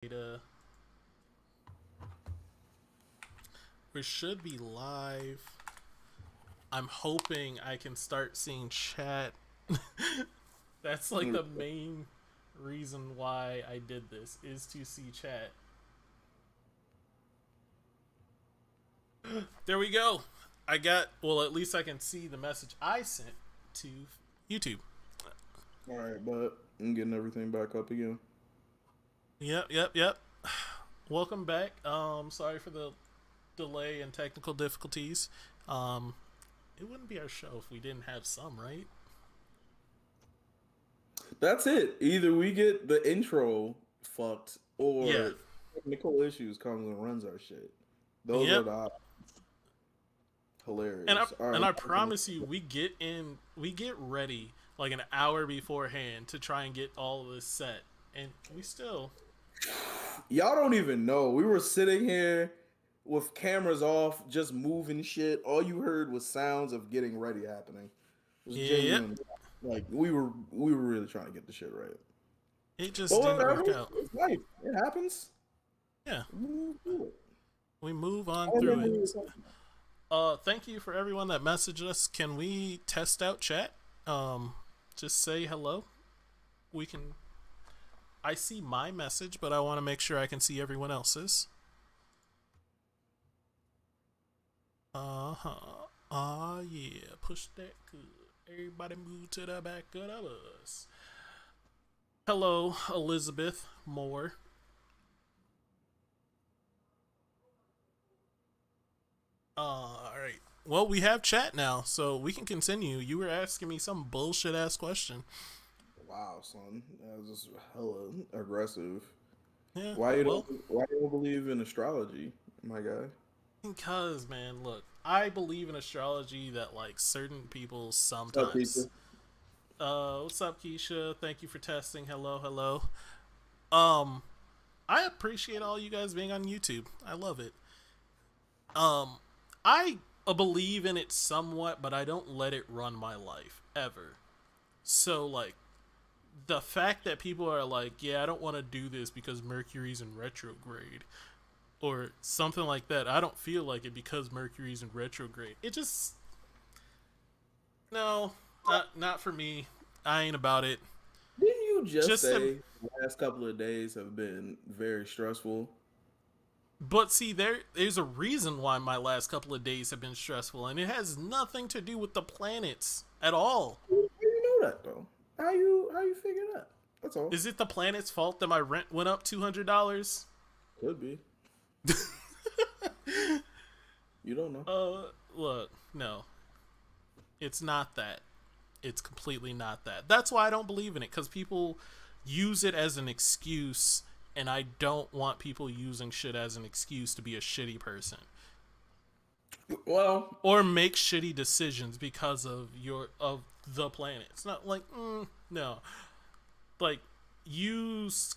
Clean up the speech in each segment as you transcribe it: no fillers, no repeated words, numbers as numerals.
Data. We should be live. I'm hoping I can start seeing chat. That's like the main reason why I did this, is to see chat. There we go. Well, at least I can see the message I sent to YouTube. All right, but I'm getting everything back up again. Yep. Welcome back. Sorry for the delay and technical difficulties. It wouldn't be our show if we didn't have some, right? That's it. Either we get the intro fucked Yeah. or technical issues comes and runs our shit. Those are Yep. the options. And I Hilarious. All and right. I promise you, we get ready like an hour beforehand to try and get all of this set, and we still. Y'all don't even know. We were sitting here with cameras off, just moving shit. All you heard was sounds of getting ready happening. It was Yep. genuine. Like we were really trying to get the shit right. It just But didn't whatever. work out. It's life. It happens. Yeah. Move through it. We move on I through remember you were it. talking about. Thank you for everyone that messaged us. Can we test out chat? Just say hello. We can. I see my message, but I want to make sure I can see everyone else's. Yeah. Push that good. Everybody move to the back of the bus. Hello, Elizabeth Moore. All right. Well, we have chat now, so we can continue. You were asking me some bullshit ass question. Wow, son, that was just hella aggressive. Yeah. Well, Why you don't believe in astrology, my guy? because man, look, I believe in astrology that like certain people What's up, sometimes. Keisha? What's up, Keisha? Thank you for testing. Hello. Um, I appreciate all you guys being on YouTube. I love it. Um, I believe in it somewhat, but I don't let it run my life ever. So like the fact that people are like, yeah, I don't want to do this because Mercury's in retrograde or something like that. I don't feel like it because Mercury's in retrograde. It just no, not for me. I ain't about it. Didn't you just Just say the last couple of days have been very stressful? but see there's a reason why my last couple of days have been stressful, and it has nothing to do with the planets at all. How you know that though? How you figure that? That's all. Is it the planet's fault that my rent went up $200? Could be. You don't know. Look, no, it's not that. It's completely not that. That's why I don't believe in it, because people use it as an excuse, and I don't want people using shit as an excuse to be a shitty person Well, or make shitty decisions because of the planet. It's not like no, like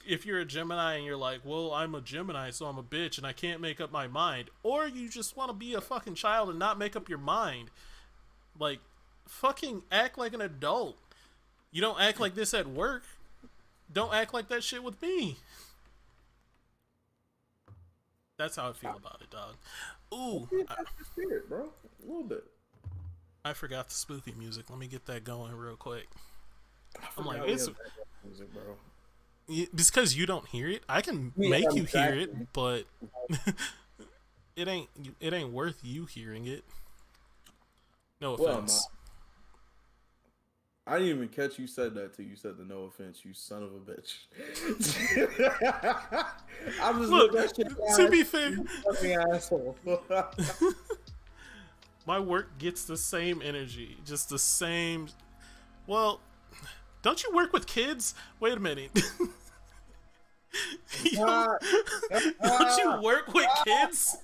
if you're a Gemini and you're like, well, I'm a Gemini, so I'm a bitch and I can't make up my mind, or you just want to be a fucking child and not make up your mind, like fucking act like an adult. You don't act like this at work. Don't act like that shit with me. That's how I feel about it, dog. Ooh, that's the spirit, bro. A little bit. I forgot the spooky music. Let me get that going real quick. I I'm like, forgot we it's have background music, bro. just because you don't hear it. I can Yeah, make you hear exactly. it, but it ain't worth you hearing it. No Well, offense. I didn't even catch you said that till you said the no offense, you son of a bitch. I'm just Look, looking at shit to down, be fair, you fucking asshole. my work gets the same energy, just the same. Well, don't you work with kids? Wait a minute. Ah, Don't you work with kids?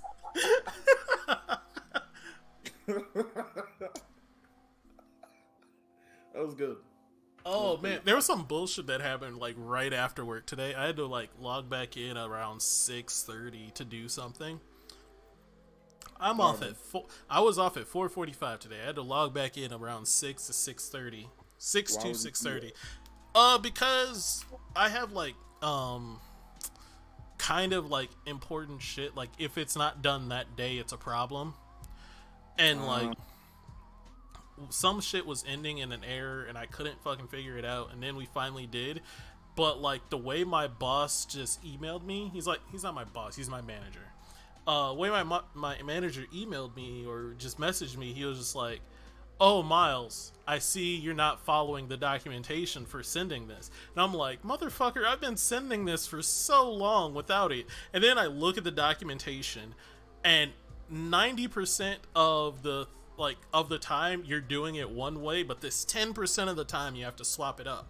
That was good. Oh man, there was some bullshit that happened like right after work today. I had to like log back in around 6:30 to do something. I'm off at four. I was off at 4:45 today. I had to log back in around 6 to 6:30, 6 Why to would you do 6:30. Because I have like kind of like important shit. Like if it's not done that day, it's a problem. And like some shit was ending in an error and I couldn't fucking figure it out, and then we finally did. But like the way my boss just emailed me, he's not my boss, he's my manager. Way my manager emailed me or just messaged me, he was just like, "Oh, Miles, I see you're not following the documentation for sending this." And I'm like, "Motherfucker, I've been sending this for so long without it." And then I look at the documentation, and 90% of the time you're doing it one way, but this 10% of the time you have to swap it up.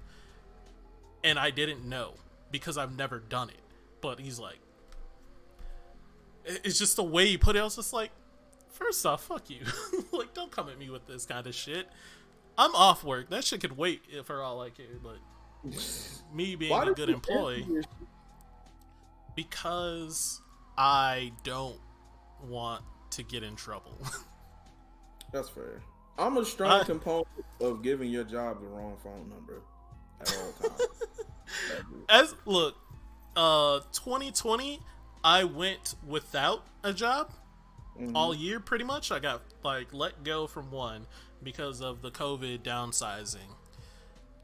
And I didn't know because I've never done it. But he's like, it's just the way you put it. I was just like, first off, fuck you. Like, don't come at me with this kind of shit. I'm off work. That shit could wait for all I care. But me being a good employee, because I don't want to get in trouble. That's fair. I'm a strong component of giving your job the wrong phone number at all times. 2020, I went without a job all year pretty much. I got like let go from one because of the COVID downsizing.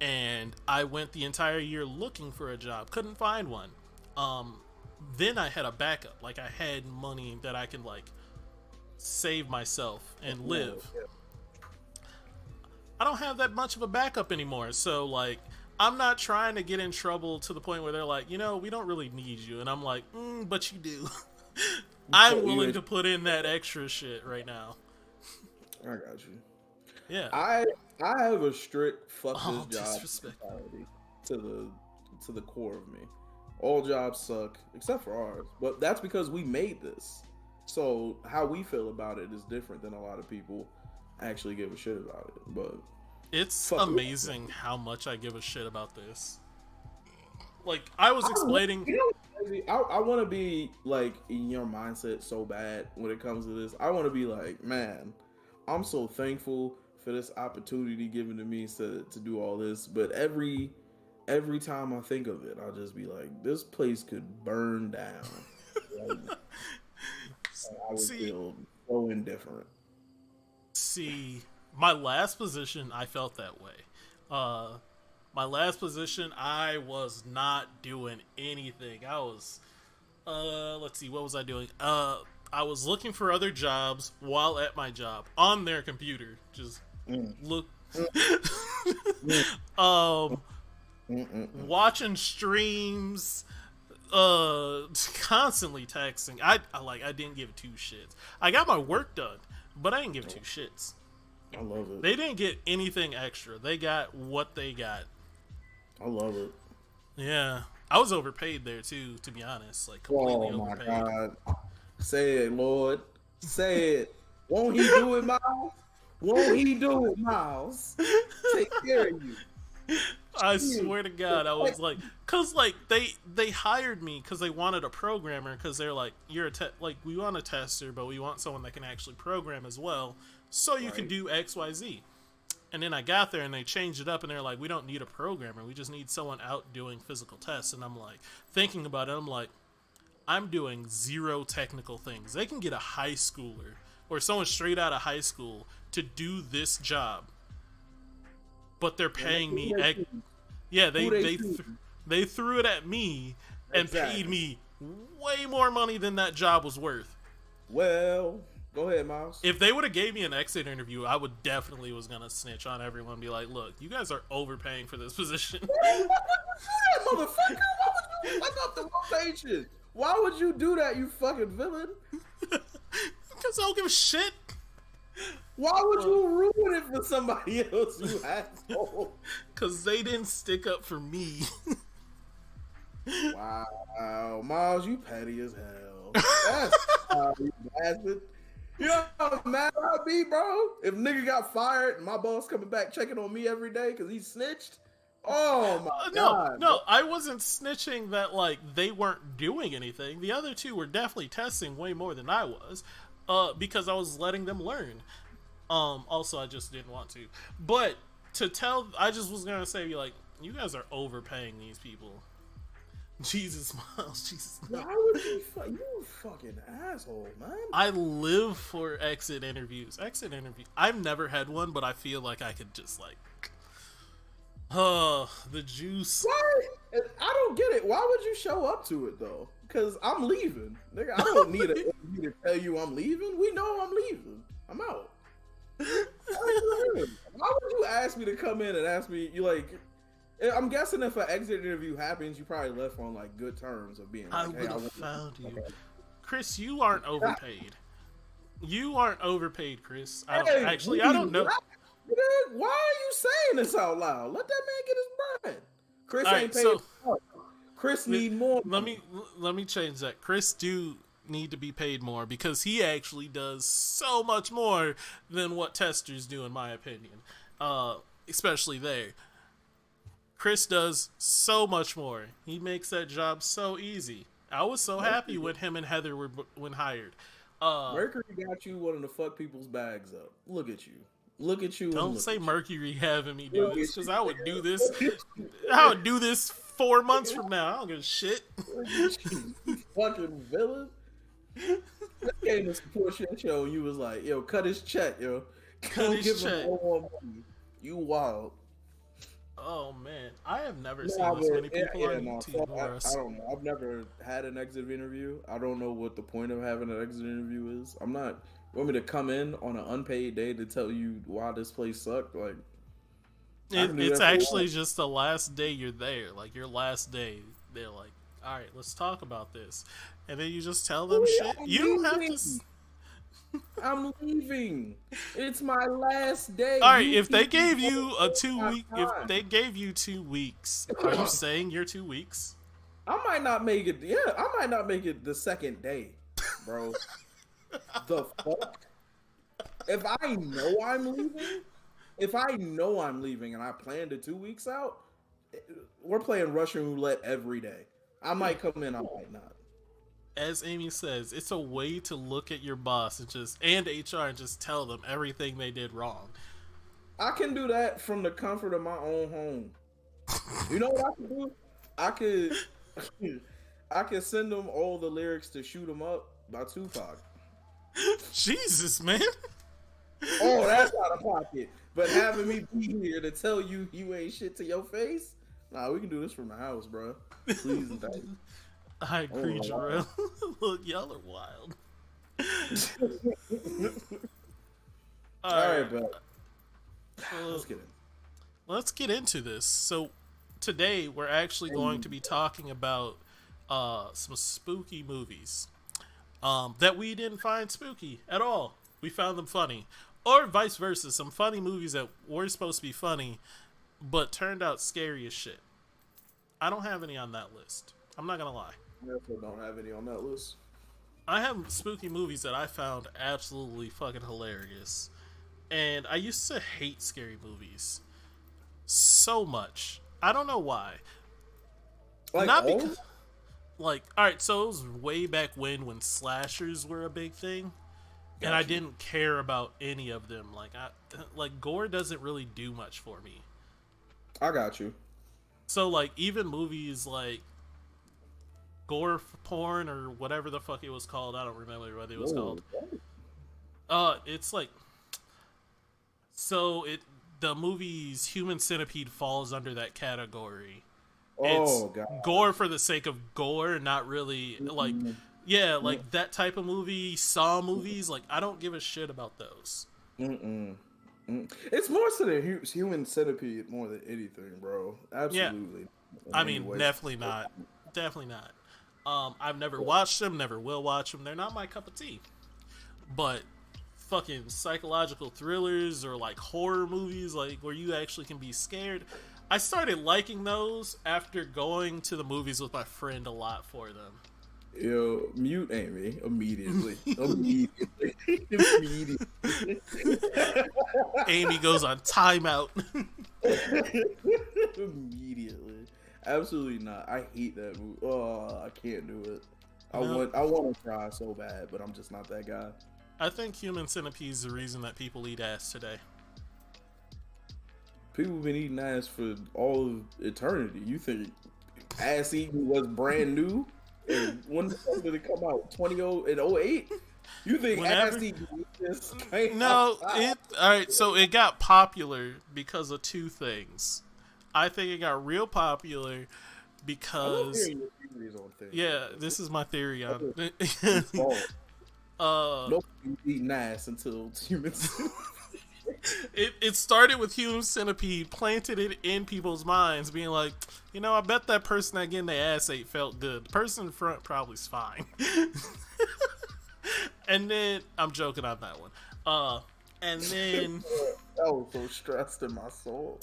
And I went the entire year looking for a job. Couldn't find one. Then I had a backup. Like I had money that I could like save myself and live. I don't have that much of a backup anymore. So like I'm not trying to get in trouble to the point where they're like, we don't really need you. And I'm like, but you do. I'm willing to put in that extra shit right now. I got you. Yeah. I have a strict fuck this job disrespect mentality to the core of me. All jobs suck except for ours, but that's because we made this. So how we feel about it is different than a lot of people actually give a shit about it. But it's amazing how much I give a shit about this. Like I was explaining, I want to be like in your mindset so bad when it comes to this. I want to be like, man, I'm so thankful for this opportunity given to me to do all this. But every time I think of it, I'll just be like, this place could burn down. Like, I would feel so indifferent. See, my last position, I felt that way. My last position, I was not doing anything. I was, let's see, what was I doing? I was looking for other jobs while at my job on their computer. Just look, watching streams, constantly texting. I didn't give two shits. I got my work done, but I didn't give two shits. I love it. They didn't get anything extra. They got what they got. I love it. Yeah. I was overpaid there too, to be honest. Like completely overpaid. Oh my God. Say it, Lord. Say it. Won't he do it, Miles? Won't he do it, Miles? Take care of you. I swear to God, I was like, cause like they hired me because they wanted a programmer, because they're like, we want a tester, but we want someone that can actually program as well, so you can do XYZ. And then I got there and they changed it up and they're like, we don't need a programmer, we just need someone out doing physical tests. And I'm like, thinking about it, I'm like, I'm doing zero technical things. They can get a high schooler or someone straight out of high school to do this job, but they're paying me. They threw it at me and paid me way more money than that job was worth. Well, go ahead, Miles. If they would have gave me an exit interview, I would definitely was gonna snitch on everyone and be like, look, you guys are overpaying for this position. Motherfucker, why would you fuck up the rotation? Why would you do that, you fucking villain? Because I don't give a shit. Why would you ruin it for somebody else, you asshole? Because they didn't stick up for me. Wow, Miles, you petty as hell. That's you bastard. You know how mad I'd be, bro? If nigga got fired and my boss coming back checking on me every day because he snitched? Oh my God. No, I wasn't snitching that like they weren't doing anything. The other two were definitely testing way more than I was, because I was letting them learn. Also, I just didn't want to. But I just was gonna say, like, you guys are overpaying these people. Jesus, Miles. Jesus, no. Why would you? You fucking asshole, man. I live for exit interviews. Exit interview. I've never had one, but I feel like I could just like, oh, the juice. Why? I don't get it. Why would you show up to it though? Because I'm leaving, nigga. I don't need an interview to tell you I'm leaving. We know I'm leaving. I'm out. Why would you ask me to come in and ask me? You like? I'm guessing if an exit interview happens, you probably left on like good terms of being. Like, I would have found you, okay. Chris. You aren't overpaid. You aren't overpaid, Chris. I don't Hey, actually. I don't know. Why are you saying this out loud? Let that man get his bread. Chris All ain't right, paid. so Chris need more. let me change that. Chris do need to be paid more because he actually does so much more than what testers do, in my opinion. Especially there. Chris does so much more. He makes that job so easy. I was so happy when him and Heather were when hired. Mercury got you wanting to fuck people's bags up. Look at you. Look at you. Don't say Mercury having me do Look this at because you. I would do this. I would do this 4 months from now. I don't give a shit. Look at you. You fucking villain. This came to support your show and you was like, yo, cut his check, yo. Cut Don't his give check. him no more money. You wild. Oh man, I have never seen Nah, this but many people on no, YouTube. I don't know. I've never had an exit interview. I don't know what the point of having an exit interview is. I'm not. You want me to come in on an unpaid day to tell you why this place sucked? Like, I can do It's that for actually one. just the last day you're there. Like your last day, they're like, "All right, let's talk about this," and then you just tell them shit. I'm You don't have to. leaving. I'm leaving. It's my last day. All right, You if they keep gave going you a over 2 week, my if time. they gave you 2 weeks, are you saying you're 2 weeks? I might not make it. Yeah, I might not make it the second day, bro. The fuck? If I know I'm leaving, and I planned it 2 weeks out, we're playing Russian roulette every day. I might come in, I might not. As Amy says, it's a way to look at your boss and HR and just tell them everything they did wrong. I can do that from the comfort of my own home. You know what I can do? I could send them all the lyrics to "Shoot 'Em Up" by Tupac. Jesus, man. Oh, that's out of pocket. But having me be here to tell you you ain't shit to your face? Nah, we can do this from the house, bro. Please and thank you. I agree, Oh, Jarrell. Look, y'all are wild. All right, but So, let's get it. let's get into this. So today we're actually going to be talking about some spooky movies that we didn't find spooky at all. We found them funny, or vice versa. Some funny movies that were supposed to be funny, but turned out scary as shit. I don't have any on that list. I'm not gonna lie. I also don't have any on that list. I have spooky movies that I found absolutely fucking hilarious. And I used to hate scary movies so much. I don't know why. Like, Not all? because, like, all right, so it was way back when slashers were a big thing, and I Gotcha. didn't care about any of them. Like gore doesn't really do much for me. I got you. So like even movies like gore porn or whatever the fuck it was called, I don't remember what it was called. It's like the movie's Human Centipede falls under that category. Oh, It's God. gore for the sake of gore, not really like like that type of movie. Saw movies, like I don't give a shit about those. It's more so the Human Centipede more than anything, bro. Absolutely. I mean, definitely not. Definitely not. I've never watched them, never will watch them. They're not my cup of tea. But fucking psychological thrillers or like horror movies, like where you actually can be scared. I started liking those after going to the movies with my friend a lot for them. Yo, mute Amy immediately. Immediately. Amy goes on timeout. Immediately. Absolutely not. I hate that movie. Oh, I can't do it. I No. want to try so bad, but I'm just not that guy. I think Human Centipede is the reason that people eat ass today. People have been eating ass for all of eternity. You think Ass Eating was brand new. And when the fuck did it come out? 2008? You think Ass Whenever. Eating just came No, out? it all right. So it got popular because of two things. I think it got real popular I love because hearing your theories on things like yeah, this. this is my theory on. It's false. uh, Nobody's eating ass until humans. it started with Human Centipede, planted it in people's minds, being like, you know, I bet that person that getting their ass ate felt good. The person in front probably's fine. And then I'm joking on that one. And then I was so stressed in my soul.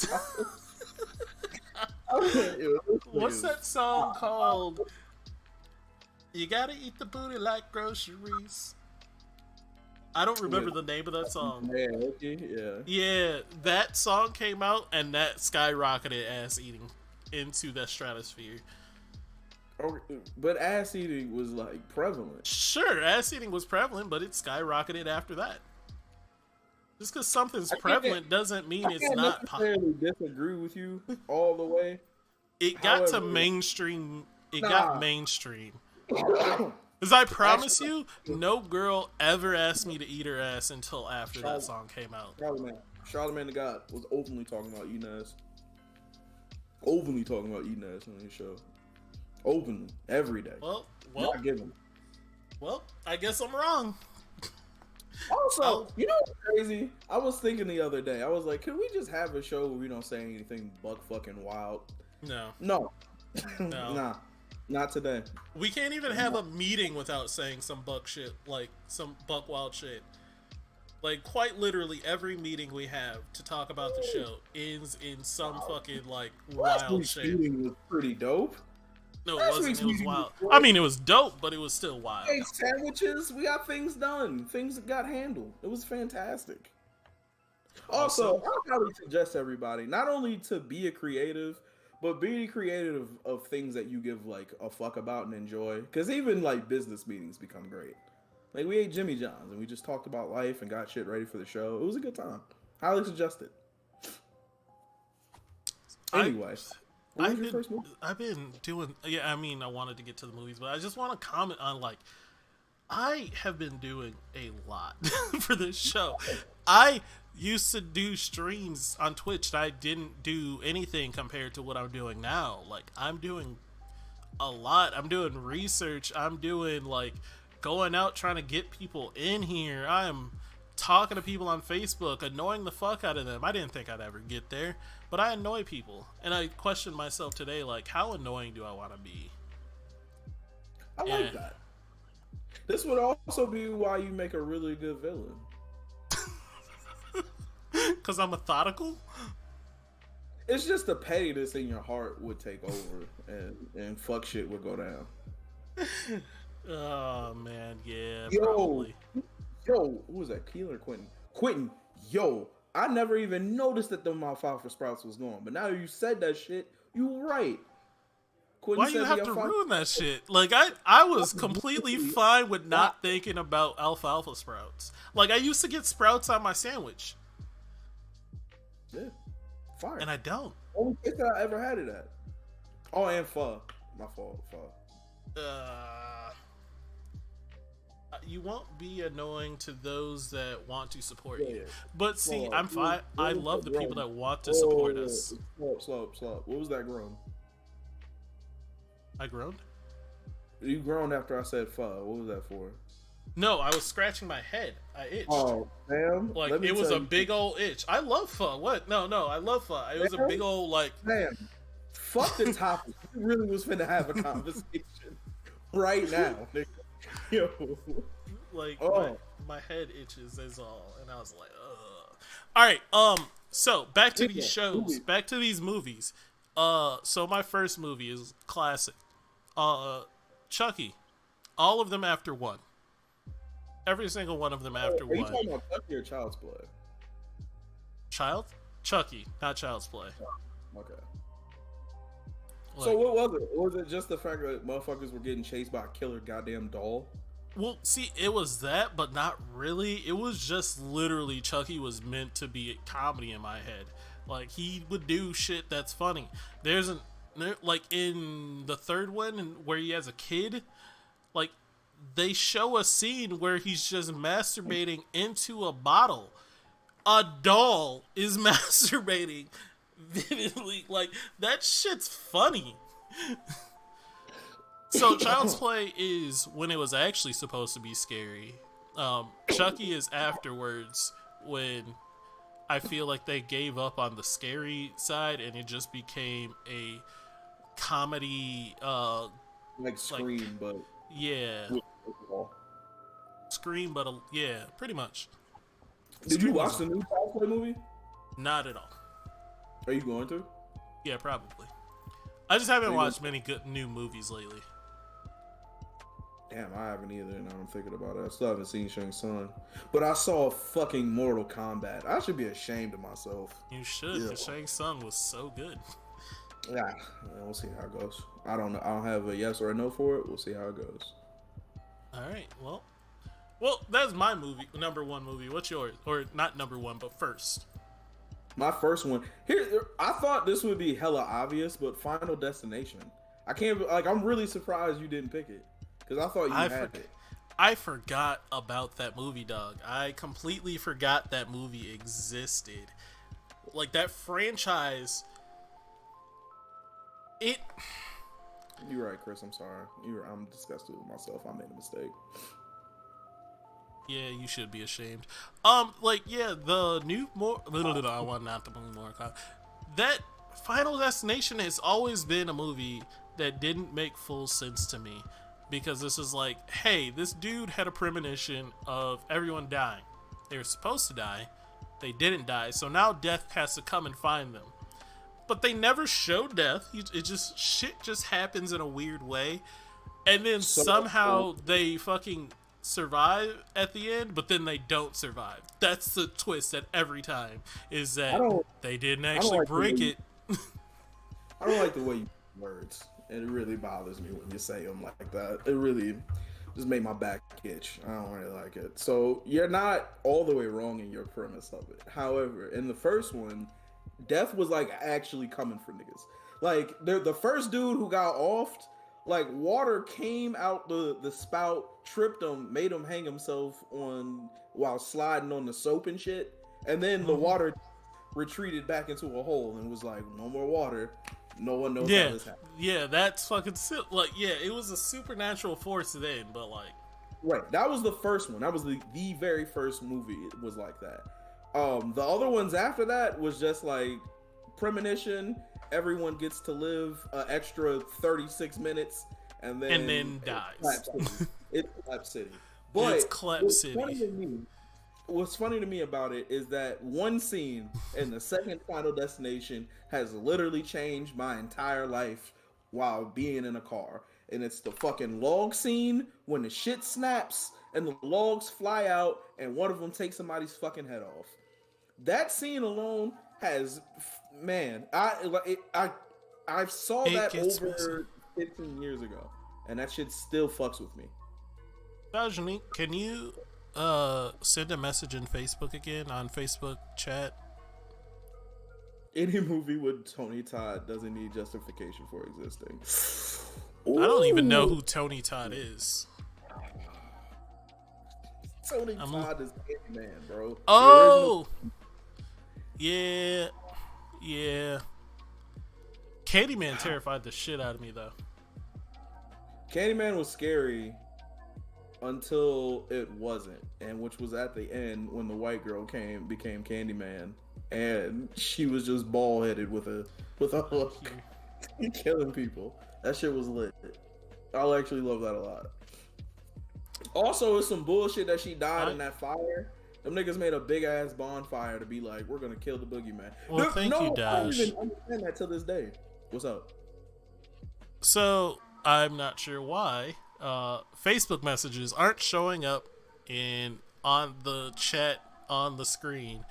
I was like, "Ew, this what's nigga's that song called? You gotta eat the booty like groceries. I don't remember the name of that song. Yeah, okay, yeah. Yeah, that song came out and that skyrocketed ass eating into the stratosphere. But ass eating was like prevalent. Sure, ass eating was prevalent, but it skyrocketed after that. Just because something's I can't- prevalent doesn't mean I it's can't not necessarily disagree with you all the way. It got to However- mainstream. It Nah. got mainstream. Because I promise you, no girl ever asked me to eat her ass until after that song came out. Charlamagne the God was openly talking about eating ass. Openly talking about eating ass on his show. Openly. Every day. Well, Not giving. I guess I'm wrong. Also, you know what's crazy? I was thinking the other day, I was like, can we just have a show where we don't say anything buck fucking wild? No. No. No. Nah. Not today. We can't even have a meeting without saying some buck shit, like some buck wild shit. Like, quite literally, every meeting we have to talk about the show ends in some fucking, like, Last wild week's shit. meeting was pretty dope. No, last it wasn't. week's It was meeting wild. was I mean, it was dope, but it was still wild. Ate sandwiches. We got things done. Things got handled. It was fantastic. Also, I probably suggest everybody not only to be a creative, but be creative of things that you give like a fuck about and enjoy. Because even like business meetings become great. Like we ate Jimmy John's and we just talked about life and got shit ready for the show. It was a good time. Highly suggested. Anyway, what was your first movie? I've been doing. Yeah, I mean, I wanted to get to the movies, but I just want to comment on like, I have been doing a lot for this show. I used to do streams on Twitch. And I didn't do anything compared to what I'm doing now. Like, I'm doing a lot. I'm doing research. I'm doing like going out trying to get people in here. I am talking to people on Facebook, annoying the fuck out of them. I didn't think I'd ever get there, but I annoy people. And I questioned myself today, like, how annoying do I want to be? I like that. This would also be why you make a really good villain. Because I'm methodical? It's just the pettiness in your heart would take over and fuck shit would go down. Oh, man, yeah, Yo, probably. who was that? Keelan or Quentin? Quentin, yo, I never even noticed that the alfalfa sprouts was gone. But now you said that shit, you were right. Quentin Why said you have the to alfalfa- ruin that shit? Like, I was completely fine with not thinking about alfalfa sprouts. Like, I used to get sprouts on my sandwich. Yeah, fire. And I don't. Only place that I ever had it at. Oh, and pho. My fault, pho. You won't be annoying to those that want to support you. Yeah. But see, Slow I'm up. fine. What I was love that the people groan? that want to support Whoa, us. Slow up. What was that groan? I groaned? You groaned after I said pho. What was that for? No, I was scratching my head. I itched. Oh, damn. Like, Let me it was tell a you. big old itch. I love pho. What? No, I love pho. It was a big old, like... Man, fuck the topic. We really was finna have a conversation right now. Nigga. Yo. Like, Oh. my head itches is all. And I was like, ugh. Alright, so, back to these shows. Back to these movies. So my first movie is classic. Chucky. All of them after one. Every single one of them after Are you one. talking about Chucky or Child's Play? Child? Chucky, not Child's Play. Okay. Like, So what was it? Was it just the fact that motherfuckers were getting chased by a killer goddamn doll? well, see, it was that, but not really. It was just literally Chucky was meant to be a comedy in my head. Like, he would do shit that's funny. There's an like in the third one where he has a kid, like they show a scene where he's just masturbating into a bottle. A doll is masturbating vividly. Like that shit's funny. So Child's Play is when it was actually supposed to be scary. Chucky is afterwards when I feel like they gave up on the scary side and it just became a comedy. Like Scream, but Yeah, Scream, but yeah, pretty much. did you Scream watch the new Child's Play movie? Not at all. Are you going to? Yeah, probably. I just haven't watched many good new movies lately. Damn, I haven't either. Now I'm thinking about it. I still haven't seen Shang Tsung, but I saw fucking Mortal Kombat. I should be ashamed of myself. You should, because Shang Tsung was so good. Yeah, we'll see how it goes. I don't know. I don't have a yes or a no for it. We'll see how it goes. All right. Well, that's my movie, number one movie. What's yours? Or not number one, but first. My first one here. I thought this would be hella obvious, but Final Destination. I can't. Like, I'm really surprised you didn't pick it because I thought you had it. I forgot about that movie, dog. I completely forgot that movie existed. Like that franchise. You're right, Chris. I'm sorry. I'm disgusted with myself. I made a mistake. Yeah, you should be ashamed. The new I want not the movie Mortal Kombat. That Final Destination has always been a movie that didn't make full sense to me because this is like, hey, this dude had a premonition of everyone dying. They were supposed to die, they didn't die, so now death has to come and find them. But they never show death. Shit just happens in a weird way, and then somehow they fucking survive at the end, but then they don't survive. That's the twist at every time, is that they didn't actually break it. I don't like the way you use words. It really bothers me when you say them like that. It really just made my back itch. I don't really like it. So you're not all the way wrong in your premise of it. However, in the first one, death was like actually coming for niggas. Like the first dude who got offed, like water came out the spout, tripped him, made him hang himself on while sliding on the soap and shit, and then the water retreated back into a hole and was like, no more water. No one knows how this happened. Yeah, that's fucking like, yeah, it was a supernatural force then, but like, right, that was the first one. That was the very first movie. It was like that. The other ones after that was just like premonition. Everyone gets to live an extra 36 minutes, and then dies. It's Clap City. But it's Clap City. What's funny to me about it is that one scene in the second Final Destination has literally changed my entire life while being in a car. And it's the fucking log scene when the shit snaps and the logs fly out and one of them takes somebody's fucking head off. That scene alone has, man, I saw that over 15 years ago, and that shit still fucks with me. Rajani, can you send a message in Facebook again on Facebook chat? Any movie with Tony Todd doesn't need justification for existing. I don't even know who Tony Todd is. Tony Todd is Candyman, bro. Oh, yeah. Candyman terrified the shit out of me, though. Candyman was scary until it wasn't, and which was at the end when the white girl became Candyman, and she was just bald headed with a hook, killing people. That shit was lit. I'll actually love that a lot. Also, it's some bullshit that she died in that fire. Them niggas made a big ass bonfire to be like, we're gonna kill the boogeyman. Well, thank you, Dash. I don't even understand that to this day. What's up? So I'm not sure why Facebook messages aren't showing up on the chat on the screen,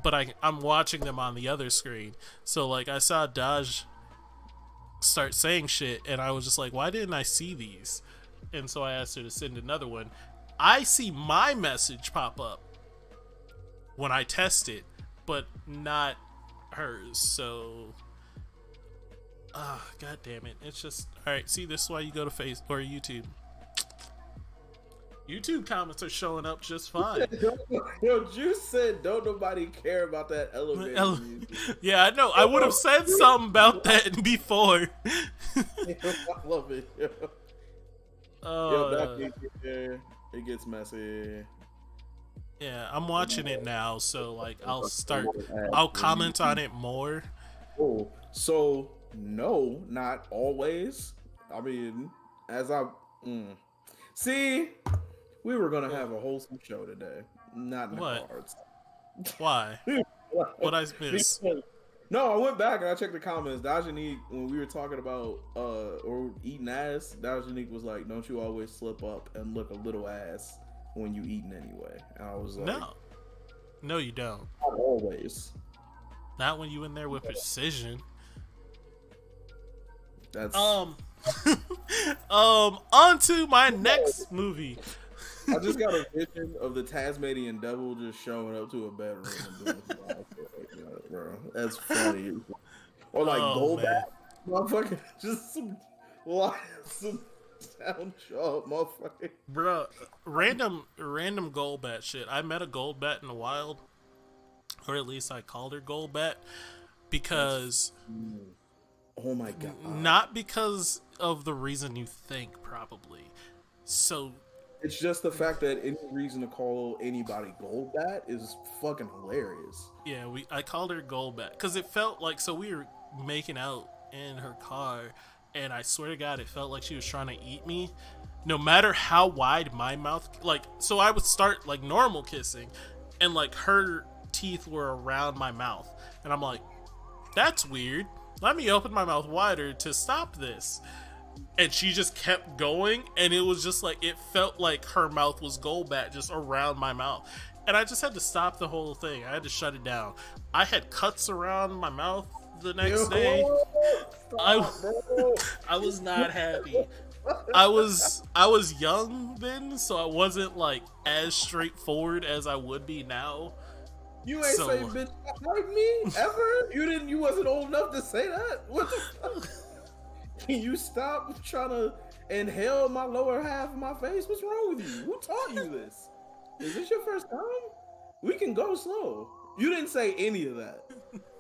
but I'm watching them on the other screen. So like I saw Daj start saying shit, and I was just like, why didn't I see these? And so I asked her to send another one. I see my message pop up when I test it, but not hers. So Ah, god damn it. It's just all right. See, this is why you go to Face or YouTube. YouTube comments are showing up just fine. Yo, Juice said, "Don't nobody care about that elevator music." Yeah, I know. I would have said something about that before. I love it. Yo, that gets there. It gets messy. Yeah, I'm watching it now, so like I'll comment on it more. Oh, so no, not always. I mean, as I see, we were gonna have a wholesome show today. Not in the What? cards. Why? What I miss? No, I went back and I checked the comments. Dajanique, when we were talking about or eating ass, Dajanique was like, "Don't you always slip up and look a little ass when you eating anyway?" And I was like, no, you don't. Not always. Not when you in there with precision. That's On to my next movie. I just got a vision of the Tasmanian devil just showing up to a bedroom and doing bro. That's funny. Or like Goldback, motherfucker. Just some sound show up, motherfucker. Bro, random Goldbat shit. I met a Goldbat in the wild, or at least I called her Goldbat because. Oh my god. Not because of the reason you think, probably. So. It's just the fact that any reason to call anybody Goldbat is fucking hilarious. Yeah, I called her Goldbat because it felt like, so we were making out in her car, and I swear to God, it felt like she was trying to eat me. No matter how wide my mouth, like, so I would start like normal kissing, and like her teeth were around my mouth, and I'm like, that's weird. Let me open my mouth wider to stop this. And she just kept going, and it was just like, it felt like her mouth was Goldbat just around my mouth. And I just had to stop the whole thing. I had to shut it down. I had cuts around my mouth the next day. I was not happy. I was young then, so I wasn't like as straightforward as I would be now. You ain't say bitch like me ever. You wasn't old enough to say that. What the fuck? Can you stop trying to inhale my lower half of my face? What's wrong with you? Who taught you this? Is this your first time? We can go slow. You didn't say any of that.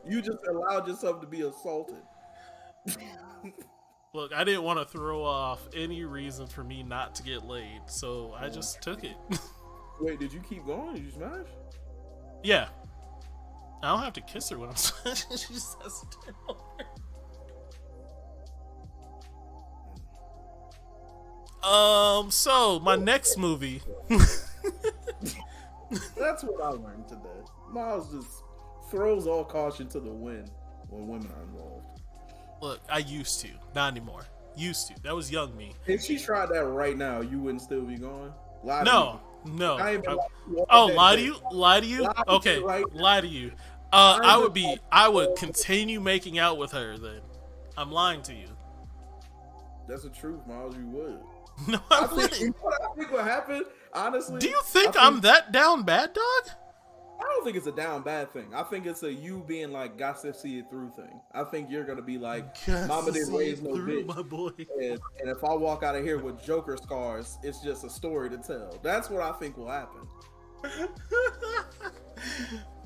You just allowed yourself to be assaulted. Look, I didn't want to throw off any reason for me not to get laid, so I just took it. Wait, did you keep going? Did you smash? Yeah. I don't have to kiss her when I'm smashing. She just has to turn over. So my next movie. That's what I learned today. Miles just throws all caution to the wind when women are involved. Look, I used to, not anymore. Used to. That was young me. If she tried that right now, you wouldn't still be going. No. Lie to you? Okay, lie to you. I would continue making out with her then. I'm lying to you. That's the truth, Miles. You would. No, I wouldn't. I think what happened, honestly. Do you think I'm that down bad, dog? I don't think it's a down bad thing. I think it's a you being like, got to see it through thing. I think you're gonna be like, mama didn't raise no bitch. My boy. And if I walk out of here with Joker scars, it's just a story to tell. That's what I think will happen.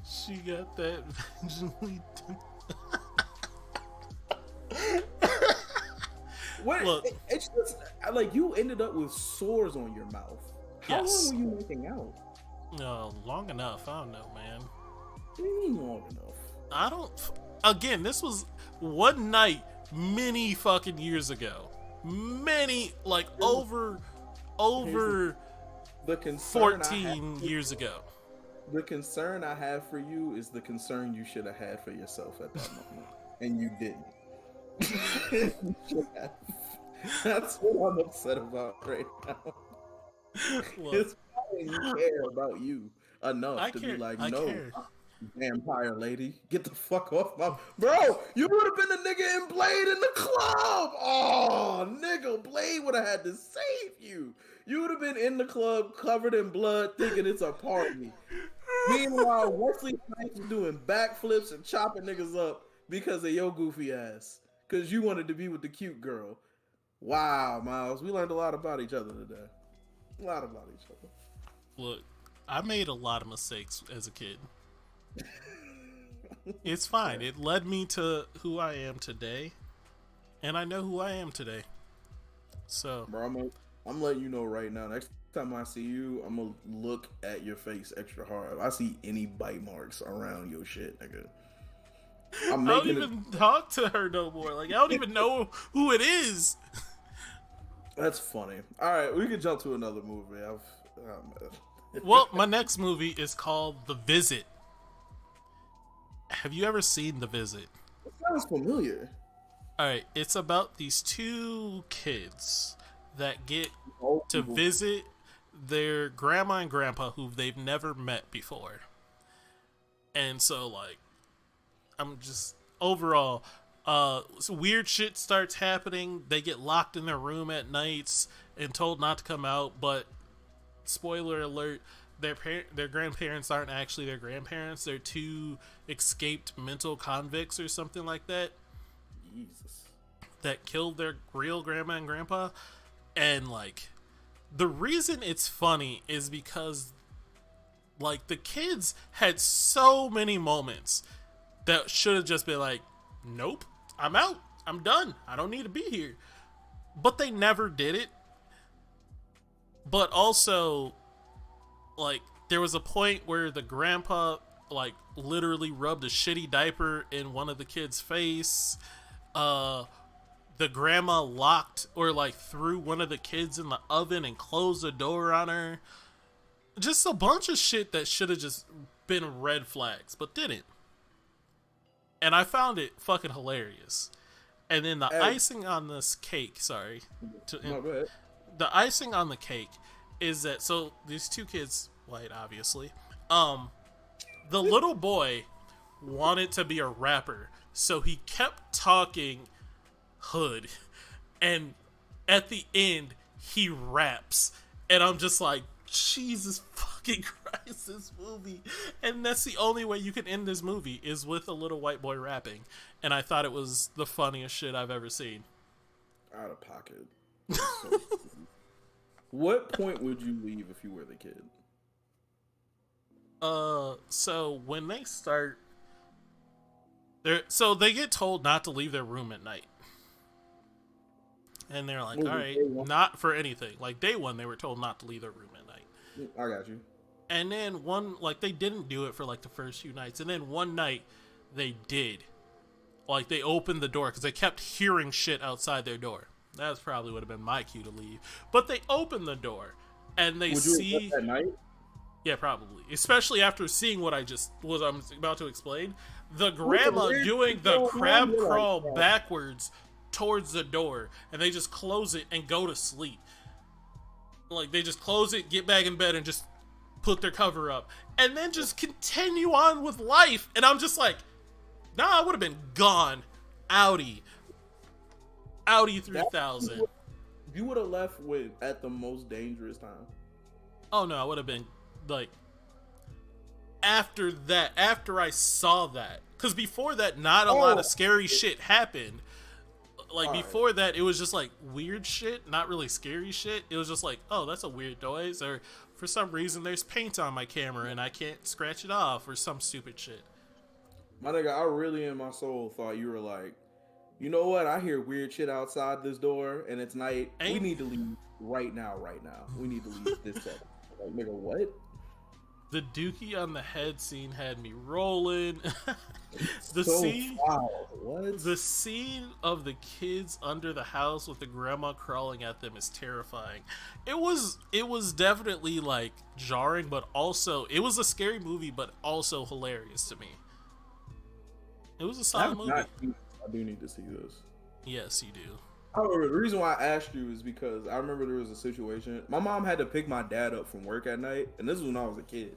She got that vaginally. Look, it's just like you ended up with sores on your mouth. How long were you making out? Long enough. I don't know, man. What do you mean long enough? I don't. Again, this was one night many fucking years ago. Many, like over the concern 14 years ago. The concern I have for you is the concern you should have had for yourself at that moment, and you didn't. That's what I'm upset about right now. It's when you care about you enough to be like, no, vampire lady, get the fuck off my bro. You would have been the nigga in Blade in the club. Oh, nigga, Blade would have had to save you. You would have been in the club covered in blood, thinking it's a party. Meanwhile, Wesley Snipes is doing backflips and chopping niggas up because of your goofy ass. because you wanted to be with the cute girl. Wow, Miles, we learned a lot about each other today. A lot about each other. Look, I made a lot of mistakes as a kid. It's fine. It led me to who I am today, and I know who I am today. So, Bro, I'm letting you know right now. Next time I see you, I'm gonna look at your face extra hard. If I see any bite marks around your shit, nigga. I'm I don't making it. even talk to her no more. Like, I don't even know who it is. That's funny. All right, we can jump to another movie. Oh, Well, my next movie is called The Visit. Have you ever seen The Visit? it sounds familiar. Alright, it's about these two kids that get Old to people. visit their grandma and grandpa who they've never met before. And so, like, I'm just overall, so weird shit starts happening. They get locked in their room at nights and told not to come out. But spoiler alert: their grandparents aren't actually their grandparents. They're two escaped mental convicts or something like that Jesus. that killed their real grandma and grandpa. And like, the reason it's funny is because like the kids had so many moments that should have just been like, nope, I'm out, I'm done, I don't need to be here. But they never did it. But also, like, there was a point where the grandpa like literally rubbed a shitty diaper in one of the kids' face. The grandma locked or like threw one of the kids in the oven and closed the door on her. Just a bunch of shit that should have just been red flags, but didn't. And I found it fucking hilarious. And then the Hey, icing on this cake, sorry, no, go ahead. the icing on the cake is that so these two kids, white obviously, the little boy wanted to be a rapper, so he kept talking hood, and at the end he raps, and I'm just like, Jesus fucking Christ, this movie. And that's the only way you can end this movie is with a little white boy rapping, and I thought it was the funniest shit I've ever seen. Out of pocket. So, what point would you leave if you were the kid? So when they start, they get told not to leave their room at night. And they're like, Movie, all right, day one. not for anything. Like day one, they were told not to leave their room at night. I got you. And then like they didn't do it for like the first few nights. And then one night they did. Like they opened the door because they kept hearing shit outside their door. That probably would have been my cue to leave. But they opened the door and they Would you have see. left that night? Yeah, probably. Especially after seeing what I'm about to explain. The grandma doing the crab crawl backwards towards the door, and they just close it and go to sleep. Like they just close it, get back in bed, and just put their cover up, and then just continue on with life. And I'm just like, nah, I would have been gone. Audi 3000. You would have left with at the most dangerous time. Oh no, I would have been like after that, after I saw that, because before that, not a lot of scary shit happened. Like before that, it was just like weird shit, not really scary shit. It was just like, oh, that's a weird noise, or for some reason there's paint on my camera and I can't scratch it off, or some stupid shit. My nigga, I really in my soul thought you were like, you know what? I hear weird shit outside this door, and it's night. We Ain't- need to leave right now. Right now, we need to leave this second. Like, nigga, what? The dookie on the head scene had me rolling. the So scene foul. What? The scene of the kids under the house with the grandma crawling at them is terrifying. It was definitely like jarring, but also it was a scary movie, but also hilarious to me. It was a solid movie. I do need to see this. Yes, you do. However, the reason why I asked you is because I remember there was a situation. My mom had to pick my dad up from work at night, and this was when I was a kid.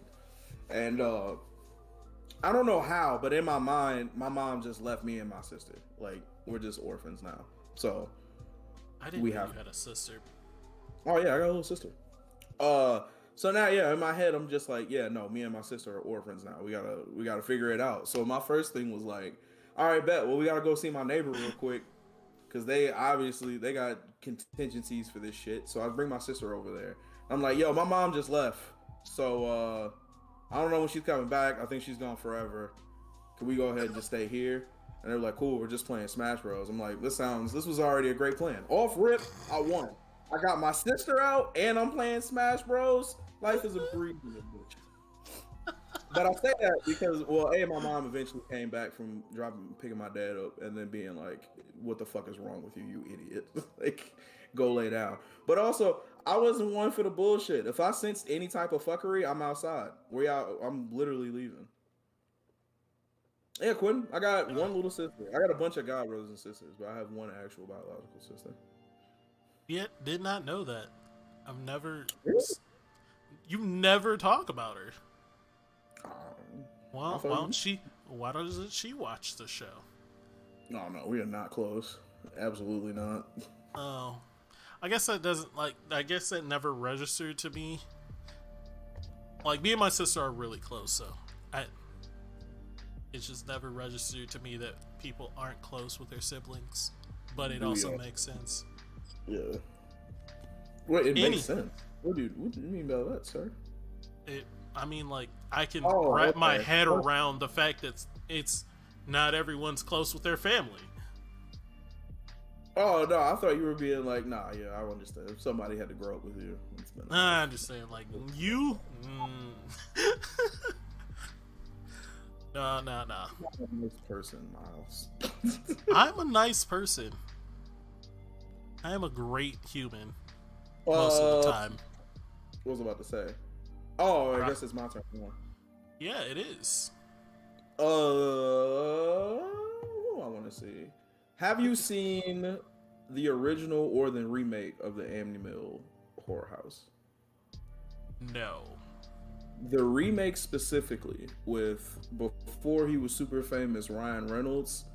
And I don't know how, but in my mind, my mom just left me and my sister. Like, we're just orphans now. So I didn't know you had a sister. oh yeah, I got a little sister. So now yeah, in my head, I'm just like, yeah, no, me and my sister are orphans now. We gotta figure it out. So my first thing was like, all right, bet. Well, we gotta go see my neighbor real quick. because they got contingencies for this shit. So I bring my sister over there. I'm like, yo, my mom just left, so I don't know when she's coming back. I think she's gone forever. Can we go ahead and just stay here? And they're like, cool, we're just playing Smash Bros. I'm like, this was already a great plan. Off rip, I won. I got my sister out and I'm playing Smash Bros. Life is a breeze in this bitch. But I say that because, well, my mom eventually came back from picking my dad up and then being like, what the fuck is wrong with you, you idiot? Like, go lay down. But also, I wasn't one for the bullshit. If I sensed any type of fuckery, I'm outside. I'm literally leaving. Yeah, Quentin, I got one little sister. I got a bunch of god brothers and sisters, but I have one actual biological sister. Yeah, did not know that. I've never. Really? You never talk about her. Well, why doesn't she watch the show? No, we are not close. Absolutely not. Oh, I guess that doesn't I guess that never registered to me. Like, me and my sister are really close, so it's just never registered to me that people aren't close with their siblings. But it also makes sense. Yeah. Well, it makes sense. What do you mean by that, sir? I can wrap my head around the fact that it's not everyone's close with their family. Oh, no, I thought you were being like, nah, yeah, I understand. If somebody had to grow up with you. I understand. Like, you? No. I'm a nice person, Miles. I'm a nice person. I am a great human. Most of the time. What was I about to say? Oh, I guess it's my turn now. Yeah, it is. Who I want to see? Have you seen the original or the remake of the Amityville Horror House? No. The remake specifically with, before he was super famous, Ryan Reynolds,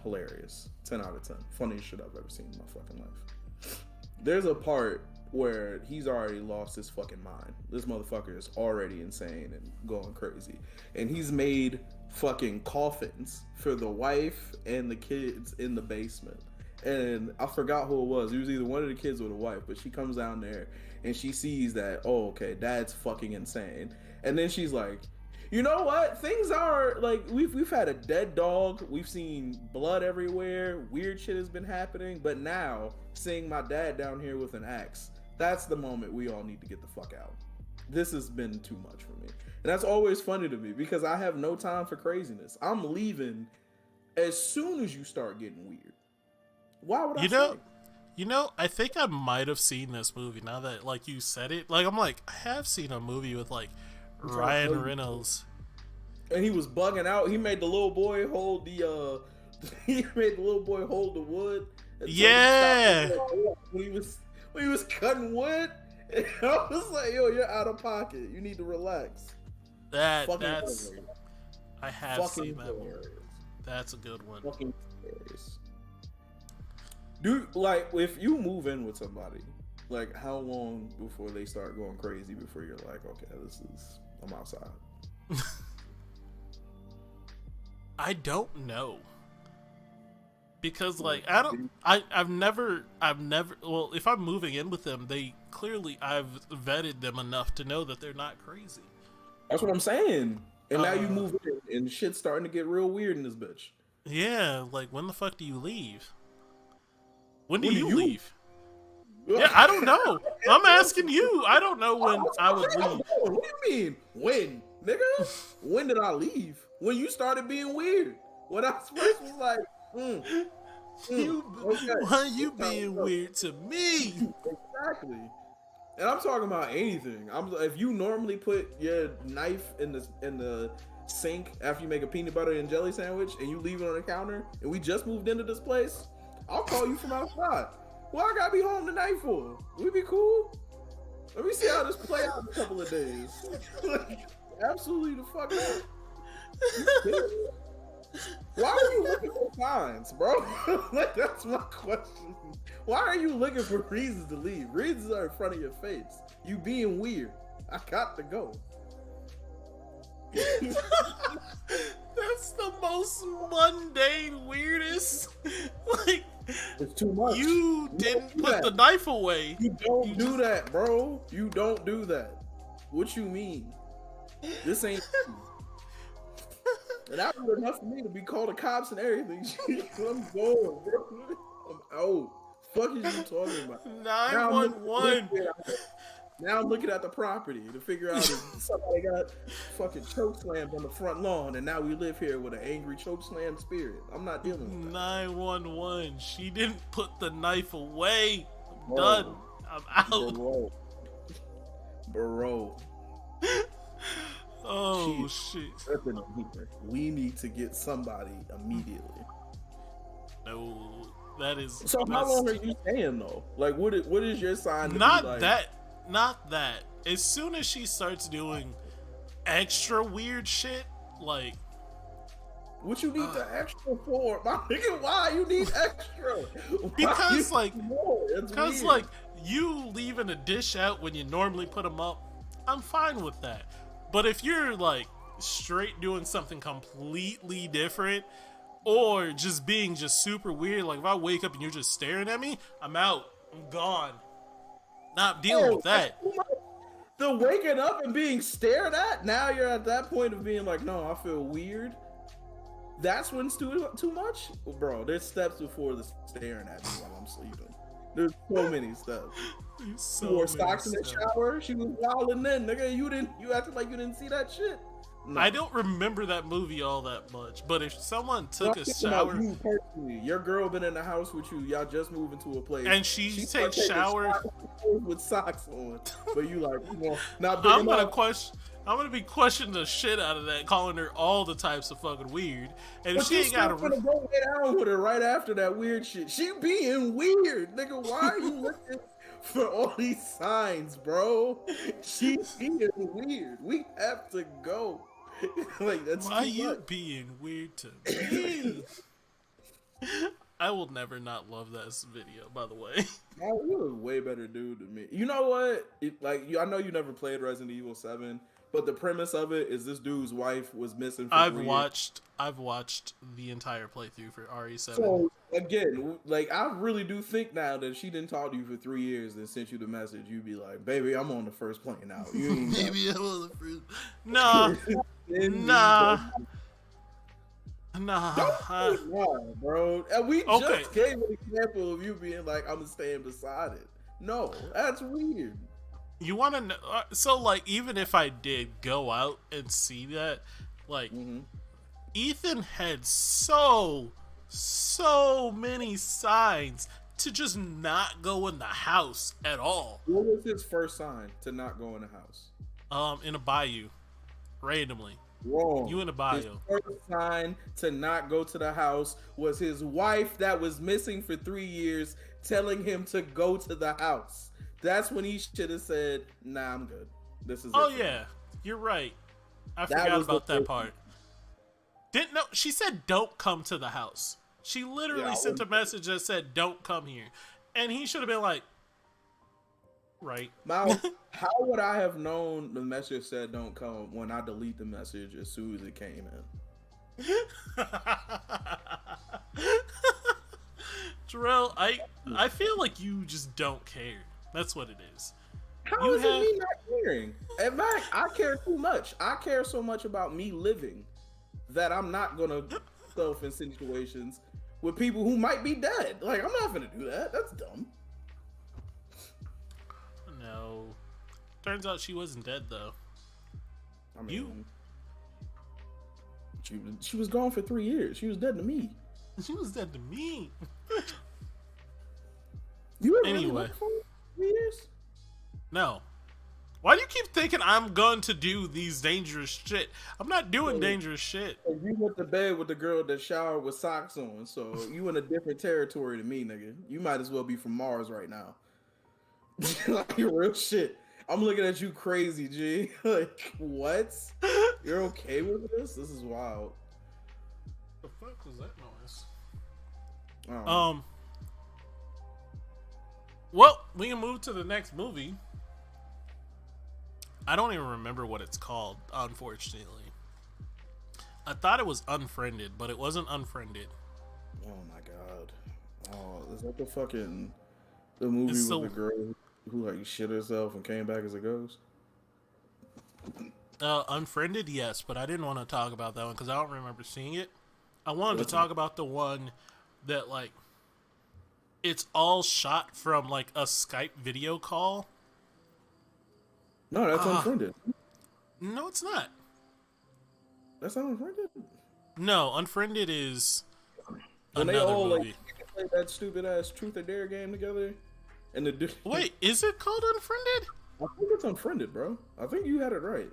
hilarious. 10 out of 10. Funniest shit I've ever seen in my fucking life. There's a part where he's already lost his fucking mind. This motherfucker is already insane and going crazy. And he's made fucking coffins for the wife and the kids in the basement. And I forgot who it was. It was either one of the kids or the wife, but she comes down there and she sees that, oh, okay, dad's fucking insane. And then she's like, you know what? Things are like, we've had a dead dog. We've seen blood everywhere. Weird shit has been happening. But now, seeing my dad down here with an axe, that's the moment we all need to get the fuck out. This has been too much for me. And that's always funny to me because I have no time for craziness. I'm leaving as soon as you start getting weird. Why would I stay? I think I might have seen this movie now that, like, you said it. Like, I'm like, I have seen a movie with, like, Ryan Reynolds. And he was bugging out. He made the little boy hold the wood. Yeah. When he was cutting wood, and I was like, yo, you're out of pocket. You need to relax. I have seen that one. That's a good one. Fucking hilarious. Dude, like, if you move in with somebody, like, how long before they start going crazy before you're like, okay, I'm outside? I don't know. Because, like, I've never, well, if I'm moving in with them, I've vetted them enough to know that they're not crazy. That's what I'm saying. And now you move in and shit's starting to get real weird in this bitch. Yeah, like, when the fuck do you leave? When do you leave? Yeah, I don't know. I'm asking you. I don't know when I would leave. What do you mean? When? Nigga? When did I leave? When you started being weird. When I first was like, why you being weird to me? Exactly. And I'm talking about anything. If you normally put your knife in the sink after you make a peanut butter and jelly sandwich and you leave it on the counter and we just moved into this place, I'll call you from outside. Well, I gotta be home tonight for? We be cool? Let me see how this play out in a couple of days. Absolutely the fuck up. Why are you looking for signs, bro? Like, that's my question. Why are you looking for reasons to leave? Reasons are in front of your face. You being weird. I got to go. That's the most mundane, weirdest. Like, It's too much. You You don't didn't do put that. the knife away. You don't You do just that, bro. You don't do that. What you mean? This ain't. And that was enough for me to be called the cops and everything. I'm going, bro. I'm out. Fuck is you talking about? Now I'm looking, 911. now I'm looking at the property to figure out if somebody got fucking choke slammed on the front lawn, and now we live here with an angry choke slam spirit. I'm not dealing with that. 911. She didn't put the knife away. I'm Bro, done. I'm out. bro, bro. Oh shit. We need to get somebody immediately. No, that is. So how long are you staying though? Like, what is your sign? To Not be like, that. Not that. As soon as she starts doing extra weird shit, like what you need the extra for? My nigga, why you need extra? Why because you like need more? It's because weird. like you leaving a dish out when you normally put them up, I'm fine with that. But if you're like straight doing something completely different, or just being just super weird, like if I wake up and you're just staring at me, I'm out. I'm gone. Not dealing with that. The waking up and being stared at. Now you're at that point of being like, no, I feel weird. That's when it's too much, bro. There's steps before the staring at me while I'm sleeping. There's so many steps. So She wore many socks in the steps. shower. She was wilding then, nigga. You acted like you didn't see that shit. No. I don't remember that movie all that much, but if someone took No, a I'm talking about shower you personally. Your girl been in the house with you. Y'all just moved into a place, and she start takes taking shower, showers with socks on, but you like, you know, not big I'm gonna enough. I'm gonna be questioning the shit out of that, calling her all the types of fucking weird. And if But she you ain't got still gonna go lay down with her right after that weird shit. She being weird, nigga. Why are you looking for all these signs, bro? She being weird. We have to go. Like that's why too you much. being weird to me? I will never not love this video, by the way. Man, you're a way better dude than me. You know what? I know you never played Resident Evil 7, but the premise of it is this dude's wife was missing for 3 years. I've watched the entire playthrough for RE7. So again, like I really do think now that if she didn't talk to you for 3 years and sent you the message, you'd be like, "Baby, I'm on the first plane now." You ain't got- Maybe I'm on the fruit. Nah, nah, nah. No, bro. And we Okay. just gave an example of you being like, "I'm staying beside it." No, that's weird. You want to know? So, like, even if I did go out and see that, like, Ethan had so many signs to just not go in the house at all. What was his first sign to not go in the house? In a bayou, randomly. Wrong. You in a His bayou. first sign to not go to the house was his wife that was missing for 3 years telling him to go to the house. That's when he should have said, "Nah, I'm good. This is." Oh it for me." yeah, you're right. I That forgot was the about that first- part. Didn't know. She said, "Don't come to the house." She literally Yeah, I sent a wouldn't- message that said, "Don't come here," and he should have been like, "Right." Now, how would I have known the message said "don't come" when I delete the message as soon as it came in? Jarrell, I feel like you just don't care. That's what it is. How You is have- it me not caring? In fact, I care too much. I care so much about me living that I'm not gonna self in situations with people who might be dead. Like, I'm not gonna do that. That's dumb. No. Turns out she wasn't dead though. I mean, she was gone for 3 years. She was dead to me. She was dead to me. You were Anyway. really looking for 3 years? No. Why do you keep thinking I'm going to do these dangerous shit? I'm not doing dangerous shit. You went to bed with the girl that showered with socks on, so you in a different territory than me, nigga. You might as well be from Mars right now. Like, real shit. I'm looking at you crazy, G. Like, what? You're okay with this? This is wild. The fuck was that noise? Oh. Well, we can move to the next movie. I don't even remember what it's called, unfortunately. I thought it was Unfriended, but it wasn't Unfriended. Oh my god. Oh, is that the movie It's with the the girl who like shit herself and came back as a ghost? Unfriended, yes, but I didn't want to talk about that one because I don't remember seeing it. I wanted to What's talk about the one that like it's all shot from like a Skype video call. no? That's Ah, Unfriended. no, it's not. That's not Unfriended. No, Unfriended is When they another all like movie. play that stupid ass Truth or Dare game together, and the dude, Wait, is it called Unfriended? I think it's Unfriended, bro. I think you had it right.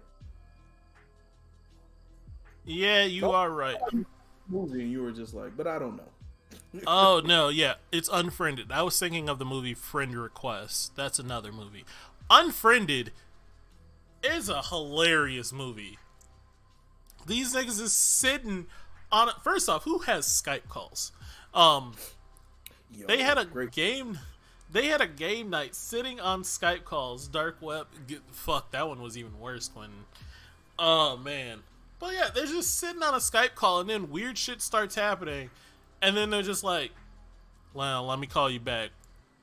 Yeah, you Talk are right. about the movie, and you were just like, but I don't know. Oh no, yeah, it's Unfriended. I was thinking of the movie Friend Request. That's another movie. Unfriended is a hilarious movie. These niggas is sitting on it. First off, who has Skype calls? Um, they Yo, had a great. game. They had a game night sitting on Skype calls. Dark web. Fuck, that one was even worse. When, oh man. But yeah, they're just sitting on a Skype call, and then weird shit starts happening, and then they're just like, "Well, let me call you back."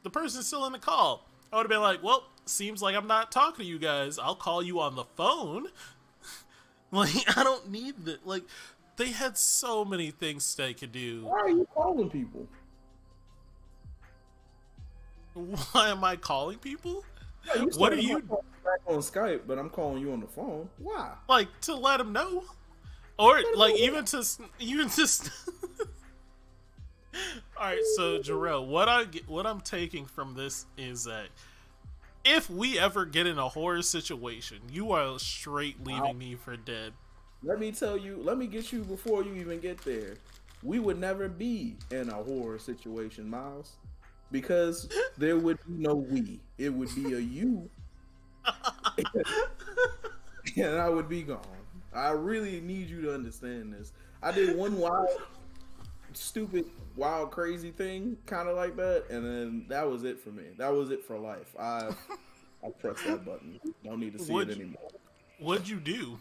The person's still in the call. I would have been like, "Well, seems like I'm not talking to you guys. I'll call you on the phone." Like, I don't need that. Like, they had so many things they could do. Why are you calling people? Why am I calling people? Yeah, you What said are I'm you not calling you back on Skype, but I'm calling you on the phone. Why? like to let them know? Or Let 'em like know even to. All right, so Jarrell, what I'm taking from this is that if we ever get in a horror situation, you are straight what? leaving me for dead. Let me tell you. Let me get you before you even get there. We would never be in a horror situation, Miles, because there would be no we. It would be a you, and I would be gone. I really need you to understand this. I did one wild, stupid, wild, crazy thing, kind of like that, and then that was it for me. That was it for life. I pressed that button. Don't need to see it What anymore. what'd you do?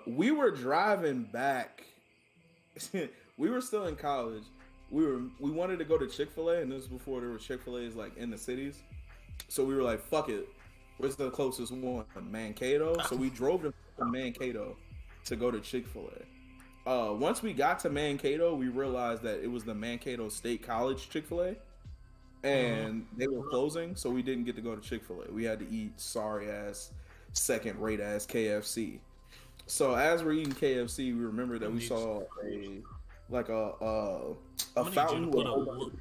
We were driving back. We were still in college. We wanted to go to Chick-fil-A, and this was before there were Chick-fil-A's like in the cities. So we were like, "Fuck it, where's the closest one? Mankato." So we drove to Mankato to go to Chick-fil-A. Once we got to Mankato, we realized that it was the Mankato State College Chick-fil-A, Mm-hmm. and they were closing, so we didn't get to go to Chick-fil-A. We had to eat sorry ass, second rate ass KFC. So as we're eating KFC, we remember I'm that gonna we need saw like a I'm gonna need you to fountain with put a a whole bunch of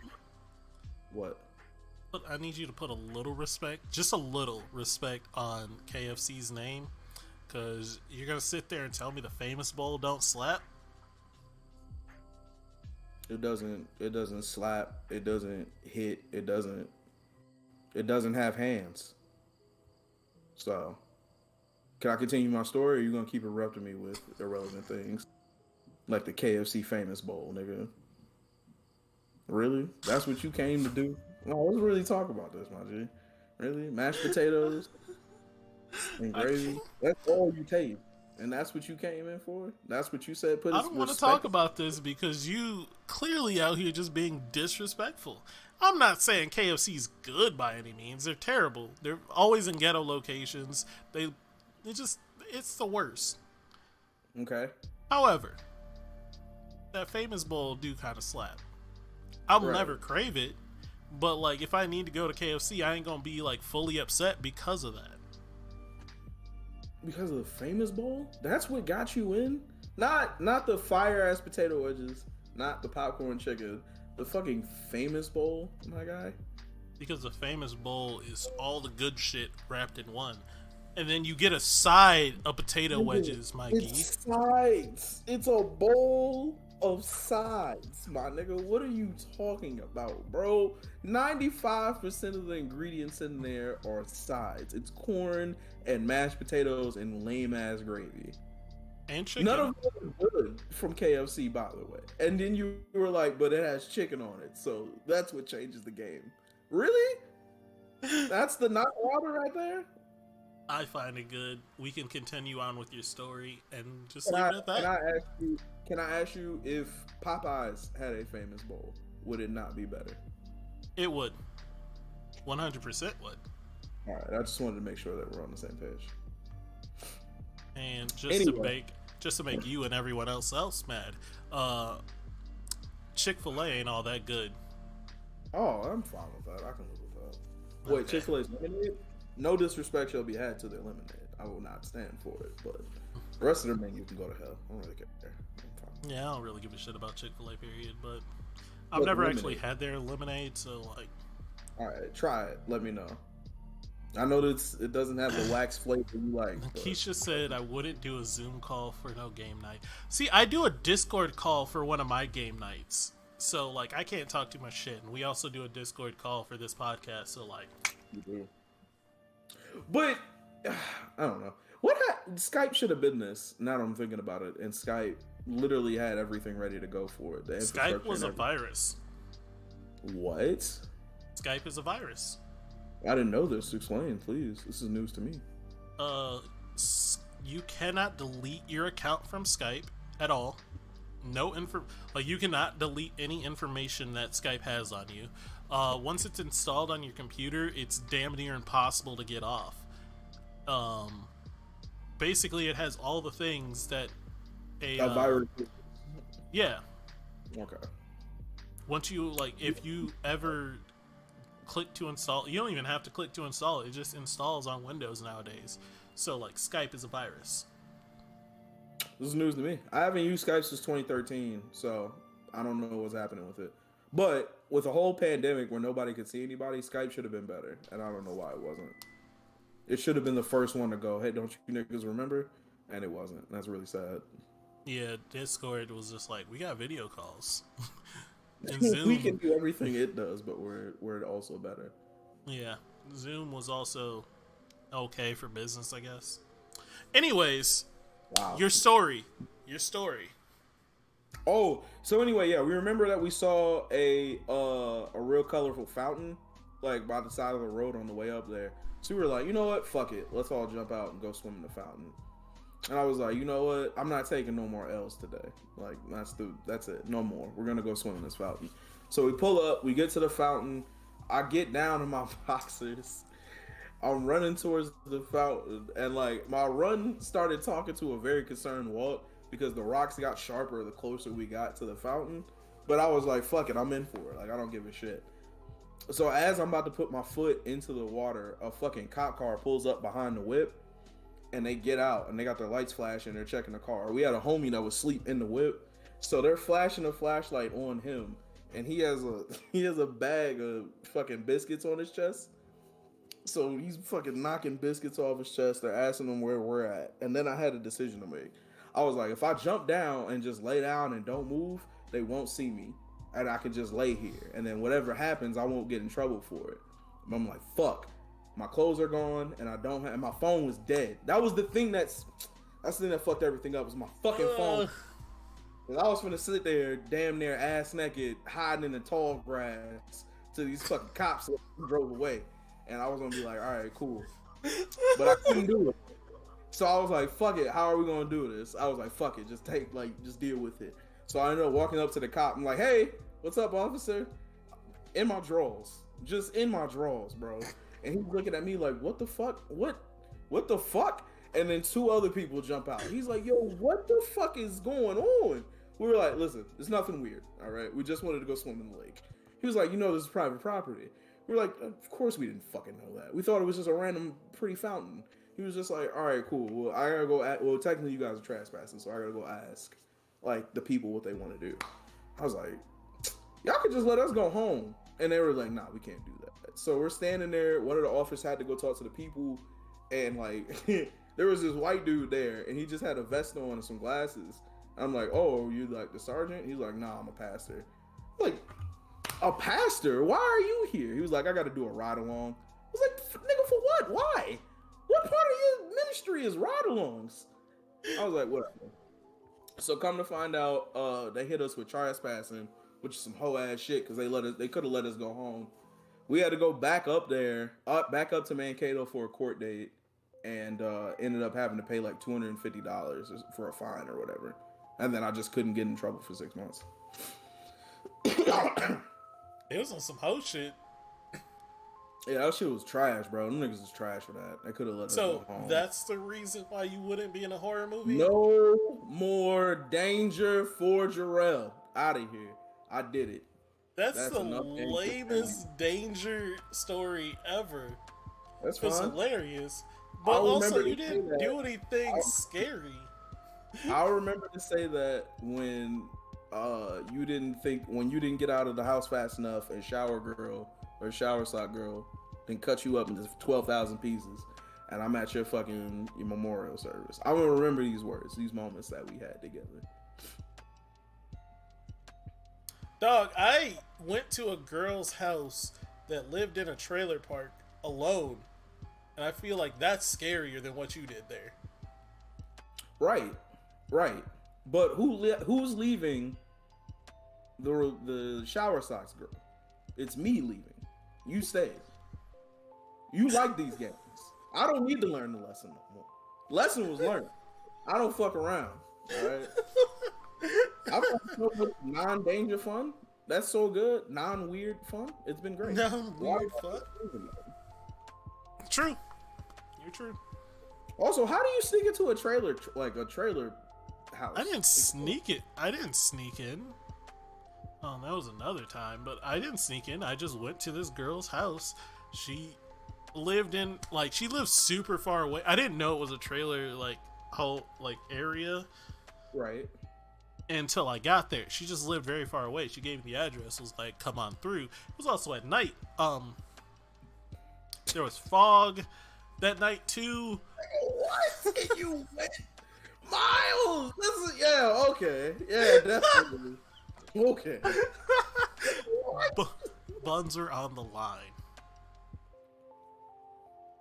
what? I need you to put a little respect, just a little respect on KFC's name, because you're gonna sit there and tell me the famous bowl don't slap. It doesn't. It doesn't slap. It doesn't hit. It doesn't. It doesn't have hands. So, can I continue my story? Or are you gonna keep interrupting me with irrelevant things like the KFC famous bowl, nigga? Really? That's what you came to do? No, let's really talk about this, my G. Really? Mashed potatoes and I gravy? can't. That's all you taste, and that's what you came in for? That's what you said? Put I his don't want to talk respect. about this because you clearly out here just being disrespectful. I'm not saying KFC's good by any means. They're terrible. They're always in ghetto locations. They just it's the worst. Okay. However, that famous bowl do kind of slap. I'll Right. never crave it, but like if I need to go to KFC, I ain't gonna be like fully upset because of that. Because of the famous bowl? That's what got you in? Not the fire ass potato wedges, not the popcorn chicken, the fucking famous bowl, my guy. Because the famous bowl is all the good shit wrapped in one. And then you get a side of potato Nigga, wedges, Mikey. it's sides. It's a bowl of sides, my nigga. What are you talking about, bro? 95% of the ingredients in there are sides. It's corn and mashed potatoes and lame ass gravy. And None chicken. of them are good from KFC, by the way. And then you were like, but it has chicken on it. So that's what changes the game. Really? That's the not water right there? I find it good. We can continue on with your story and just Can leave I it at can that. I ask you if Popeyes had a famous bowl? would it not be better? It would. 100% would. All right, I just wanted to make sure that we're on the same page. And Anyway, just to make you and everyone else mad, Chick-fil-A ain't all that good. oh, I'm fine with that. I can live with that. Wait, Okay. Chick-fil-A's lemonade? No disrespect shall be had to their lemonade. I will not stand for it, but the rest of their menu can go to hell. I don't really care. I'm fine. Yeah, I don't really give a shit about Chick-fil-A, period. But I've But never lemonade. actually had their lemonade, so like, All right, try it. Let me know. I know that it doesn't have the wax flavor you like. But Keisha said I wouldn't do a Zoom call for no game night. See, I do a Discord call for one of my game nights, so like I can't talk too much shit. And we also do a Discord call for this podcast, so like, you do. But I don't know. Skype should have been this. Now that I'm thinking about it, and Skype literally had everything ready to go for it. The Skype was a infrastructure and virus. everything. What? Skype is a virus. I didn't know this. Explain, please. This is news to me. You cannot delete your account from Skype at all. No info, like you cannot delete any information that Skype has on you. Once it's installed on your computer, it's damn near impossible to get off. Basically, it has all the things that a virus. yeah. Okay. Once you like, if you ever click to install, you don't even have to click to install it. It just installs on Windows nowadays. So like, Skype is a virus. This is news to me. I haven't used Skype since 2013, so I don't know what's happening with it. But with a whole pandemic where nobody could see anybody, Skype should have been better, and I don't know why it wasn't. It should have been the first one to go, hey, don't you niggas remember? And it wasn't. That's really sad. Yeah, Discord was just like, we got video calls. And Zoom, We can do everything it does, but we're also better. yeah, Zoom was also okay for business, I guess. Anyways, Wow. your story. Oh, so anyway, yeah, we remember that we saw a real colorful fountain like by the side of the road on the way up there. So we were like, you know what? Fuck it. Let's all jump out and go swim in the fountain. And I was like, you know what? I'm not taking no more L's today. Like that's it. No more. We're gonna go swim in this fountain. So we pull up, we get to the fountain. I get down in my boxers. I'm running towards the fountain, and like my run started talking to a very concerned Walt because the rocks got sharper the closer we got to the fountain. But I was like, fuck it, I'm in for it. Like I don't give a shit. So as I'm about to put my foot into the water, a fucking cop car pulls up behind the whip, and they get out and they got their lights flashing. They're checking the car. We had a homie that was asleep in the whip, so they're flashing a flashlight on him, and he has a bag of fucking biscuits on his chest. So he's fucking knocking biscuits off his chest. They're asking him where we're at, and then I had a decision to make. I was like, if I jump down and just lay down and don't move, they won't see me, and I can just lay here, and then whatever happens, I won't get in trouble for it. But I'm like, fuck. My clothes are gone, and I don't have. And my phone was dead. That was the thing that's the thing that fucked everything up. Was my fucking phone. And I was gonna sit there, damn near ass naked, hiding in the tall grass, till these fucking cops drove away. And I was gonna be like, all right, cool. But I couldn't do it. So I was like, fuck it. How are we gonna do this? I was like, fuck it. Just deal with it. So I ended up walking up to the cop. I'm like, hey, what's up, officer? In my drawers, just in my drawers, bro. And he's looking at me like, what the fuck? What the fuck? And then two other people jump out. He's like, yo, what the fuck is going on? We were like, listen, it's nothing weird, all right? We just wanted to go swim in the lake. He was like, you know this is private property. We were like, of course we didn't fucking know that. We thought it was just a random pretty fountain. He was just like, all right, cool. Well, I gotta go, well, technically you guys are trespassing, so I gotta go ask, like, the people what they want to do. I was like, y'all could just let us go home. And they were like, nah, we can't do that. So we're standing there. One of the officers had to go talk to the people. And like, there was this white dude there. And he just had a vest on and some glasses. I'm like, oh, are you like the sergeant? He's like, nah, I'm a pastor. I'm like, a pastor? Why are you here? He was like, I got to do a ride along. I was like, nigga, for what? Why? What part of your ministry is ride alongs? I was like, whatever. So come to find out, they hit us with trespassing, which is some hoe ass shit because they could have let us go home. We had to go back up to Mankato for a court date, and ended up having to pay like $250 for a fine or whatever. And then I just couldn't get in trouble for 6 months. It was on some hoe shit. Yeah, that shit was trash, bro. Them niggas was trash for that. They could have let us go So home. that's the reason why you wouldn't be in a horror movie? No more danger for Jarrell. Out of here. I did it. That's That's the enough danger for me. lamest danger story ever. That's It was fine. hilarious. But I'll also, remember you to say didn't do that. anything scary. I'll remember to say that when you didn't think when you didn't get out of the house fast enough and shower girl or shower sock girl then cut you up into 12,000 pieces and I'm at your memorial service. I will remember these words, these moments that we had together. Dog, I went to a girl's house that lived in a trailer park alone. And I feel like that's scarier than what you did there. Right. Right. But who's leaving the shower socks girl? It's me leaving. You stay. You like these games. I don't need to learn the lesson no more. Lesson was learned. I don't fuck around. Alright. I've had so much non-danger fun. That's so good. Non-weird fun. It's been great. Non-weird fun. True. You're true. Also, how do you sneak into a trailer, like a trailer house? I didn't sneak it. I didn't sneak in. Oh, that was another time, but I didn't sneak in. I just went to this girl's house. She lived in, like, she lived super far away. I didn't know it was a trailer, like, whole, like, area. Right. Until I got there. She just lived very far away. She gave me the address. Was like, come on through. It was also at night. There was fog that night too. What? You went miles? This is okay. Yeah, definitely. Okay. Buns are on the line.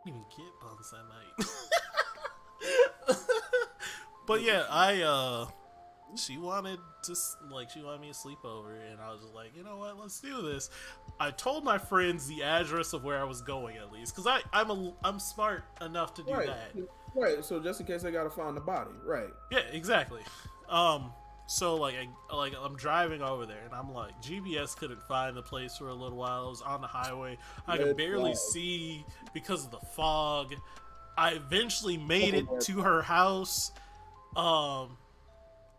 I didn't even get buns that night. But yeah, she wanted me to sleep over, and I was just like, you know what, let's do this. I told my friends the address of where I was going at least, because I'm smart enough to do that. Right. So just in case they gotta find the body, right? Yeah, exactly. So I'm driving over there, and I'm like, GPS couldn't find the place for a little while. I was on the highway. I could barely see because of the fog. I eventually made it to her house.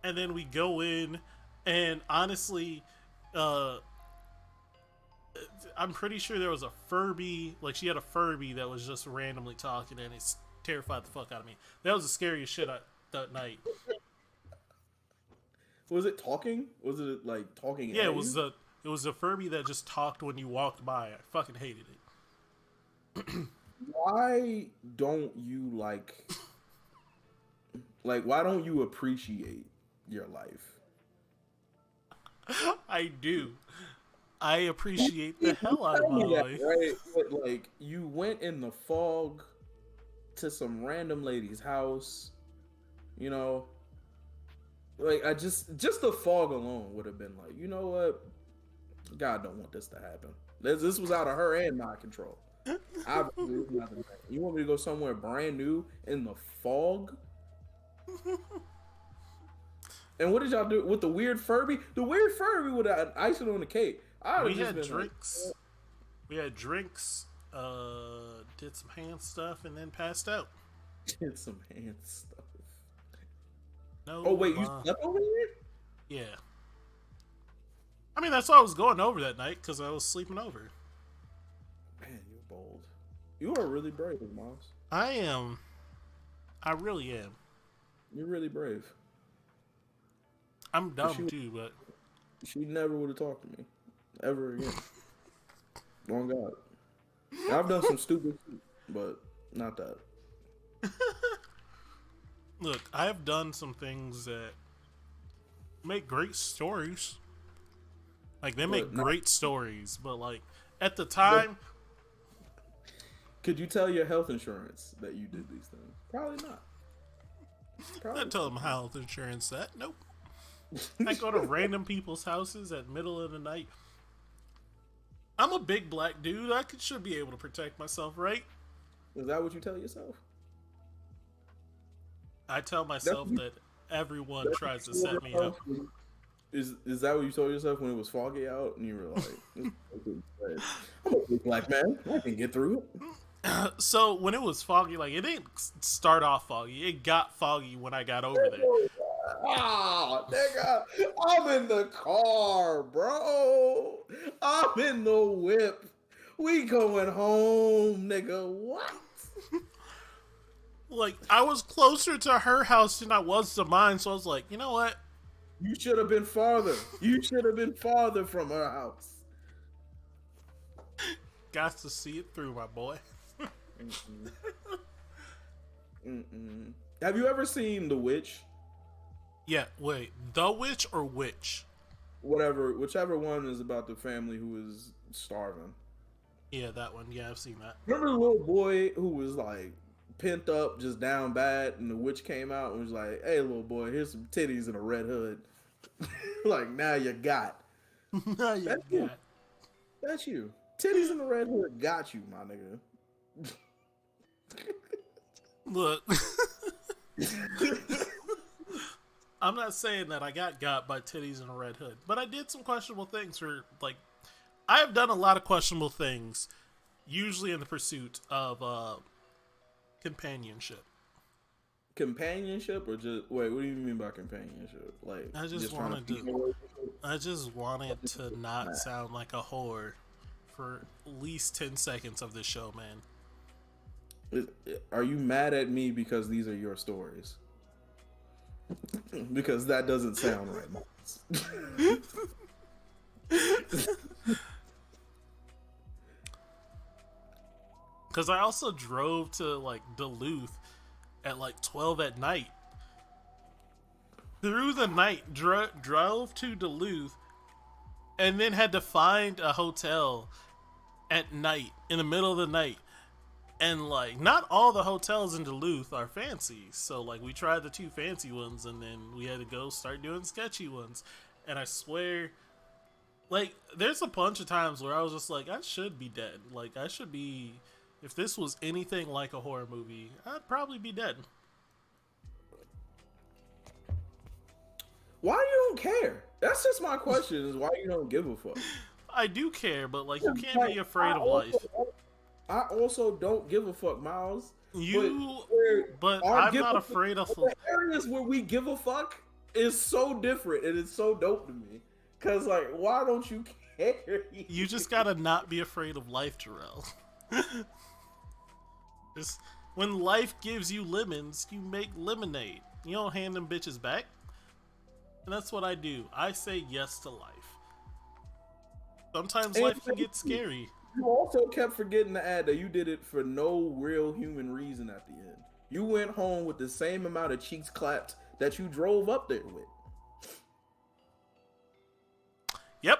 And then we go in, and honestly, I'm pretty sure there was a Furby. Like, she had a Furby that was just randomly talking, and it terrified the fuck out of me. That was the scariest shit that night. Was it talking? Was it like talking? Yeah, it was a Furby that just talked when you walked by. I fucking hated it. Why don't you why don't you appreciate your life? I do. I appreciate the hell out of my life. Right? But, like, you went in the fog to some random lady's house, you know. Like, I just the fog alone would have been like, you know what? God don't want this to happen. This was out of her and my control. You want me to go somewhere brand new in the fog? And what did y'all do with the weird Furby? The weird Furby with an icing on the cake. We had drinks. Like, we had drinks. Did some hand stuff and then passed out. Did some hand stuff. No. Oh wait, you slept over here? Yeah. I mean, that's why I was going over that night, because I was sleeping over. Man, you're bold. You are really brave, Miles. I am. I really am. You're really brave. I'm dumb too, but she never would have talked to me ever again. On God, I've done some stupid shit, but not that. Look, I have done some things that make great stories. Like, they make great stories, but like at the time, could you tell your health insurance that you did these things? Probably not. I tell them health insurance that. Nope. I go to random people's houses at middle of the night. I'm a big black dude. I should be able to protect myself, right? Is that what you tell yourself? I tell myself that everyone tries to set me up. Is that what you told yourself when it was foggy out and you were like, "I'm a big black man. I can get through it." So when it was foggy, like it didn't start off foggy. It got foggy when I got over there. Ah, nigga, I'm in the car, bro. I'm in the whip. We going home, nigga. What? Like I was closer to her house than I was to mine, so I was like, you know what? You should have been farther. You should have been farther from her house. Got to see it through, my boy. Mm-mm. Mm-mm. Have you ever seen The Witch? Yeah, wait, The Witch or Witch? Whatever, whichever one is about the family who is starving. Yeah, that one. Yeah, I've seen that. Remember the little boy who was like pent up, just down bad, and the witch came out and was like, "Hey, little boy, here's some titties and a red hood." Like now you got. No, you That's you. got. That's you. Titties and a red hood got you, my nigga. Look, I'm not saying that I got by titties and a red hood, but I did some questionable things for like. I have done a lot of questionable things, usually in the pursuit of companionship. Companionship or just wait? What do you mean by companionship? Like I just trying wanted keep to. I just wanted to not sound like a whore for at least 10 seconds of this show, man. Are you mad at me because these are your stories? Because that doesn't sound right, Miles. Because I also drove to like Duluth at like 12 at night. Through the night, drove to Duluth, and then had to find a hotel at night, in the middle of the night. And like, not all the hotels in Duluth are fancy. So like, we tried the two fancy ones, and then we had to go start doing sketchy ones. And I swear, like, there's a bunch of times where I was just like, I should be dead. Like, I should be. If this was anything like a horror movie, I'd probably be dead. Why you don't care? That's just my question: is why you don't give a fuck? I do care, but like, you can't be afraid of life. I also don't give a fuck, Miles. But I'm not afraid of. The areas where we give a fuck is so different, and it's so dope to me. Cause like, why don't you care? You just gotta not be afraid of life, Jarrell. Just when life gives you lemons, you make lemonade. You don't hand them bitches back. And that's what I do. I say yes to life. Sometimes life can get scary. You also kept forgetting to add that you did it for no real human reason at the end. You went home with the same amount of cheeks clapped that you drove up there with. Yep.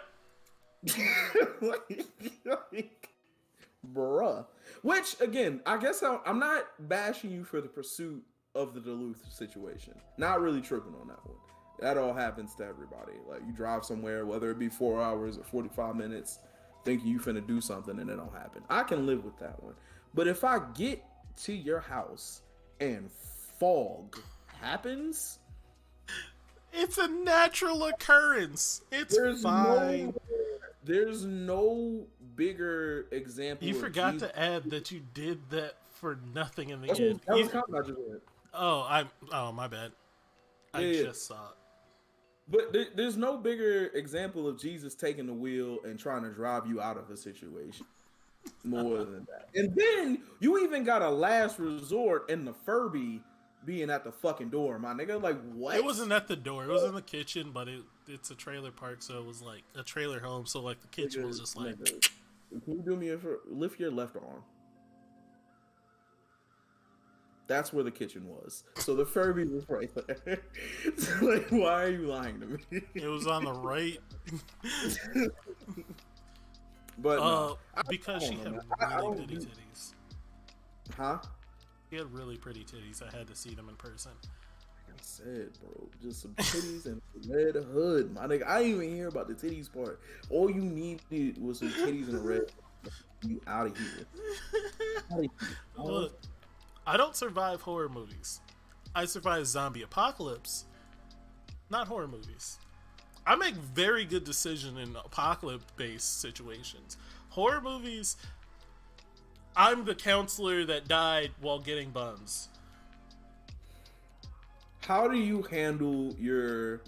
Bruh. Which, again, I guess I'm not bashing you for the pursuit of the Duluth situation. Not really tripping on that one. That all happens to everybody. Like, you drive somewhere, whether it be 4 hours or 45 minutes, thinking you finna do something and it don't happen. I can live with that one. But if I get to your house and fog happens, it's a natural occurrence. It's fine. There's no bigger example. You forgot to add that you did that for nothing in the end. end. That was comment I just read. Oh, my bad. I just saw it. But there's no bigger example of Jesus taking the wheel and trying to drive you out of a situation. More than that. And then you even got a last resort in the Furby being at the fucking door, my nigga. Like, what? It wasn't at the door. It was in the kitchen, but it's a trailer park, so it was like a trailer home. So like the kitchen was just like. Nigga, can you do me a favor? Lift your left arm. That's where the kitchen was. So the Furby was right there. So like, why are you lying to me? It was on the right. But no, because she had really pretty titties. Huh? She had really pretty titties. I had to see them in person. Like I said, bro, just some titties and a red hood, my nigga. I didn't even hear about the titties part. All you needed was some titties and a red. You out of here. Look, I don't survive horror movies. I survive zombie apocalypse, not horror movies. I make very good decisions in apocalypse-based situations. Horror movies, I'm the counselor that died while getting buns. How do you handle your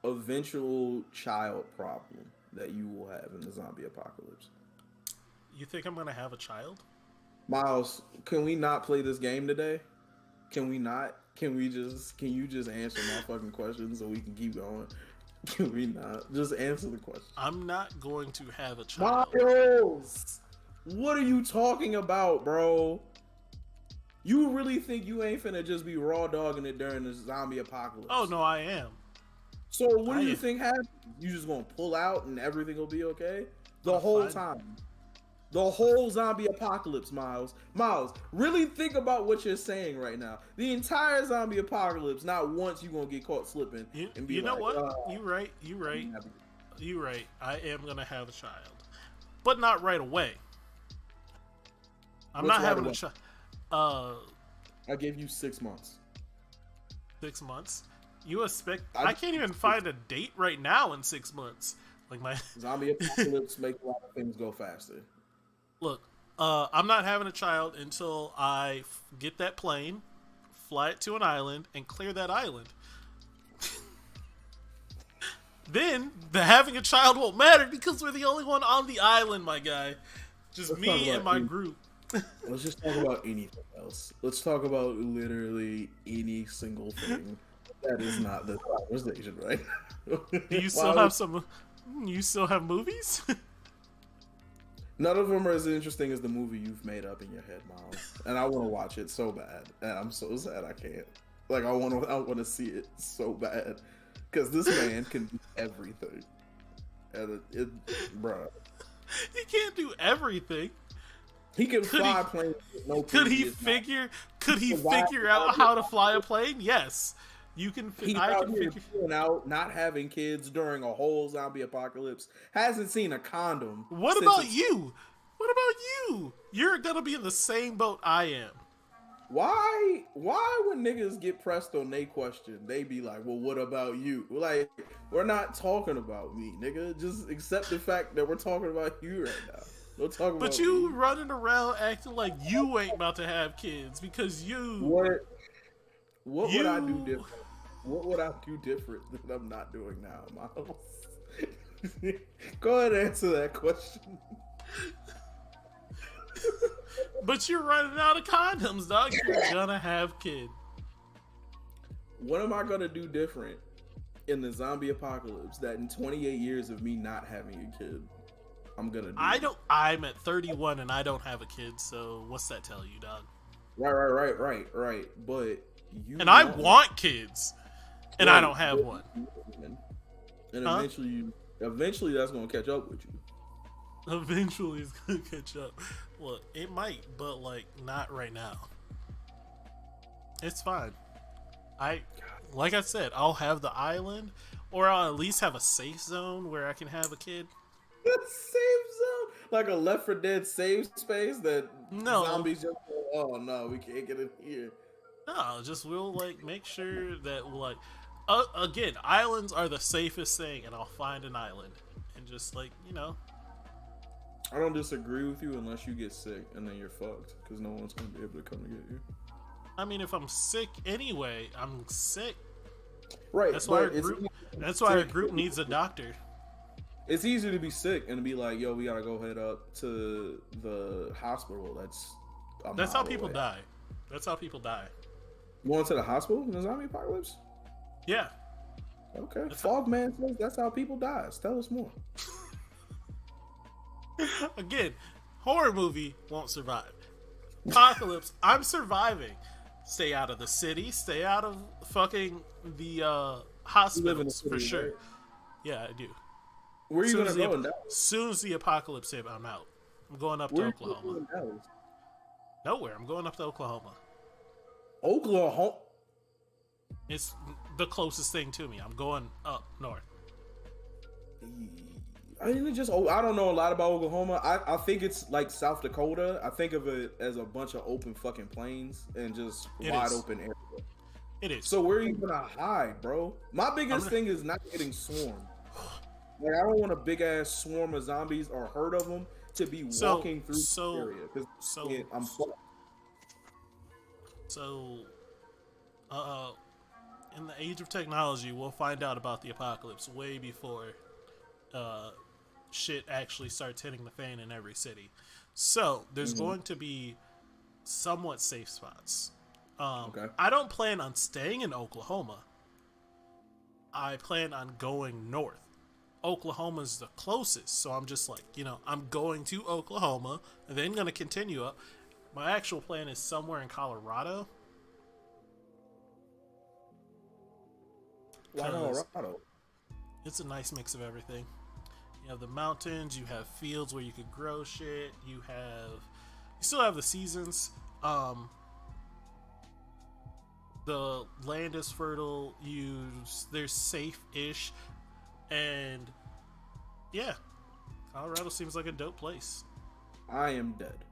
eventual child problem that you will have in the zombie apocalypse? You think I'm gonna have a child? Miles, can we not play this game today? Can we not? Can you just answer my fucking questions so we can keep going? Can we not? Just answer the question. I'm not going to have a child. Miles! What are you talking about, bro? You really think you ain't finna just be raw dogging it during the zombie apocalypse? Oh no, I am. So what do you think happens? You just gonna pull out and everything will be okay? The whole time. The whole zombie apocalypse, Miles. Miles, really think about what you're saying right now. The entire zombie apocalypse, not once you gonna get caught slipping and be you know like, what? You right. I am gonna have a child, but not right away. I'm not having a child. I gave you 6 months. 6 months? You expect? I can't even find a date right now in 6 months. Like my zombie apocalypse make a lot of things go faster. Look, I'm not having a child until I get that plane, fly it to an island, and clear that island. Then the having a child won't matter because we're the only one on the island, my guy. Just me and my group. Let's just talk about anything else. Let's talk about literally any single thing that is not the conversation, right? Do you still have some? You still have movies? None of them are as interesting as the movie you've made up in your head, Miles. And I want to watch it so bad, and I'm so sad I can't. Like I want to see it so bad because this man can do everything, and bro, he can't do everything. He can fly planes. Could he figure out how to fly a plane? Yes. You can. I can figure out not having kids during a whole zombie apocalypse. Hasn't seen a condom. What about you? What about you? You're gonna be in the same boat I am. Why when niggas get pressed on they question, they be like, well, what about you? Like, we're not talking about me, nigga. Just accept the fact that we're talking about you right now. Don't talk about But you running around acting like you ain't about to have kids because you. What would I do different? What would I do different that I'm not doing now, Miles? Go ahead and answer that question. But you're running out of condoms, dog. You're gonna have kids. What am I gonna do different in the zombie apocalypse that in 28 years of me not having a kid, I'm gonna do? I'm at 31 and I don't have a kid, so what's that tell you, dog? Right. But you and I want kids. And I don't have one. And eventually that's gonna catch up with you. Eventually it's gonna catch up. Well, it might, but like not right now. It's fine. Like I said, I'll have the island, or I'll at least have a safe zone where I can have a kid. A safe zone? Like a Left 4 Dead safe space that zombies just oh no, we can't get in here. No, just we'll like make sure that we'll like again, islands are the safest thing, and I'll find an island and just like, you know. I don't disagree with you unless you get sick and then you're fucked because no one's gonna be able to come to get you. I mean, if I'm sick anyway, I'm sick. Right. That's why our group needs a doctor. It's easier to be sick and be like, yo, we gotta go head up to the hospital. That's how people die. That's how people die. You going to the hospital in the zombie apocalypse? Yeah. Okay. Fogman says that's how people die. Tell us more. Again, horror movie won't survive. Apocalypse, I'm surviving. Stay out of the city. Stay out of fucking the hospitals for sure. Right? Yeah, I do. Where are you gonna go? As soon as the apocalypse hit, I'm out. I'm going up to Oklahoma. Nowhere. I'm going up to Oklahoma. Oklahoma? It's the closest thing to me. I'm going up north. I don't know a lot about Oklahoma. I think it's like South Dakota. I think of it as a bunch of open fucking plains and just wide open area. It is. So where are you gonna hide, bro? My biggest thing is not getting swarmed. Like I don't want a big ass swarm of zombies or herd of them to be So walking through the so area because so I'm fucked. so uh in the age of technology, we'll find out about the apocalypse way before uh shit actually starts hitting the fan in every city. So there's Mm-hmm. going to be somewhat safe spots. Okay. I don't plan on staying in Oklahoma. I plan on going north. Oklahoma's the closest, so I'm just like, I'm going to Oklahoma and then gonna continue up. My actual plan is somewhere in Colorado Why because Colorado? it's a nice mix of everything. You have the mountains, you have fields where you could grow shit, you still have the seasons. The land is fertile, there's safe-ish, and yeah, Colorado seems like a dope place. I am dead.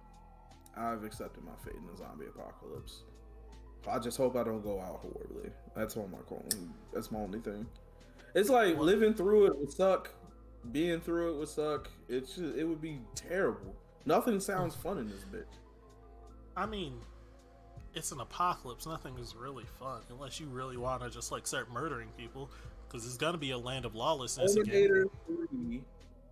I've accepted my fate in the zombie apocalypse. I just hope I don't go out horribly. That's all that's my only thing. It's like What? living through it would suck. Being through it would suck. It would be terrible. Nothing sounds fun in this bitch. I mean, it's an apocalypse. Nothing is really fun unless you really want to just like start murdering people, because it's gonna be a land of lawlessness again. Terminator 3,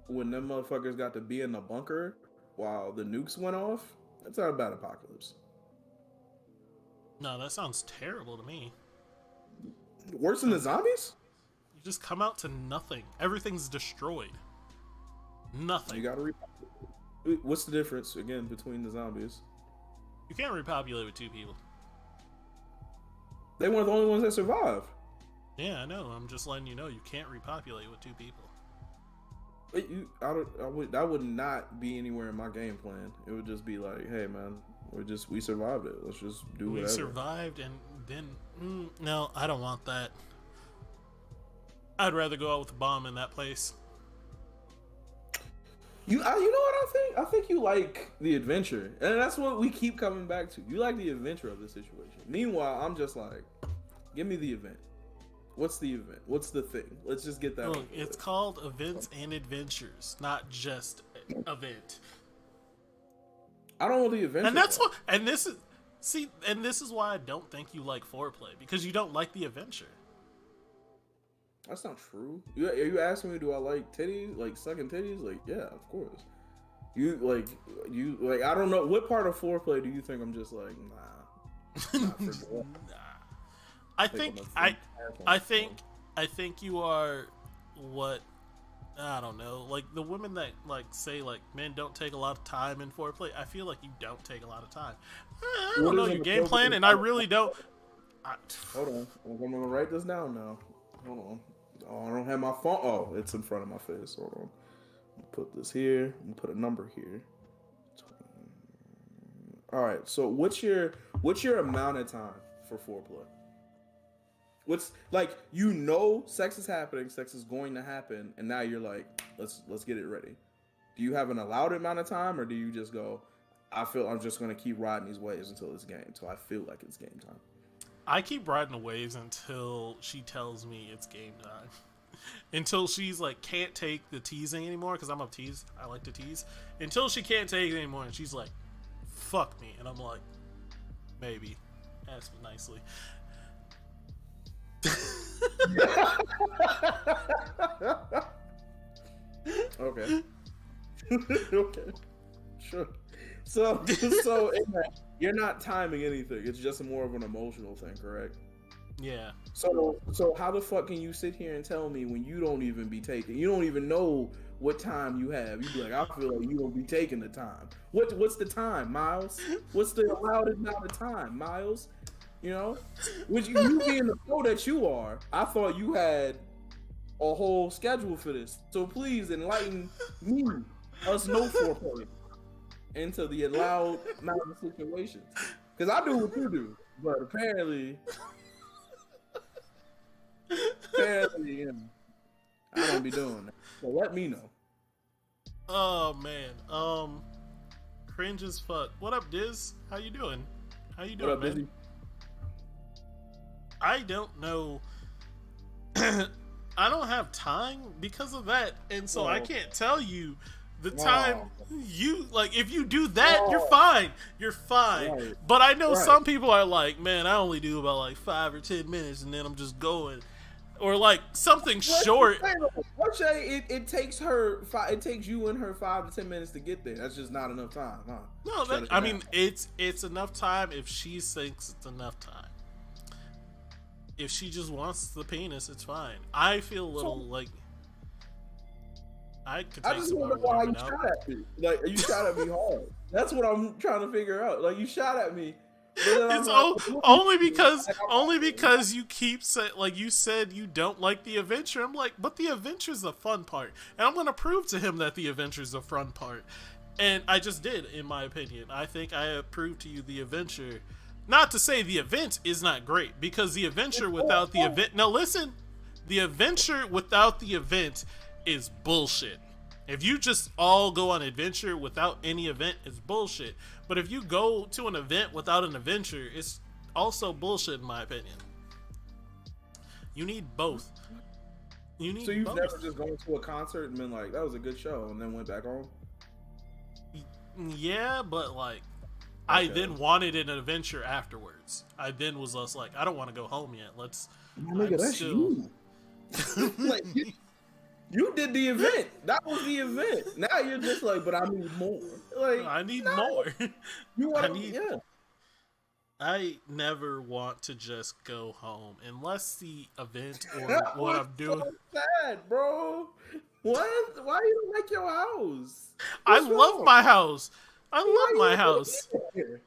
when them motherfuckers got to be in the bunker while the nukes went off, that's not a bad apocalypse. No, that sounds terrible to me. Worse than the zombies? You just come out to nothing. Everything's destroyed. Nothing. You gotta What's the difference again between the zombies? You can't repopulate with two people. They weren't the only ones that survived. Yeah, I know. I'm just letting you know you can't repopulate with two people. That would not be anywhere in my game plan. It would just be like, hey man, we survived it. Let's just do whatever. We survived, and then no, I don't want that. I'd rather go out with a bomb in that place. You know what I think? I think you like the adventure, and that's what we keep coming back to. You like the adventure of the situation. Meanwhile, I'm just like, give me the event. What's the event? What's the thing? Let's just get that. Look, it's called Events and Adventures, not just event. I don't know the adventure. And that's what. And this is why I don't think you like foreplay, because you don't like the adventure. That's not true. Are you asking me, do I like titties? Like sucking titties? Like, yeah, of course. You I don't know, what part of foreplay do you think I'm just like, nah. Nah. I think you are what, I don't know, like the women that like say like men don't take a lot of time in foreplay. I feel like you don't take a lot of time. I don't know your game plan, and I really don't. Hold on, I'm gonna write this down now. Hold on. Oh, I don't have my phone. Oh, it's in front of my face. Hold on. I'll put this here. I'm gonna put a number here. All right. So what's your amount of time for foreplay? What's like, sex is happening, sex is going to happen, and now you're like, let's get it ready. Do you have an allowed amount of time, or do you just go, I feel I'm just gonna keep riding these waves until it's game, until I feel like it's game time? I keep riding the waves until she tells me it's game time. Until she's like can't take the teasing anymore, because I'm a tease. I like to tease. Until she can't take it anymore, and she's like, "Fuck me," and I'm like, "Maybe." Ask me nicely. Okay. Okay. Sure. So you're not timing anything. It's just more of an emotional thing, correct? Yeah. So how the fuck can you sit here and tell me when you don't even be taking? You don't even know what time you have. You be like, I feel like you don't be taking the time. What's the time, Miles? What's the allowed amount of time, Miles? You know, which you being the pro that you are, I thought you had a whole schedule for this. So please enlighten me, us no foreplay, into the allowed amount of situations. Because I do what you do, but apparently, you know, I don't be doing that. So let me know. Oh man. Cringe as fuck. What up, Diz? How you doing? How you doing, What up, man? Busy? I don't know I don't have time because of that, and so I Oh, can't tell you the time oh, you like. If you do that, you're oh, fine. You're fine. right, But I know right. some people are like, man, I only do about like 5 or 10 minutes, and then I'm just going, or like something Let's short. say, let's say it takes her it takes you and her 5 to 10 minutes to get there. That's just not enough time, huh? No, that Shut it I down. mean, it's enough time if she thinks it's enough time. If she just wants the penis, it's fine. I feel a little So like I could I take just some wonder more why you warming up. shot at me. Like you shot at me hard. That's what I'm trying to figure out. Like you shot at me, but then I'm It's like, only because you keep saying, like you said, you don't like the adventure. I'm like, but the adventure's the fun part, and I'm gonna prove to him that the adventure's the fun part. And I just did, in my opinion. I think I have proved to you the adventure. Not to say the event is not great, because the adventure without the event. Now listen, the adventure without the event is bullshit. If you just all go on adventure without any event, it's bullshit. But if you go to an event without an adventure, it's also bullshit in my opinion. You need both. You so need you've never both. just gone to a concert and been like, that was a good show, and then went back home. Yeah, but like I Okay, then wanted an adventure afterwards. I then was just like, I don't want to go home yet. Let's. my I'm nigga, that's still. you. Like you did the event. That was the event. Now you're just like, but I need more. Like I need no, more. you I want to, need. yeah. I never want to just go home unless the event or That what was I'm so doing. sad, bro. What? Why you don't like your house? I What's love wrong? my house. I Why love you my don't want house. to be there?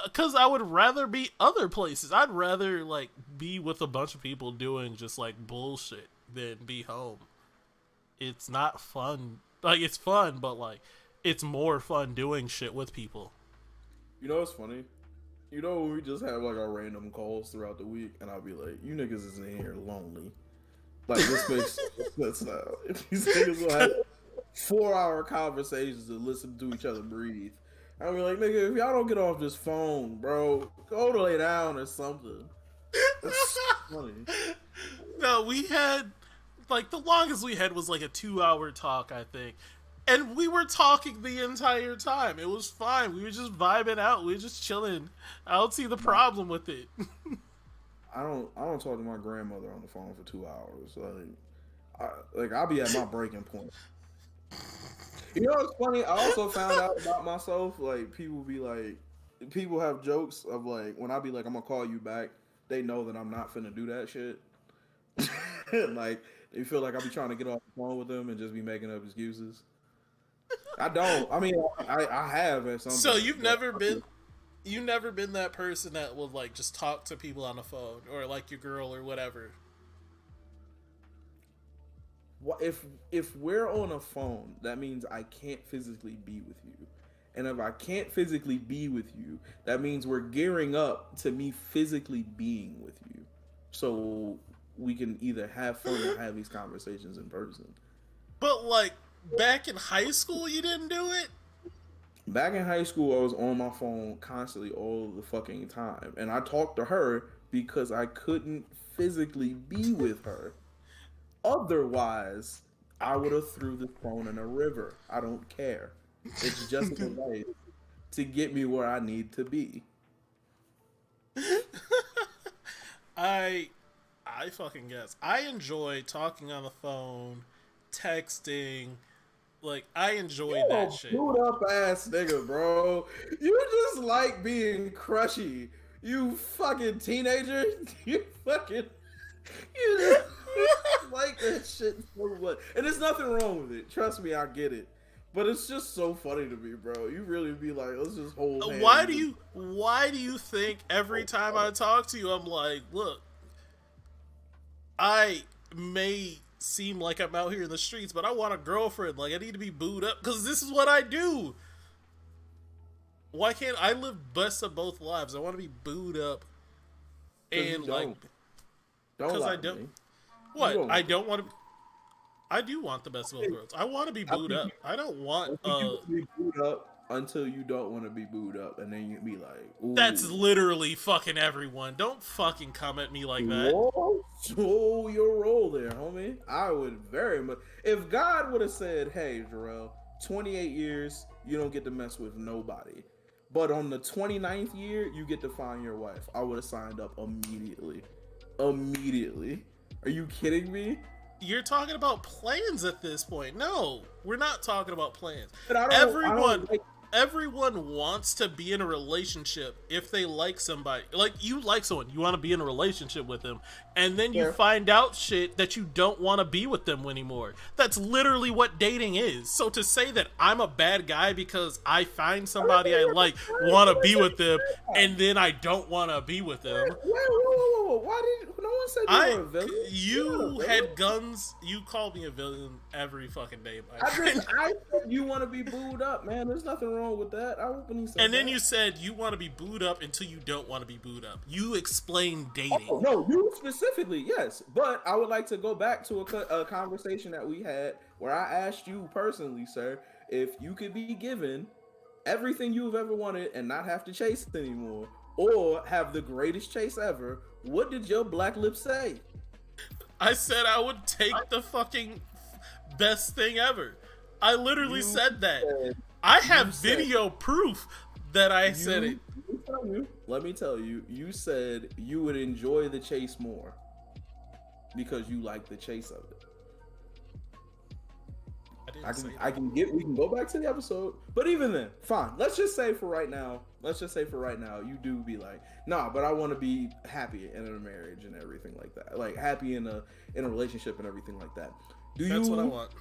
Because I would rather be other places. I'd rather like be with a bunch of people doing just like bullshit than be home. It's not fun. Like it's fun, but like it's more fun doing shit with people. You know what's funny? You know when we just have like our random calls throughout the week, and I'll be like, "You niggas is in here lonely." Like this makes sense now. If these niggas will have 4 hour conversations and listen to each other breathe, I'll be like, "Nigga, if y'all don't get off this phone, bro, go to lay down or something." That's funny. No, we had like the longest we had was like a 2 hour talk, I think. And we were talking the entire time. It was fine. We were just vibing out. We were just chilling. I don't see the problem with it. I don't talk to my grandmother on the phone for 2 hours. I'll be at my breaking point. You know what's funny? I also found out about myself. Like people have jokes of like when I be like, I'm gonna call you back. They know that I'm not finna do that shit. Like they feel like I be trying to get off the phone with them and just be making up excuses. I don't. I mean, I have at some So point, but you never been that person that will like just talk to people on the phone or like your girl or whatever. if we're on a phone, that means I can't physically be with you. And if I can't physically be with you, that means we're gearing up to me physically being with you. So we can either have fun or have these conversations in person. But like back in high school you didn't do it? Back in high school, I was on my phone constantly all the fucking time. And I talked to her because I couldn't physically be with her. Otherwise, I would have threw the phone in a river. I don't care. It's just a way to get me where I need to be. I I fucking guess. I enjoy talking on the phone, texting. Like I enjoy You that a shit. boot up ass nigga, bro. You just like being crushy. You fucking teenager. You fucking. You just like that shit so much. And there's nothing wrong with it. Trust me, I get it. But it's just so funny to me, bro. You really be like, let's just hold hands. Why do you think every time I talk to you I'm like, look, I may seem like I'm out here in the streets, but I want a girlfriend. Like I need to be booed up because this is what I do. Why can't I live best of both lives? I want to be booed up and like don't because lie I to don't. me. You What don't I want don't want to. I do want the best of both worlds. I want to be I booed think up. I don't want. I think you want to be booed up until you don't want to be booed up, and then you be like, That's "Ooh, literally fucking everyone. Don't fucking come at me like that. what? stole your role there, homie. I would very much. If God would have said, "Hey, Jarrell, 28 years, you don't get to mess with nobody, but on the 29th year, you get to find your wife," I would have signed up immediately. Immediately. Are you kidding me? You're talking about plans at this point. No, we're not talking about plans. But I Everyone don't like. everyone wants to be in a relationship if they like somebody. Like, you like someone, you want to be in a relationship with them, and then you Fair. find out shit that you don't want to be with them anymore. That's literally what dating is. So to say that I'm a bad guy because I find somebody I like, want to be with them, and then I don't want to be with them. Whoa. Why did no one said you were a villain? You're not a You villain. had guns. You called me a villain every fucking day. I said you want to be booed up, man. There's nothing wrong with that. I openly said And then that. you said you want to be booed up until you don't want to be booed up. You explained dating. Oh, no, you specifically, yes. But I would like to go back to a conversation that we had where I asked you personally, sir, if you could be given everything you've ever wanted and not have to chase anymore, or have the greatest chase ever. What did your black lips say? I said I would take the fucking best thing ever. I literally said that. I have video proof that I said it. Let me tell you, you said you would enjoy the chase more because you like the chase of it. I can get. We can go back to the episode, but even then, fine. Let's just say for right now, you do be like, nah, but I want to be happy in a marriage and everything like that, like happy in a relationship and everything like that. That's what I want.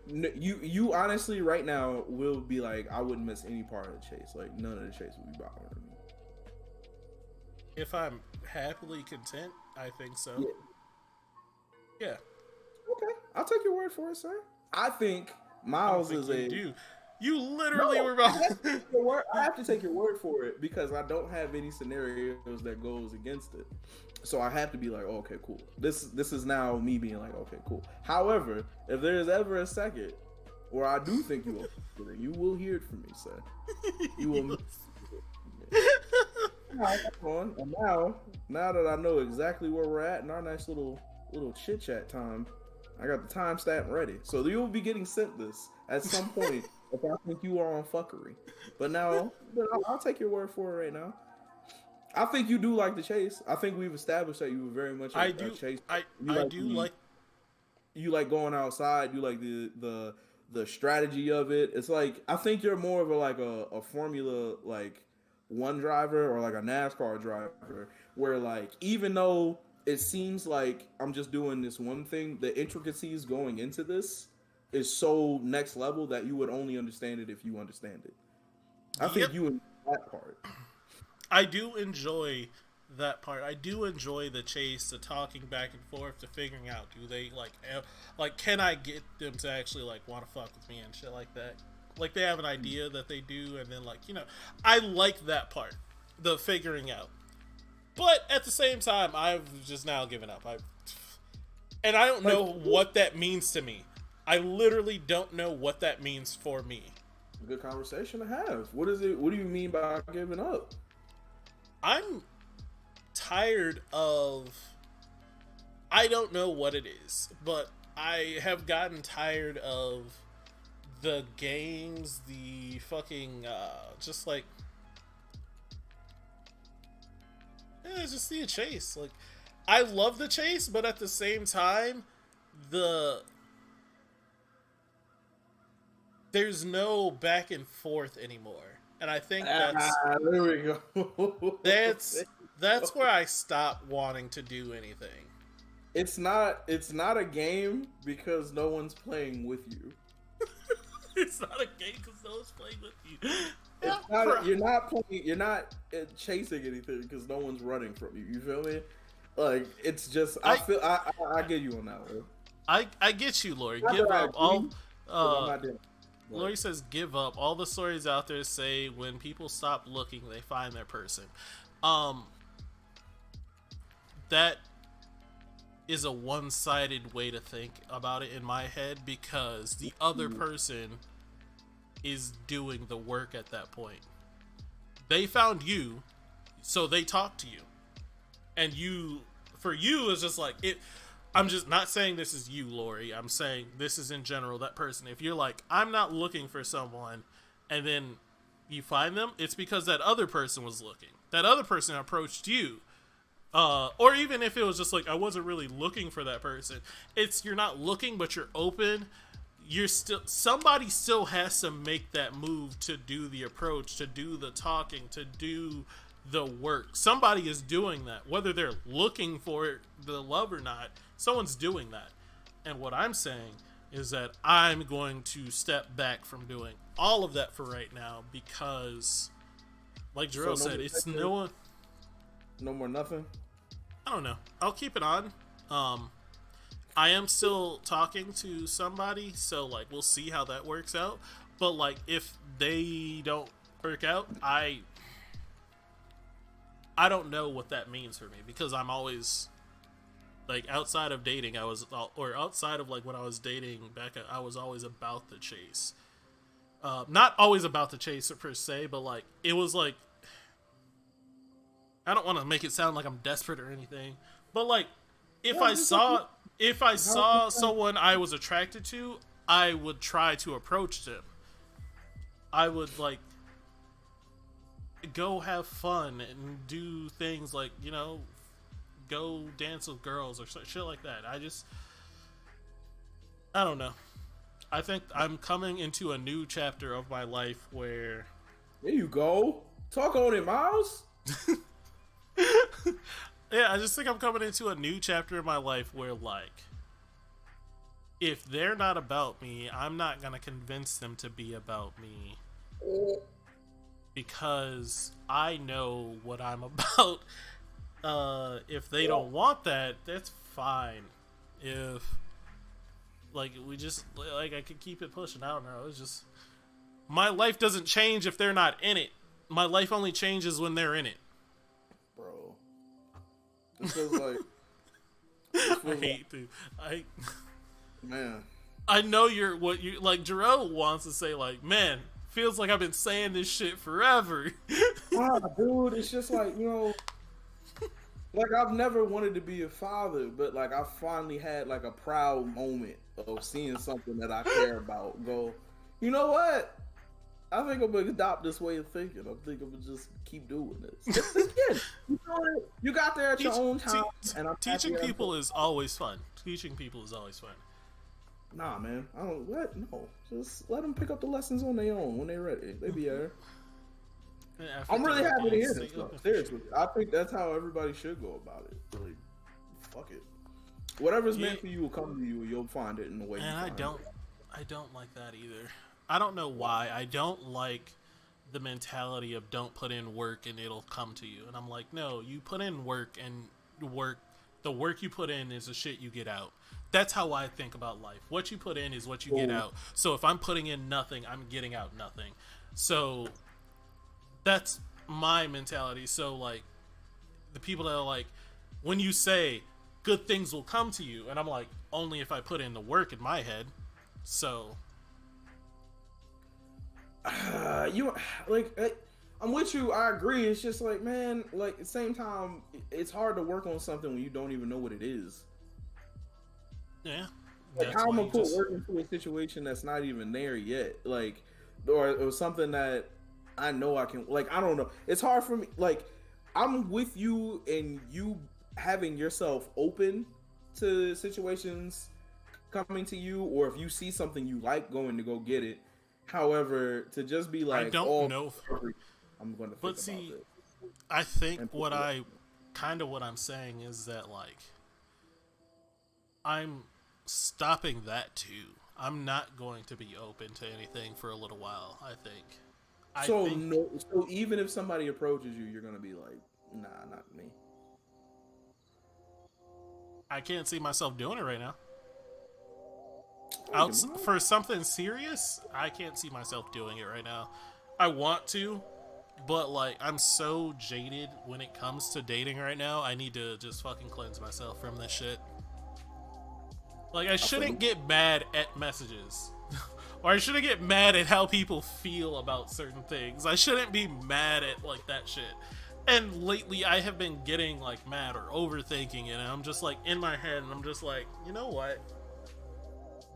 You honestly right now will be like, I wouldn't miss any part of the chase. Like none of the chase would be bothering me. If I'm happily content, I think so. Yeah. Okay, I'll take your word for it, sir. I think Miles is a. Do. You literally were about. I have to take your word for it because I don't have any scenarios that goes against it. So I have to be like, oh, okay, cool. This is now me being like, okay, cool. However, if there is ever a second where I do think you will hear it from me, sir. You will. And now that I know exactly where we're at in our nice little chit chat time, I got the timestamp ready. So you will be getting sent this at some point if I think you are on fuckery. But I'll take your word for it right now. I think you do like the chase. I think we've established that you were very much a chase. You like going outside. You like the strategy of it. It's like I think you're more of a Formula like One driver or like a NASCAR driver, where like even though it seems like I'm just doing this one thing, the intricacies going into this is so next level that you would only understand it if you understand it. I think you enjoy that part. I do enjoy that part. I do enjoy the chase, the talking back and forth, the figuring out do they like can I get them to actually like want to fuck with me and shit like that. Like they have an idea that they do, and then like I like that part, the figuring out. But at the same time, I've just now given up. And I don't know what that means to me. I literally don't know what that means for me. Good conversation to have. What is it? What do you mean by giving up? I'm tired of. I don't know what it is, but I have gotten tired of the games, the fucking, just like. Yeah, just the chase. Like, I love the chase, but at the same time, there's no back and forth anymore, and I think there we go. that's where I stop wanting to do anything. It's not a game because no one's playing with you. It's not a game because no one's playing with you. You're not chasing anything because no one's running from you. You feel me? Like it's just I get you on that one. I get you, Lori. Give up all. Lori says, "Give up." All the stories out there say when people stop looking, they find their person. That is a one-sided way to think about it in my head because the other person is doing the work at that point. They found you, so they talked to you, and you for you, it's just like it. I'm just not saying this is you, Lori. I'm saying this is in general that person. If you're like, I'm not looking for someone, and then you find them, it's because that other person was looking. That other person approached you. Or even if it was just like, I wasn't really looking for that person. It's you're not looking, but you're open. You're still, somebody still has to make that move to do the approach, to do the talking, to do the work. Somebody is doing that, whether they're looking for the love or not. Someone's doing that. And what I'm saying is that I'm going to step back from doing all of that for right now because, like Jarrell said, it's no one. No more nothing. I don't know. I'll keep it on. I am still talking to somebody, so like we'll see how that works out. But like if they don't work out, I don't know what that means for me because I'm always like outside of dating, or outside of like when I was dating back, I was always about the chase. Not always about the chase per se, but like it was like, I don't want to make it sound like I'm desperate or anything, but like if I saw someone I was attracted to, I would try to approach them. I would like go have fun and do things like, you know, go dance with girls or shit like that. I don't know. I think I'm coming into a new chapter of my life where... There you go. Talk on it, Miles. Yeah, I just think I'm coming into a new chapter of my life where, like, if they're not about me, I'm not going to convince them to be about me. Because I know what I'm about. If they don't want that, that's fine. If, like, we just, like, I could keep it pushing. I don't know. It's just, my life doesn't change if they're not in it. My life only changes when they're in it. Bro. This feels like... I hate to. Man. I know what you, like, Jarrell wants to say, like, man, feels like I've been saying this shit forever. Dude, it's just like, you know... Like, I've never wanted to be a father, but, like, I finally had, like, a proud moment of seeing something that I care about go, you know what? I think I'm going to adopt this way of thinking. I think I'm going to just keep doing this. Again, you got there at your own time. And I'm teaching people is always fun. Teaching people is always fun. Nah, man. No. Just let them pick up the lessons on their own when they're ready. They be there. I'm really happy to hear this stuff. Seriously. I think that's how everybody should go about it. Like, fuck it. Whatever's meant for you will come to you, and you'll find it in the way. And I don't like that either. I don't know why. I don't like the mentality of don't put in work and it'll come to you. And I'm like, no, you put in work, and the work you put in is the shit you get out. That's how I think about life. What you put in is what you get out. So if I'm putting in nothing, I'm getting out nothing. So that's my mentality. So like the people that are like, when you say good things will come to you, and I'm like, only if I put in the work in my head. So I'm with you. I agree. It's just like, man, like at the same time, it's hard to work on something when you don't even know what it is. Yeah. Like, how am I gonna put work into a situation that's not even there yet? Like, or something that I know I can, like, I don't know. It's hard for me. Like, I'm with you in you having yourself open to situations coming to you, or if you see something you like, going to go get it. However, to just be like, I don't know. I'm going to. But see, I think what I'm saying is that, like, I'm stopping that too. I'm not going to be open to anything for a little while, I think. So even if somebody approaches you, you're going to be like, nah, not me. I can't see myself doing it right now. For something serious, I can't see myself doing it right now. I want to, but like I'm so jaded when it comes to dating right now. I need to just fucking cleanse myself from this shit. Like, I shouldn't get mad at messages. Or I shouldn't get mad at how people feel about certain things. I shouldn't be mad at like that shit. And lately, I have been getting like mad or overthinking it, and I'm just like in my head, and I'm just like, you know what?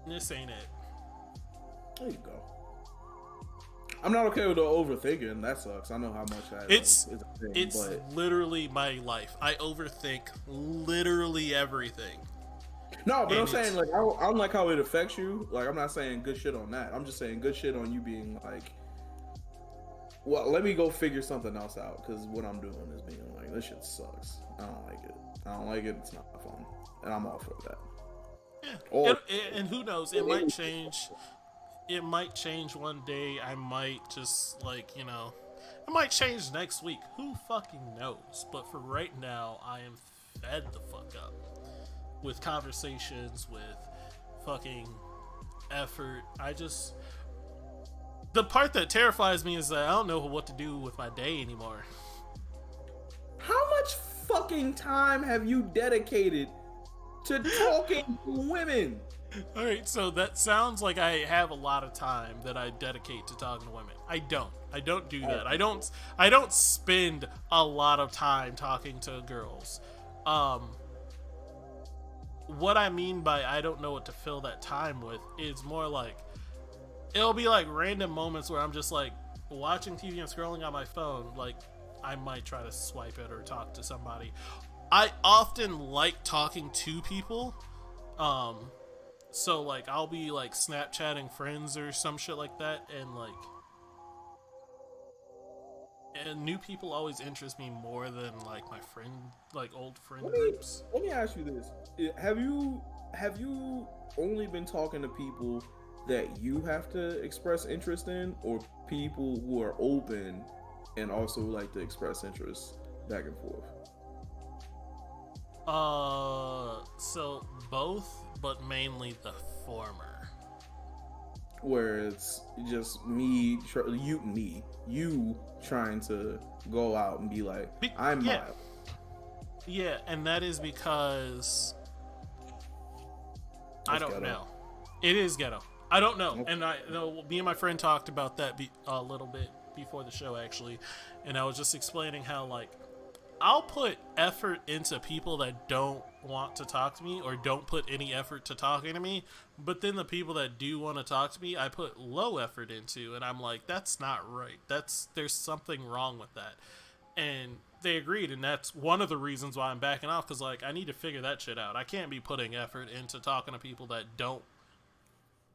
This ain't it. There you go. I'm not okay with the overthinking. That sucks. I know how much that It's is a thing, it's but literally my life. I overthink literally everything. no. But I'm And saying it's like I don't like how it affects you. Like I'm not saying good shit on that. I'm just saying good shit on you being like, well, let me go figure something else out because what I'm doing is being like, this shit sucks. I don't like it. I don't like it. It's not fun, and I'm all for that. yeah. Or And who knows? It might change. It might change one day. I might just like, it might change next week. Who fucking knows? But for right now, I am fed the fuck up with conversations, with fucking effort. The part that terrifies me is that I don't know what to do with my day anymore. how much fucking time have you dedicated to talking to women? All right, so that sounds like I have a lot of time that I dedicate to talking to women. I don't. I don't do that. I don't spend a lot of time talking to girls. What I mean by I don't know what to fill that time with is more like it'll be like random moments where I'm just like watching TV and scrolling on my phone. Like I might try to swipe it or talk to somebody. I often like talking to people. So like I'll be like Snapchatting friends or some shit like that, and new people always interest me more than like my friend, like old friend Let me groups. let me ask you this: Have you only been talking to people that you have to express interest in, or people who are open and also like to express interest back and forth? So both, but mainly the former. Where it's just you trying to go out and be like, I'm Yeah, Miles. yeah, and that is because I That's don't ghetto. know. It is ghetto. I don't know, Okay. and me and my friend talked about that a little bit before the show actually, and I was just explaining how like I'll put effort into people that don't want to talk to me or don't put any effort to talking to me, but then the people that do want to talk to me, I put low effort into, and I'm like, that's not right. There's something wrong with that, and they agreed, and that's one of the reasons why I'm backing off because like I need to figure that shit out. I can't be putting effort into talking to people that don't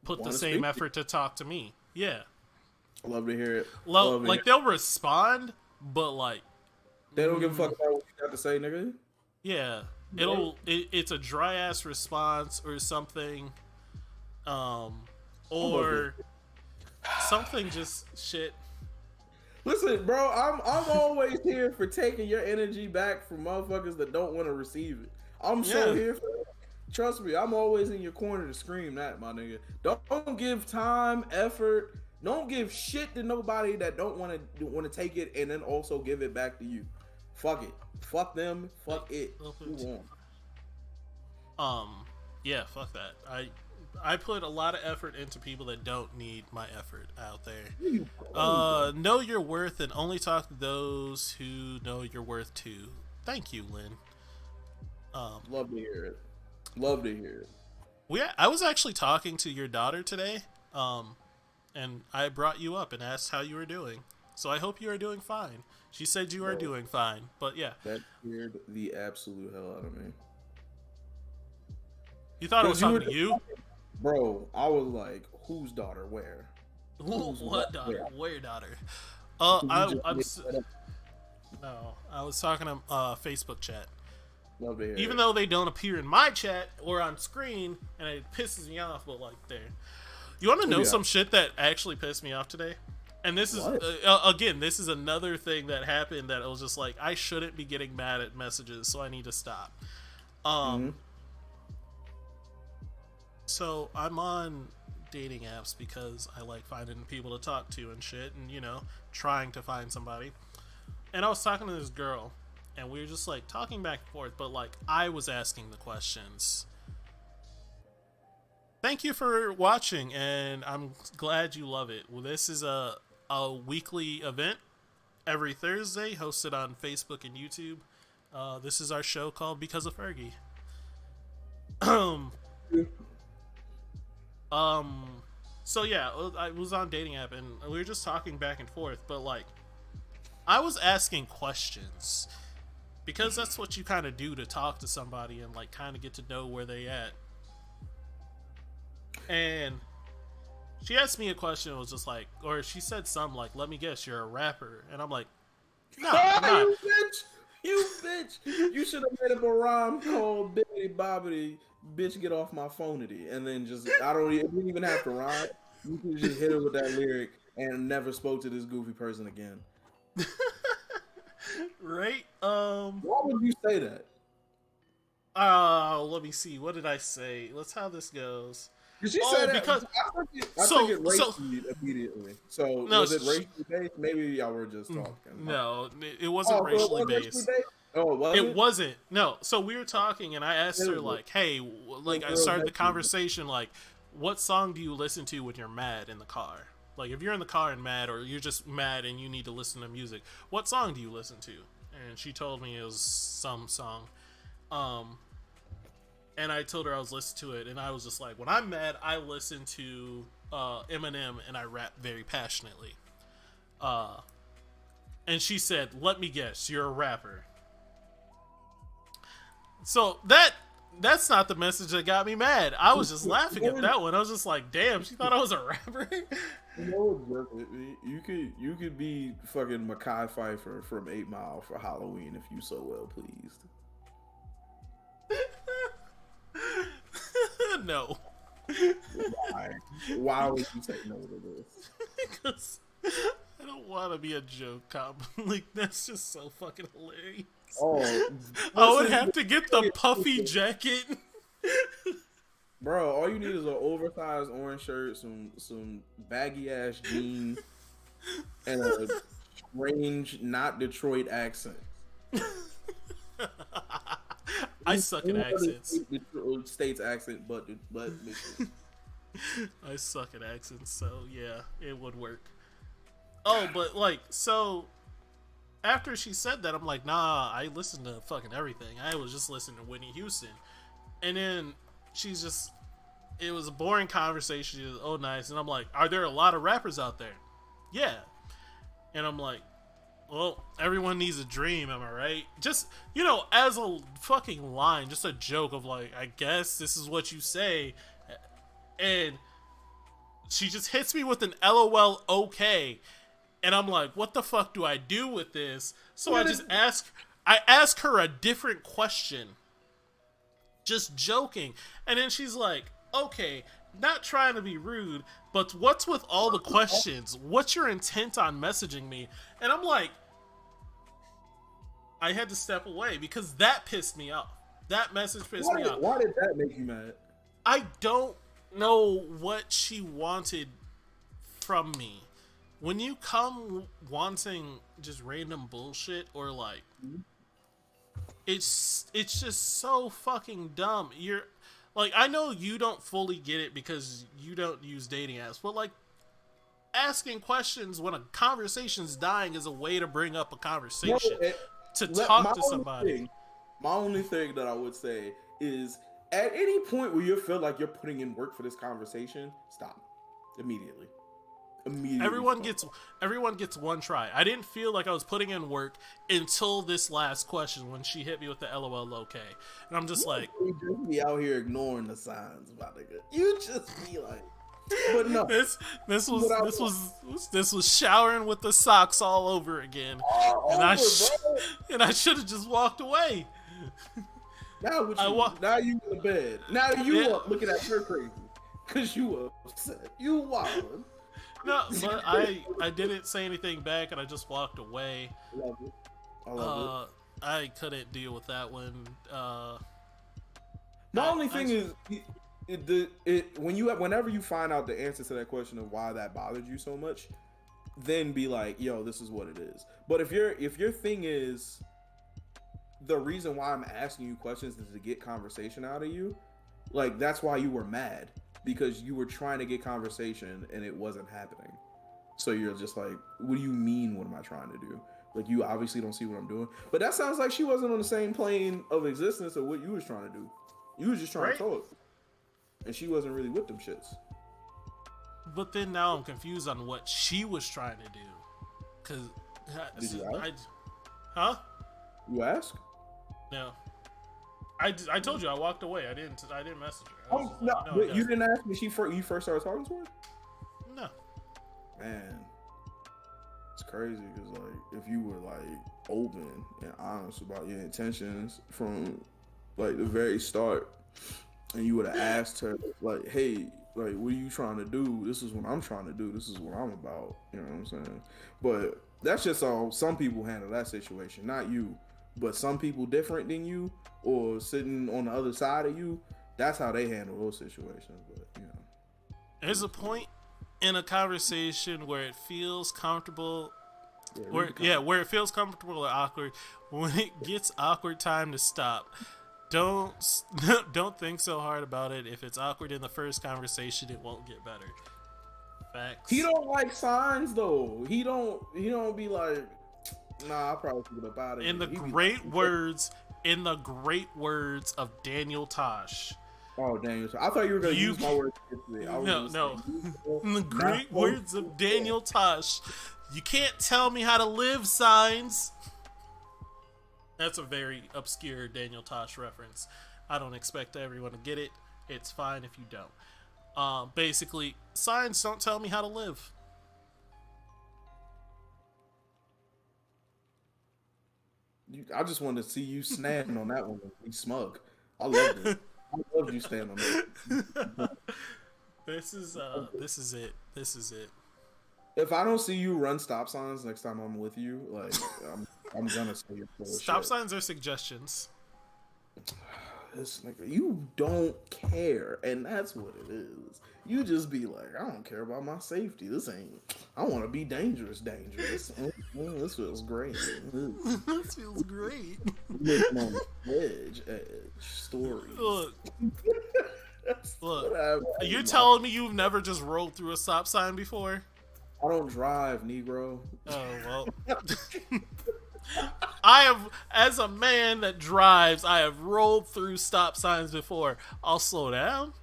put the Want to same speak? effort to talk to me. Yeah, Love to hear it. low Love to hear like it. they'll respond, but like They don't give a fuck about what you got to say, nigga. yeah, it's a dry ass response or something, Love it. or something just shit. Listen, bro, I'm always here for taking your energy back from motherfuckers that don't want to receive it. I'm so Yeah, here for that. Trust me, I'm always in your corner to scream that, my nigga. Don't give time, effort. Don't give shit to nobody that don't want to take it and then also give it back to you. Fuck it. Fuck them. Fuck it. Move on. um, yeah, fuck that. I put a lot of effort into people that don't need my effort out there. Know your worth and only talk to those who know your worth too. Thank you, Lynn. Love to hear it. Love to hear it. I was actually talking to your daughter today, and I brought you up and asked how you were doing. So I hope you are doing fine. She said you are Bro, doing fine, but yeah, that scared the absolute hell out of me. you thought I was Because you talking were to you. bro, I was like, whose daughter where? Who's What daughter? where? Where daughter? You just I'm made that up. no. I was talking to Facebook chat. Love to hear Even it. though they don't appear in my chat or on screen, and it pisses me off. But like, there. You want to know Yeah. some shit that actually pissed me off today? And this is What? again, this is another thing that happened that it was just like I shouldn't be getting mad at messages, so I need to stop. Mm-hmm. So I'm on dating apps because I like finding people to talk to and shit, and trying to find somebody. And I was talking to this girl, and we were just like talking back and forth, but like I was asking the questions. Thank you for watching, and I'm glad you love it. Well, this is a weekly event, every Thursday, hosted on Facebook and YouTube. This is our show called Because of Fergie. um, so yeah, I was on dating app and we were just talking back and forth, but like, I was asking questions because that's what you kind of do to talk to somebody and like kind of get to know where they at. And she asked me a question. It was just like, or she said something like, "Let me guess, you're a rapper," and I'm like, "No, I'm not." You bitch! You bitch! You should have made up a rhyme called Bibbidi Bobbidi, bitch, get off my phonity. And then just, I don't even, it didn't even have to rhyme. You could just hit her with that lyric and never spoke to this goofy person again. Right? Why would you say that? Let me see. What did I say? Let's how this goes. Did she Oh, say that? because I took it racially immediately. So no, was it racially based? Maybe y'all were just talking. No, it wasn't racially based. Oh, was it wasn't. No. So we were talking, and I asked her like, "Hey," like I started the conversation like, "What song do you listen to when you're mad in the car? Like if you're in the car and mad, or you're just mad and you need to listen to music, what song do you listen to?" And she told me it was some song. And I told her I was listening to it, and I was just like, when I'm mad, I listen to Eminem, and I rap very passionately. And she said, "Let me guess, you're a rapper." So that's not the message that got me mad. I was just laughing at that one. I was just like, "Damn, she thought I was a rapper." You could be fucking Mekhi Phifer from 8 Mile for Halloween if you so well pleased. No. Why? Why would you say no to this? Because I don't want to be a joke cop. Like that's just so fucking hilarious. Oh, I would have to get the puffy jacket. Bro, all you need is an oversized orange shirt, some baggy ass jeans, and a strange, not Detroit accent. I suck at accents. State's accent, but I suck at accents, so yeah, it would work. Oh, but like, so after she said that, I'm like, nah, I listen to fucking everything. I was just listening to Whitney Houston, and then she's just, it was a boring conversation. She was, oh, nice, and I'm like, are there a lot of rappers out there? Yeah, and I'm like, well, everyone needs a dream, am I right? Just, you know, as a fucking line, just a joke of like, I guess this is what you say. And she just hits me with an LOL okay. And I'm like, what the fuck do I do with this? So I ask her a different question. Just joking. And then she's like, okay, not trying to be rude, but what's with all the questions? What's your intent on messaging me? And I'm like, I had to step away because that pissed me off. That message pissed me off. Why did that make you mad? I don't know what she wanted from me. When you come wanting just random bullshit or like, it's just so fucking dumb. You're like, I know you don't fully get it because you don't use dating apps, but like, asking questions when a conversation's dying is a way to bring up a conversation to talk to somebody. My only thing that I would say is, at any point where you feel like you're putting in work for this conversation, stop immediately. Everyone gets one try. I didn't feel like I was putting in work until this last question when she hit me with the LOL okay, and I'm just like, you just be out here ignoring the signs about it. You just be like, but no, this was showering with the socks all over again, and I should have just walked away. Now now you in the bed. Now you up looking at her crazy because you upset. You wild. No, but I didn't say anything back, and I just walked away. I love it. I couldn't deal with that one. The only thing is, whenever you find out the answer to that question of why that bothered you so much, then be like, yo, this is what it is. But if your thing is, the reason why I'm asking you questions is to get conversation out of you, like, that's why you were mad, because you were trying to get conversation and it wasn't happening. So you're just like, what do you mean, what am I trying to do? Like, you obviously don't see what I'm doing. But that sounds like she wasn't on the same plane of existence of what you was trying to do. You was just trying to Right? talk, and she wasn't really with them shits. But then now I'm confused on what she was trying to do. Cause Did you ask? huh? You ask? No. I told you I walked away. I didn't message her. I was just No, like, no, but you didn't ask me. You first started talking to her. No. Man, it's crazy because like if you were like open and honest about your intentions from like the very start, and you would have asked her like, "Hey, like, what are you trying to do? This is what I'm trying to do. This is what I'm about." You know what I'm saying? But that's just how some people handle that situation, not you. But some people different than you or sitting on the other side of you, that's how they handle those situations. But There's a point in a conversation where it feels comfortable, where it feels comfortable or awkward. When it gets awkward, time to stop. Don't don't think so hard about it. If it's awkward in the first conversation, it won't get better. Facts. He don't like signs though. He don't be like, nah, I probably should get up out of here. In the great words of Daniel Tosh. Oh, Daniel. I thought you were gonna use my words. No. In the great words of Daniel Tosh, you can't tell me how to live, signs. That's a very obscure Daniel Tosh reference. I don't expect everyone to get it. It's fine if you don't. Basically, signs don't tell me how to live. I just wanted to see you stand on that one. Be smug. I love it. I love you stand on that. This is it. This is it. If I don't see you run stop signs next time I'm with you, like I'm gonna say you're full of Stop shit. signs are suggestions. This nigga, you don't care, and that's what it is. You just be like, I don't care about my safety. This ain't. I want to be dangerous. This feels great. This feels great. Living on the edge story. Look. You're telling me you've never just rolled through a stop sign before? I don't drive, Negro. Oh well. I have, as a man that drives, I have rolled through stop signs before. I'll slow down.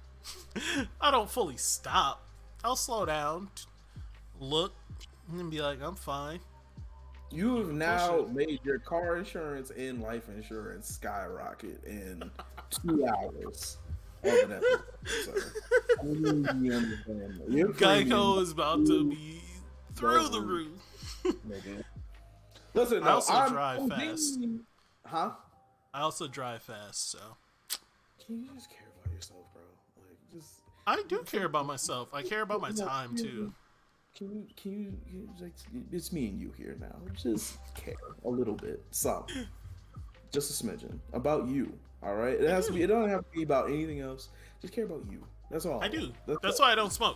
I don't fully stop. I'll slow down, look, and be like, I'm fine. You have now made your car insurance and life insurance skyrocket in 2 hours. Geico is about to be through the roof. Listen, I also drive fast. Huh? I also drive fast, so. Can you just care about yourself, bro? Like, just. I do care about myself. I care about my time too. Can you like, it's me and you here now. Just care a little bit, some, just a smidgen about you. All right, it has to be. It don't have to be about anything else. Just care about you. That's all. I do. That's why I don't smoke.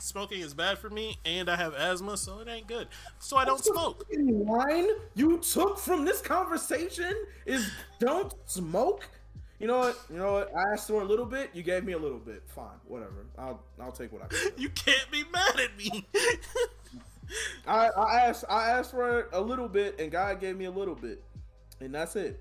Smoking is bad for me, and I have asthma, so it ain't good. So I don't smoke. The line you took from this conversation is don't smoke. You know what? I asked for a little bit. You gave me a little bit. Fine, whatever. I'll take what I can. You can't be mad at me. I asked for a little bit, and God gave me a little bit, and that's it.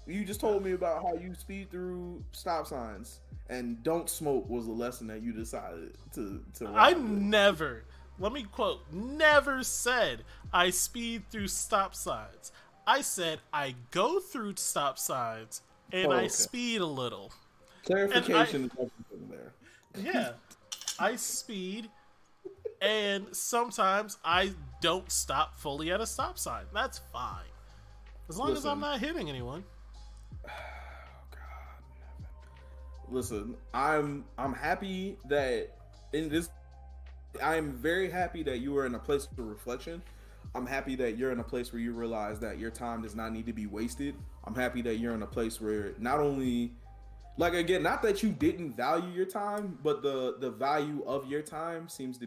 You just told me about how you speed through stop signs. And don't smoke was the lesson that you decided to I never, let me quote, never said I speed through stop signs. I said I go through stop signs and I speed a little. Clarification is everything there. Yeah. I speed and sometimes I don't stop fully at a stop sign. That's fine. As long as I'm not hitting anyone. Listen, I'm happy that in this. I'm very happy that you are in a place of reflection. I'm happy that you're in a place where you realize that your time does not need to be wasted. I'm happy that you're in a place where not only, like, again, not that you didn't value your time, but the value of your time seems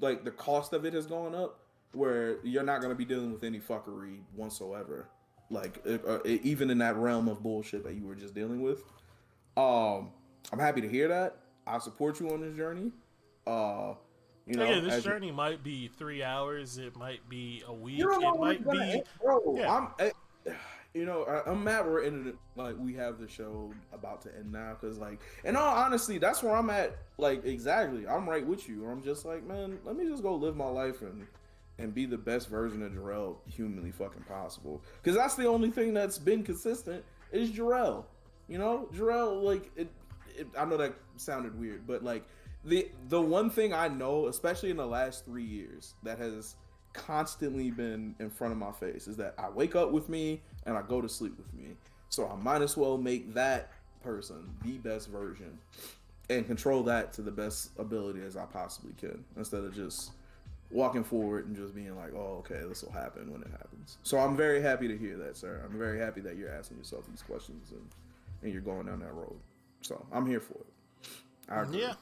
like the cost of it has gone up, where you're not going to be dealing with any fuckery whatsoever. Like, even in that realm of bullshit that you were just dealing with. I'm happy to hear that. I support you on this journey. You know, Again, this as you journey might be 3 hours. It might be a you week. don't know It when it's might gonna be, end, bro. yeah. I'm mad we're ending it like we have the show about to end now because like, in all honesty, that's where I'm at. Like exactly, I'm right with you. I'm just like, man, let me just go live my life and be the best version of Jarrell humanly fucking possible. Because that's the only thing that's been consistent is Jarrell. You know, Jarrell like I know that sounded weird, but like the one thing I know, especially in the last 3 years, that has constantly been in front of my face is that I wake up with me and I go to sleep with me. So I might as well make that person the best version and control that to the best ability as I possibly can instead of just walking forward and just being like, oh, okay, this will happen when it happens. So I'm very happy to hear that, sir. I'm very happy that you're asking yourself these questions and you're going down that road. So I'm here for it. I agree. Yeah.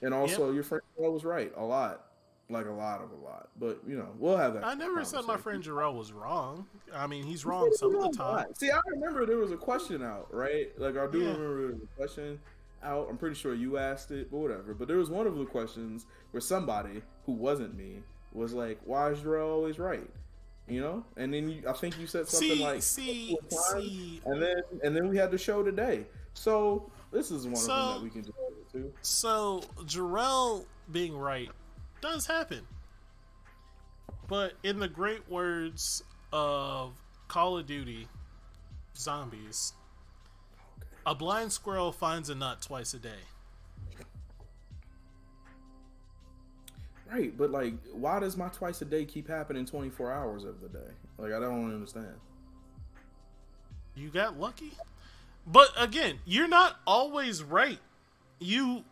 And Yep. also, your friend was right a lot, like a lot of a lot. But you know, we'll have that I never said my conversation. friend Jarrell was wrong. I mean, he's You said wrong he some of the was time. right. See, I remember there was a question out, right? Like I do Yeah. remember there was a question out. I'm pretty sure you asked it, but whatever. But there was one of the questions where somebody who wasn't me was like, "Why is Jarrell always right?" You know, and then I think you said something See, like, see, see. and then we had the show today. So this is one of them that So, we can just go to. so Jarrell being right does happen. But in the great words of Call of Duty Zombies, a blind squirrel finds a nut twice a day. Right, but like, why does my twice a day keep happening 24 hours of the day? Like, I don't understand. You got lucky. But again, you're not always right. You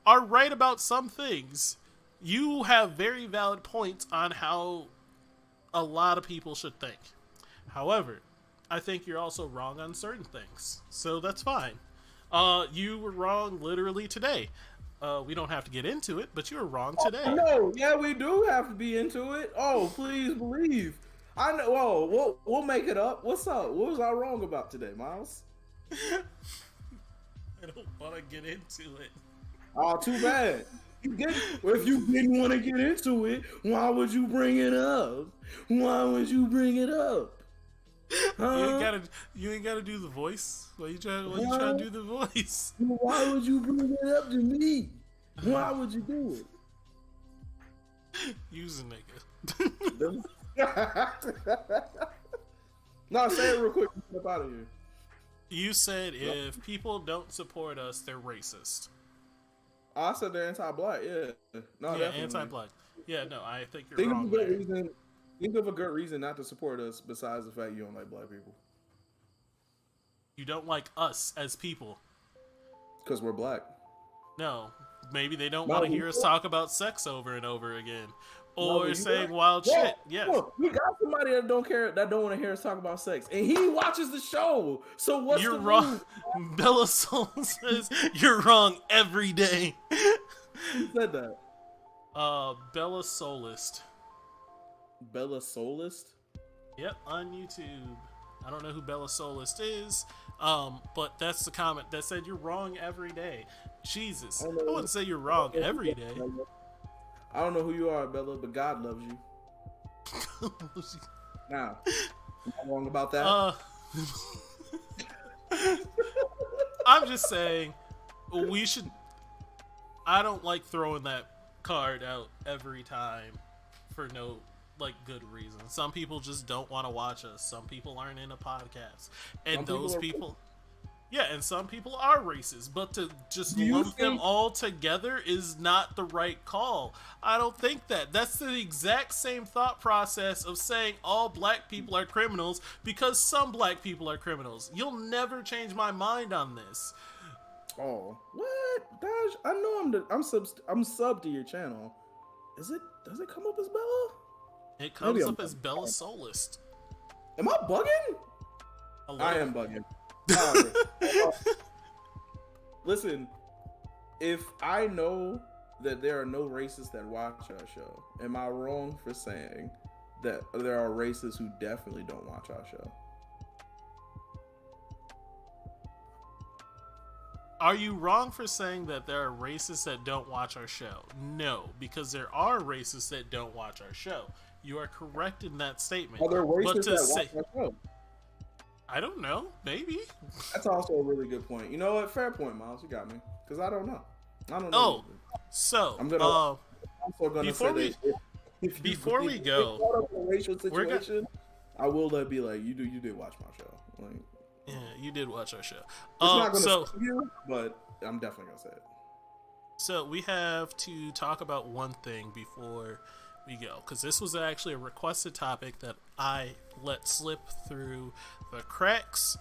are right about some things. You have very valid points on how a lot of people should think. However, I think you're also wrong on certain things. So that's fine. You were wrong literally today. We don't have to get into it, but you were wrong today. No, yeah, we do have to be into it. Oh, please believe. I know. Whoa, we'll make it up. What's up? What was I wrong about today, Miles? I don't want to get into it. Oh, too bad. If you didn't want to get into it, why would you bring it up? Why would you bring it up? Huh? You ain't gotta do the voice. Why you Huh? trying to do the voice? Why would you bring it up to me? Why would you do it? Use a nigga. No, say it real quick. Get out of here. You said if people don't support us, they're racist. I said they're anti-black. Yeah, no, Yeah, definitely. anti-black. Yeah, no, I think you're Think of a wrong good there. reason. Think of a good reason not to support us besides the fact you don't like black people. You don't like us as people. Because we're black. No, maybe they don't No, want to we hear us don't. talk about sex over and over again, No, or you saying right. wild Yeah, shit. Yes. look, we got somebody that don't care, that don't want to hear us talk about sex, and he watches the show. So what's You're the wrong. move? Bella Soul says you're wrong every day. Who said that? Bella Soulist. Bella Soulist. Yep, on YouTube. I don't know who Bella Soulist is, but that's the comment that said you're wrong every day. Jesus, I wouldn't say you're wrong every day. I don't know who you are, Bella, but God loves you. Now, am I wrong about that? I'm just saying we should. I don't like throwing that card out every time for no like good reason. Some people just don't want to watch us. Some people aren't into podcasts, and Some those are- people. Yeah, and some people are racist, but to just Do you lump them think- all together is not the right call. I don't think that. That's the exact same thought process of saying all black people are criminals because some black people are criminals. You'll never change my mind on this. Oh, what? Dash, I know I'm sub to your channel. Does it come up as Bella? It comes Maybe up I'm- as Bella Soulist. Am I bugging? A I little. am bugging. However, listen, if I know that there are no racists that watch our show, am I wrong for saying that there are racists who definitely don't watch our show? Are you wrong for saying that there are racists that don't watch our show? No, because there are racists that don't watch our show. You are correct in that statement. Are there But racists to that watch say, my show? I don't know, maybe. That's also a really good point. You know what? Fair point, Miles. You got me. Because I don't know. I don't know Oh, either. so I'm gonna. I'm also gonna say before that we before we if you get go, caught up in a racial we're gonna. situation, I will be like, you did watch my show. Like, Yeah, you did watch our show. it's not gonna So save you, but I'm definitely gonna say it. so we have to talk about one thing before we go, because this was actually a requested topic that I let slip through the cracks.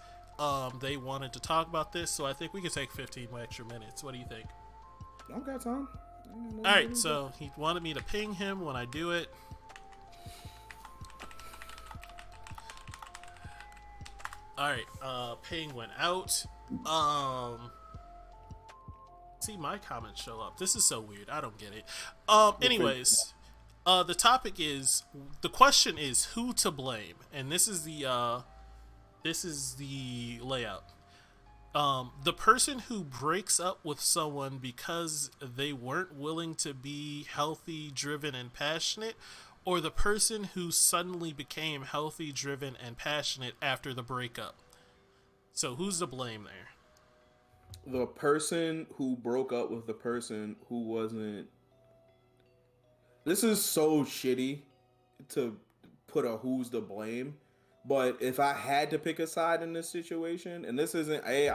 They wanted to talk about this, so I think we could take 15 extra minutes. What do you think? I don't got time. All right, so he wanted me to ping him when I do it. All right, ping went out. See my comments show up. This is so weird. I don't get it. Anyways, the question is who to blame, and this is the layout. The person who breaks up with someone because they weren't willing to be healthy, driven, and passionate, or the person who suddenly became healthy, driven, and passionate after the breakup. So who's to blame there? The person who broke up with the person who wasn't. This is so shitty to put a who's to blame. But if I had to pick a side in this situation, and this isn't, hey,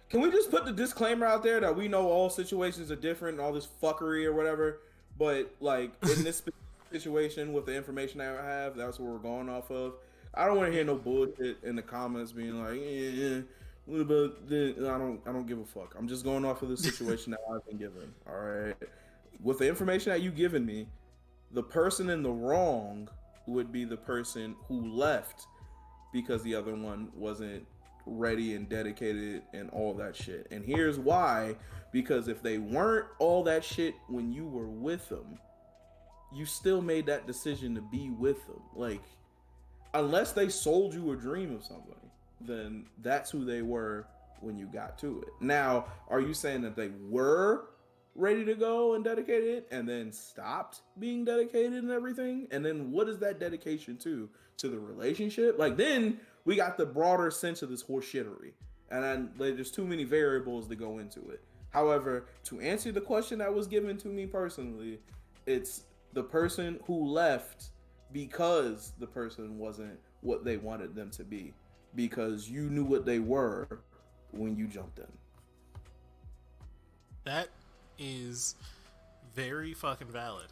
can we just put the disclaimer out there that we know all situations are different and all this fuckery or whatever? But like in this situation with the information that I have, that's what we're going off of. I don't want to hear no bullshit in the comments being like, what about this? I don't give a fuck. I'm just going off of the situation that I've been given. All right, with the information that you've given me, the person in the wrong would be the person who left because the other one wasn't ready and dedicated and all that shit. And here's why: because if they weren't all that shit when you were with them, you still made that decision to be with them. Like, unless they sold you a dream of somebody, then that's who they were when you got to it. Now, are you saying that they were ready to go and dedicated and then stopped being dedicated and everything? And then what is that dedication to the relationship? Like, then we got the broader sense of this horseshittery, and then there's too many variables to go into it. However, to answer the question that was given to me personally, it's the person who left because the person wasn't what they wanted them to be, because you knew what they were when you jumped in. That is very fucking valid.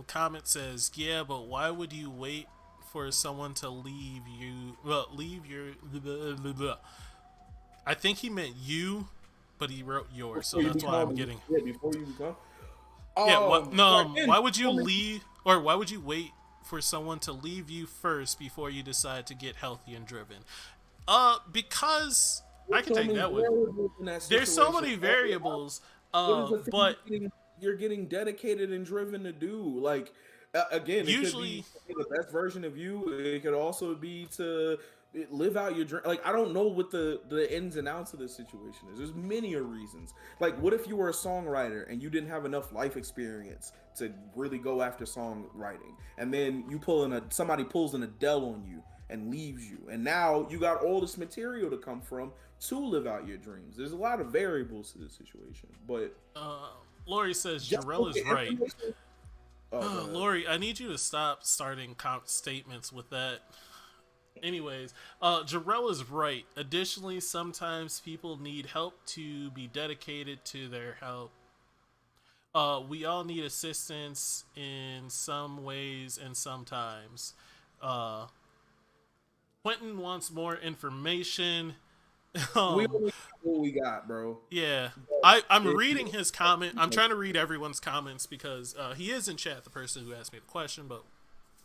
Comment says, yeah, but why would you wait for someone to leave you? Well, leave your. Blah, blah, blah. I think he meant you, but he wrote yours, so that's why I'm getting. Yeah, before you become. Why would you leave, or why would you wait for someone to leave you first before you decide to get healthy and driven? Because I can take that one. There's so many variables. But you're getting dedicated and driven to do, like, again, usually it could be the best version of you. It could also be to live out your dream. Like, I don't know what the ins and outs of this situation is. There's many reasons. Like, what if you were a songwriter and you didn't have enough life experience to really go after songwriting, and then you somebody pulls an Adele on you and leaves you, and now you got all this material to come from to live out your dreams. There's a lot of variables to this situation, but Lori says Jarrell is right. Lori, I need you to stop starting statements with that. Anyways, Jarrell is right. Additionally, sometimes people need help to be dedicated to their help. We all need assistance in some ways and sometimes. Quentin wants more information. We only got what we got, bro. Yeah, I'm reading his comment. I'm trying to read everyone's comments because he is in chat, the person who asked me the question, but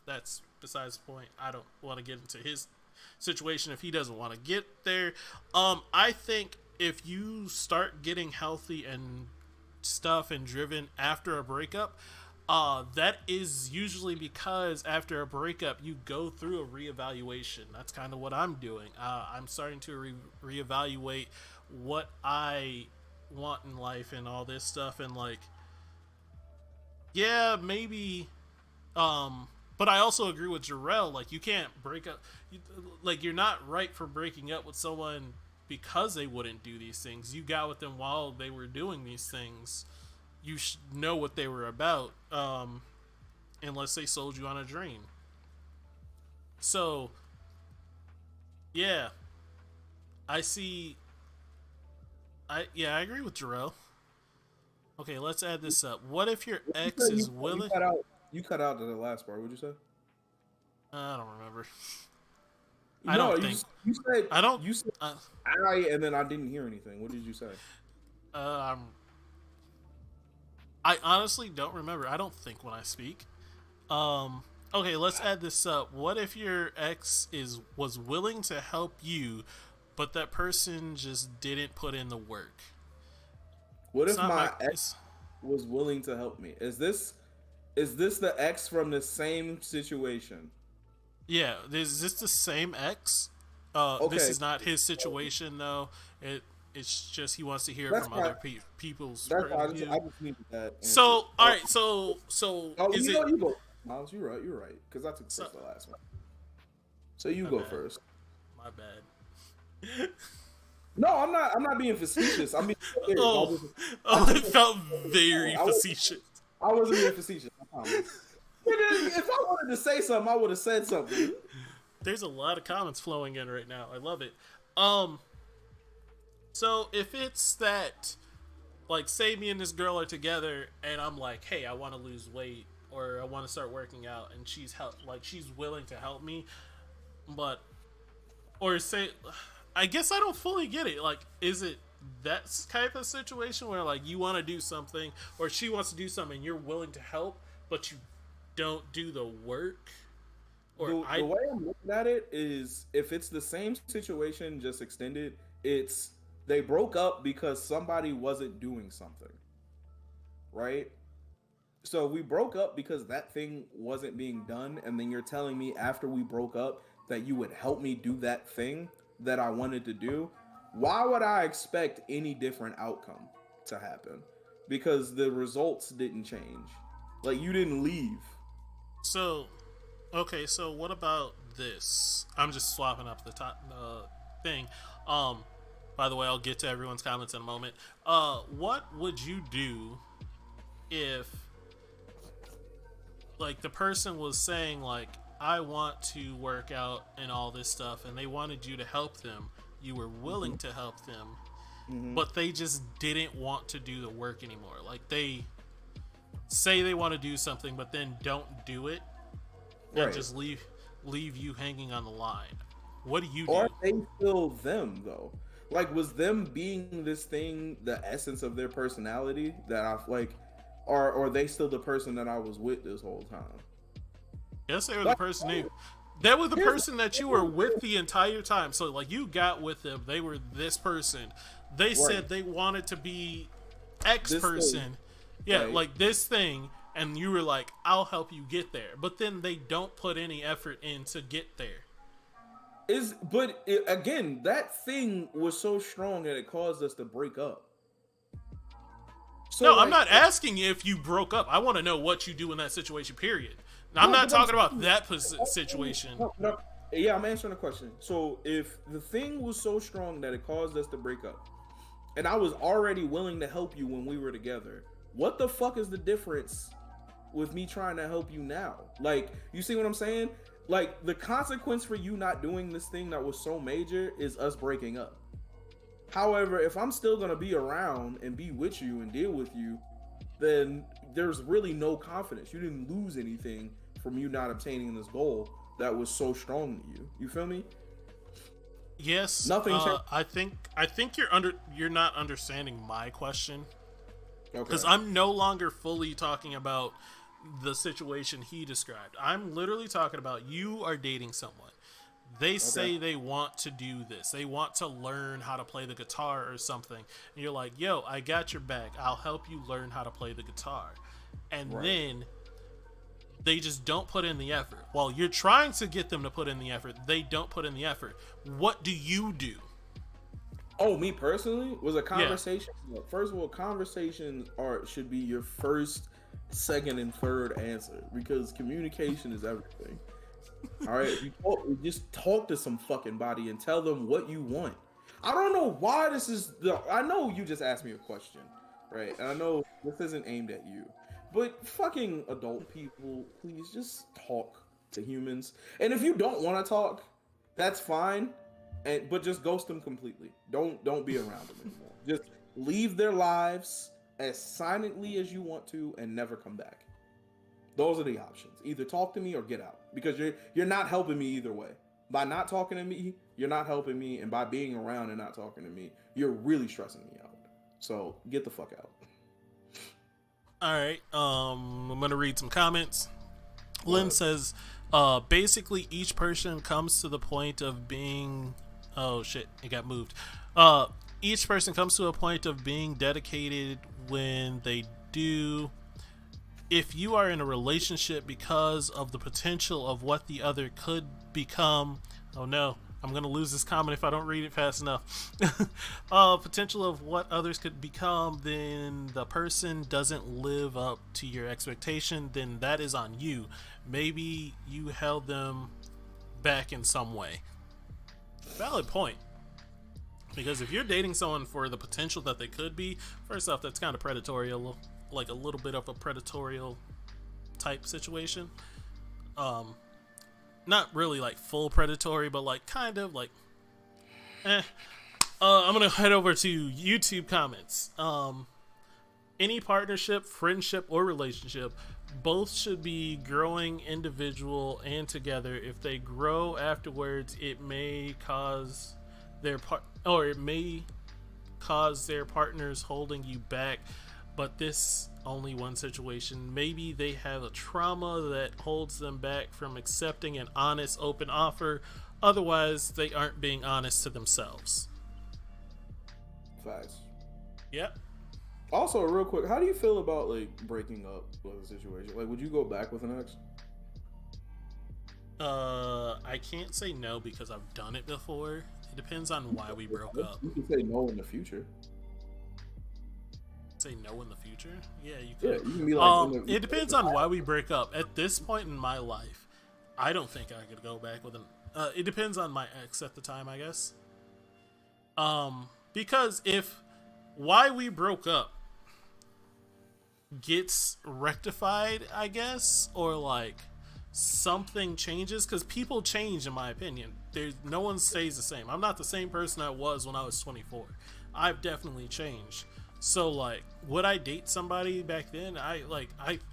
that's besides the point. I don't want to get into his situation if he doesn't want to get there. I think if you start getting healthy and stuff and driven after a breakup, That is usually because after a breakup, you go through a reevaluation. That's kind of what I'm doing. I'm starting to reevaluate what I want in life and all this stuff, and like, yeah, maybe. But I also agree with Jarrell. Like, you can't break up. Like, you're not right for breaking up with someone because they wouldn't do these things. You got with them while they were doing these things. You know what they were about. Unless they sold you on a dream. So, yeah, I see. I agree with Jarrell. Okay, let's add this up. What if your ex You, is you willing? cut out. You cut out to the last part. What'd you say? I don't remember. I No, don't think. you said I don't. you said Uh, I, and then I didn't hear anything. What did you say? um, I honestly don't remember. I don't think when I speak. Okay, let's add this up. What if your ex was willing to help you, but that person just didn't put in the work? What It's if not my. my ex was willing to help me? Is this the ex from the same situation? Yeah, is this the same ex? This Okay, is not his situation though. It's just he wants to hear that's from fine. other people's That's point fine. of view. I just needed that answer. So, all right. So Oh, is you it? know, you go, Miles. You're right. You're right. Because I took So, first the last one. So you my go bad. first. My bad. No, I'm not. I'm not being facetious. I'm being serious. Oh, I oh, took it felt very I was, facetious. I wasn't being facetious. I promise. If I wanted to say something, I would have said something. There's a lot of comments flowing in right now. I love it. Um, so if it's that, like, say me and this girl are together, and I'm like, hey, I want to lose weight or I want to start working out, and she's willing to help me, but or say, I guess I don't fully get it. Like, is it that type of situation where like you want to do something or she wants to do something, and you're willing to help, but you don't do the work? Or The way I'm looking at it is, if it's the same situation just extended, it's they broke up because somebody wasn't doing something, right? So we broke up because that thing wasn't being done, and then you're telling me after we broke up that you would help me do that thing that I wanted to do. Why would I expect any different outcome to happen? Because the results didn't change. Like, you didn't leave. so okay, so what about this? I'm just swapping up the top thing. By the way, I'll get to everyone's comments in a moment. What would you do if like the person was saying like I want to work out and all this stuff, and they wanted you to help them. You were willing to help them, but they just didn't want to do the work anymore. Like, they say they want to do something, but then don't do it, and Right. just leave you hanging on the line. What do you do? Are they still them though? Like, was them being this thing the essence of their personality that I like, or are they still the person that I was with this whole time? Yes, they were the Like, person who. They were the here's person that you were with the entire time. So, like, you got with them. They were this person. They right. said they wanted to be X This thing, person. Yeah, right? like this thing. And you were like, I'll help you get there. But then they don't put any effort in to get there. Again, that thing was so strong that it caused us to break up. So No, I'm like, not asking if you broke up. I want to know what you do in that situation, period. Now, I'm no, not but I'm talking about saying- that situation. no, yeah, I'm answering the question. So if the thing was so strong that it caused us to break up, and I was already willing to help you when we were together, what the fuck is the difference with me trying to help you now? Like, you see what I'm saying? Like, the consequence for you not doing this thing that was so major is us breaking up. However, if I'm still gonna be around and be with you and deal with you, then there's really no confidence. You didn't lose anything from you not obtaining this goal that was so strong to you. You feel me? Yes, Nothing changed. I think you're not understanding my question, Okay. because I'm no longer fully talking about the situation he described. I'm literally talking about you are dating someone. They say they want to do this. They want to learn how to play the guitar or something. And you're like, yo, I got your back. I'll help you learn how to play the guitar. And Right. then They just don't put in the effort. While you're trying to get them to put in the effort, they don't put in the effort. What do you do? Oh, me personally was a Yeah. conversation. First of all, conversations should be your first, second, and third answer because communication is everything. All right, you just talk to some fucking body and tell them what you want. I don't know why this is the. I know you just asked me a question, right? And I know this isn't aimed at you, but fucking adult people, please just talk to humans. And if you don't want to talk, that's fine. But just ghost them completely. Don't be around them anymore. Just leave their lives as silently as you want to and never come back. Those are the options. Either talk to me or get out because you're not helping me either way. By not talking to me, you're not helping me, and by being around and not talking to me, you're really stressing me out. So get the fuck out. All right. I'm gonna read some comments. Lynn says, basically each person comes to the point of being. Oh shit! It got moved. Each person comes to a point of being dedicated when they do. If you are in a relationship because of the potential of what the other could become, oh no, I'm gonna lose this comment if I don't read it fast enough. Potential of what others could become, then the person doesn't live up to your expectation, then that is on you. Maybe you held them back in some way. Valid point. Because if you're dating someone for the potential that they could be, first off, that's kind of predatory, like a little bit of a predatory type situation. Not really like full predatory, but like kind of like I'm gonna head over to YouTube comments. Any partnership, friendship, or relationship, both should be growing individual and together. If they grow afterwards, it may cause their partners holding you back. But this only one situation. Maybe they have a trauma that holds them back from accepting an honest, open offer. Otherwise, they aren't being honest to themselves. Facts. Yep. Also, real quick, how do you feel about like breaking up with a situation? Like, would you go back with an ex? I can't say no because I've done it before. It depends on why we broke up. You can say no in the future. Say no in the future? Yeah, you Yeah, could. you can be like. It depends on why we break up. At this point in my life, I don't think I could go back with an. It depends on my ex at the time, I guess. Because if why we broke up gets rectified, I guess, or like something changes, because people change, in my opinion. There's no one stays the same. I'm not the same person I was when I was 24. I've definitely changed. So like, would I date somebody back then? I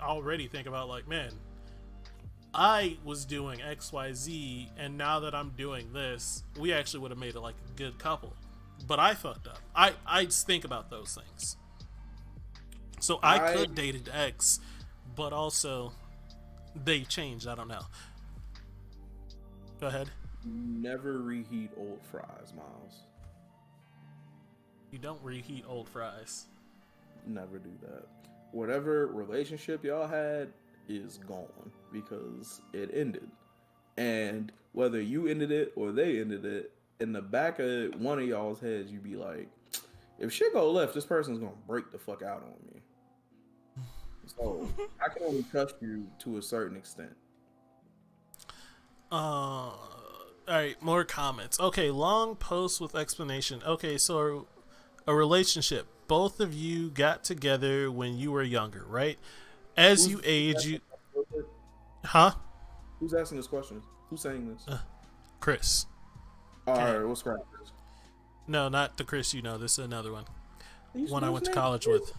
already think about like, man, I was doing XYZ, and now that I'm doing this, we actually would have made it like a good couple. But I fucked up. I think about those things. So I could date an ex, but also they changed. I don't know. Go ahead. Never reheat old fries, Miles. You don't reheat old fries. Never do that. Whatever relationship y'all had is gone because it ended. And whether you ended it or they ended it, in the back of one of y'all's heads, you be like, if shit go left, this person's gonna break the fuck out on me. So I can only trust you to a certain extent. All right, more comments. Okay, long post with explanation. Okay, so a relationship. Both of you got together when you were younger, right? As you age, you... Huh? Who's asking this question? Who's saying this? Chris. Alright, what's crap? No, not the Chris you know. This is another one. One I went to name? college with.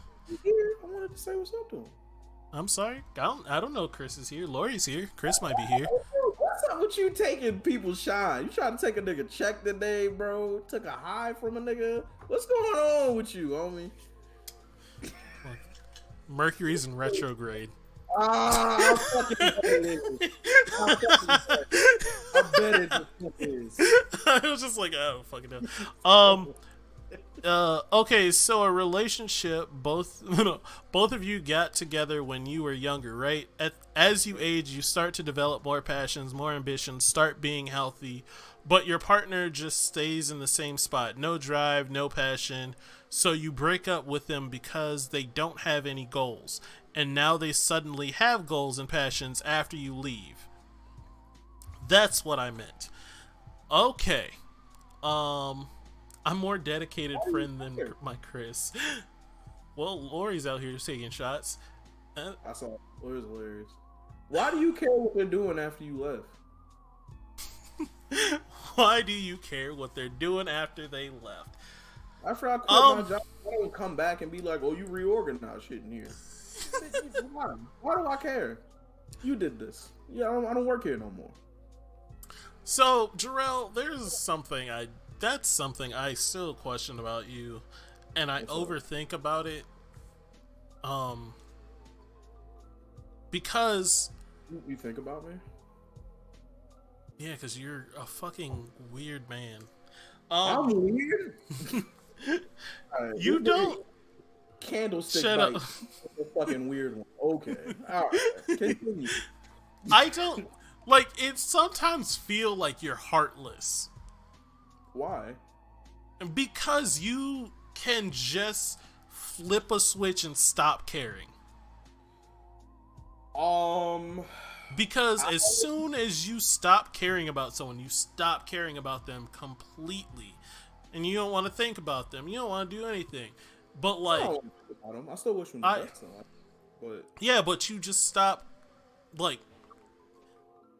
Here, I wanted to say what's up to him. I'm sorry. I don't know Chris is here. Lori's here. Chris might be here. What's up with you taking people's shine? You trying to take a nigga check today, bro? Took a high from a nigga? What's going on with you, homie? Mercury's in retrograde. I fucking bet it is. I bet it is. I was just like, I don't fucking know. Okay, so a relationship, both both of you got together when you were younger, right? As you age, you start to develop more passions, more ambitions, start being healthy, but your partner just stays in the same spot. No drive, no passion. So you break up with them because they don't have any goals. And now they suddenly have goals and passions after you leave. That's what I meant. Okay. Um I'm more dedicated Why do you friend than care? my Chris. Well, Lori's out here taking shots. Uh, I saw it. It was hilarious. Why do you care what they're doing after you left? Why do you care what they're doing after they left? After I quit my Um, job, I don't come back and be like, "Oh, you reorganized shit in here." Why? Why do I care? You did this. Yeah, I don't work here no more. so Jarrell, there's something that's something I still question about you, and I What's up? overthink about it. Um, because You think about me? yeah, because you're a fucking weird man. I'm Um, weird. All right, you don't candlestick shut bite. up. A fucking weird one. Okay. All right. Continue. I don't like it. Sometimes feel like you're heartless Why? because you can just flip a switch and stop caring. Um. Because as soon as you stop caring about someone, you stop caring about them completely, and you don't want to think about them. You don't want to do anything. But I like, don't think about him. I still wish him the I best in life. But yeah, but you just stop like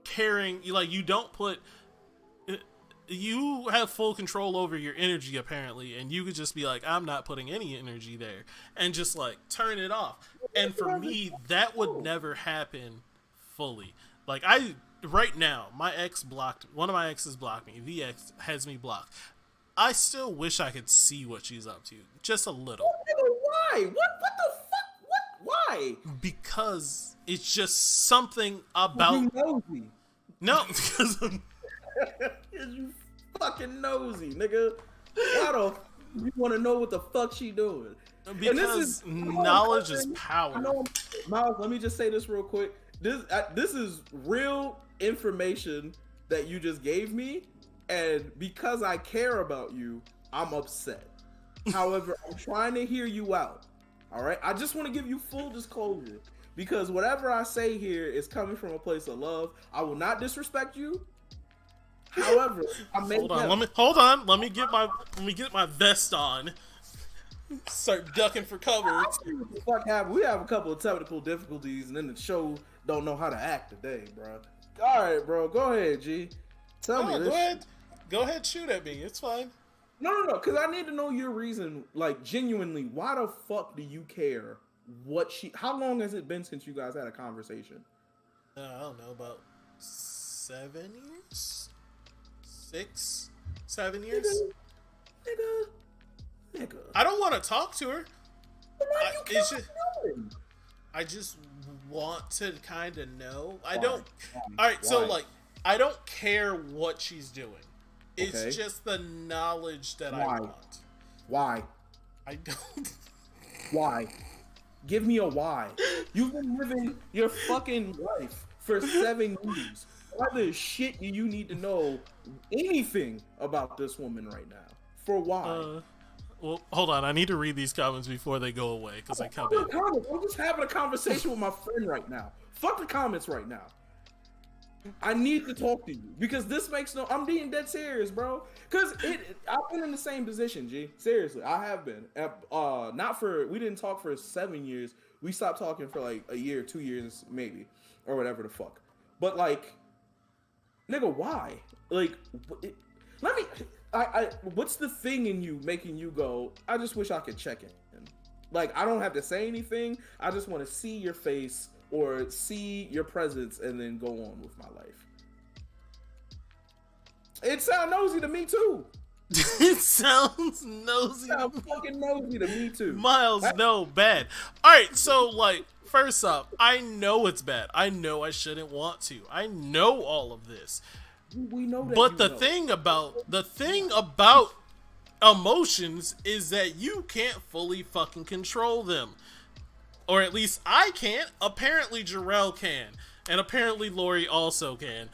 caring. Like you don't put you have full control over your energy apparently, and you could just be like, I'm not putting any energy there, and just like turn it off. And for me that would never happen fully. Like I right now my ex blocked, one of my exes blocked me, the ex has me blocked. I still wish I could see what she's up to just a little, nigga, why? What? What the fuck? What? Why? because it's just something about You nosy. no because Cause you fucking nosy, nigga. Why the you want to know what the fuck she doing? because knowledge is power. I know, Miles. Let me just say this real quick. This is real information that you just gave me, and because I care about you, I'm upset. However, I'm trying to hear you out. All right. I just want to give you full disclosure because whatever I say here is coming from a place of love. I will not disrespect you. However, I may Hold on, hold on. Let me get my vest on. Start ducking for cover. I see what the fuck happened. We have a couple of technical difficulties, and then the show don't know how to act today, bro. All right, bro. Go ahead, G. Tell me Oh, this. go ahead. Go ahead, shoot at me. It's fine. No, because I need to know your reason. Like, genuinely, why the fuck do you care what she? How long has it been since you guys had a conversation? I don't know, about 7 years, 6, 7 years. Nigga. I don't want to talk to her. Why do you It's care just, what you're doing? I just want to kind of know. I Why? don't. Why? All right, so Why? like, I don't care what she's doing. It's Okay. just the knowledge that I Why? want. Why? I don't. Why? Give me a why. You've been living your fucking life for 7 years. Why the shit do you need to know anything about this woman right now? For why? Well, hold on. I need to read these comments before they go away because I come Fuck in. the comments. I'm just having a conversation with my friend right now. Fuck the comments right now. I need to talk to you because this makes no. I'm being dead serious, bro. Because I've been in the same position, G. Seriously, I have been. Not for. We didn't talk for 7 years. We stopped talking for like a year, 2 years, maybe, or whatever the fuck. But like, nigga, why? Like, let me. What's the thing in you making you go? I just wish I could check in. Like, I don't have to say anything. I just want to see your face or see your presence and then go on with my life. It sounds nosy to me too. It sounds nosy. It sounds fucking nosy to me too. Miles, no, bad. Alright, so, like, first off, I know it's bad. I know I shouldn't want to. I know all of this. We know that. But you the know. thing about emotions is that you can't fully fucking control them. Or at least I can't. Apparently Jarrell can. And apparently Lori also can.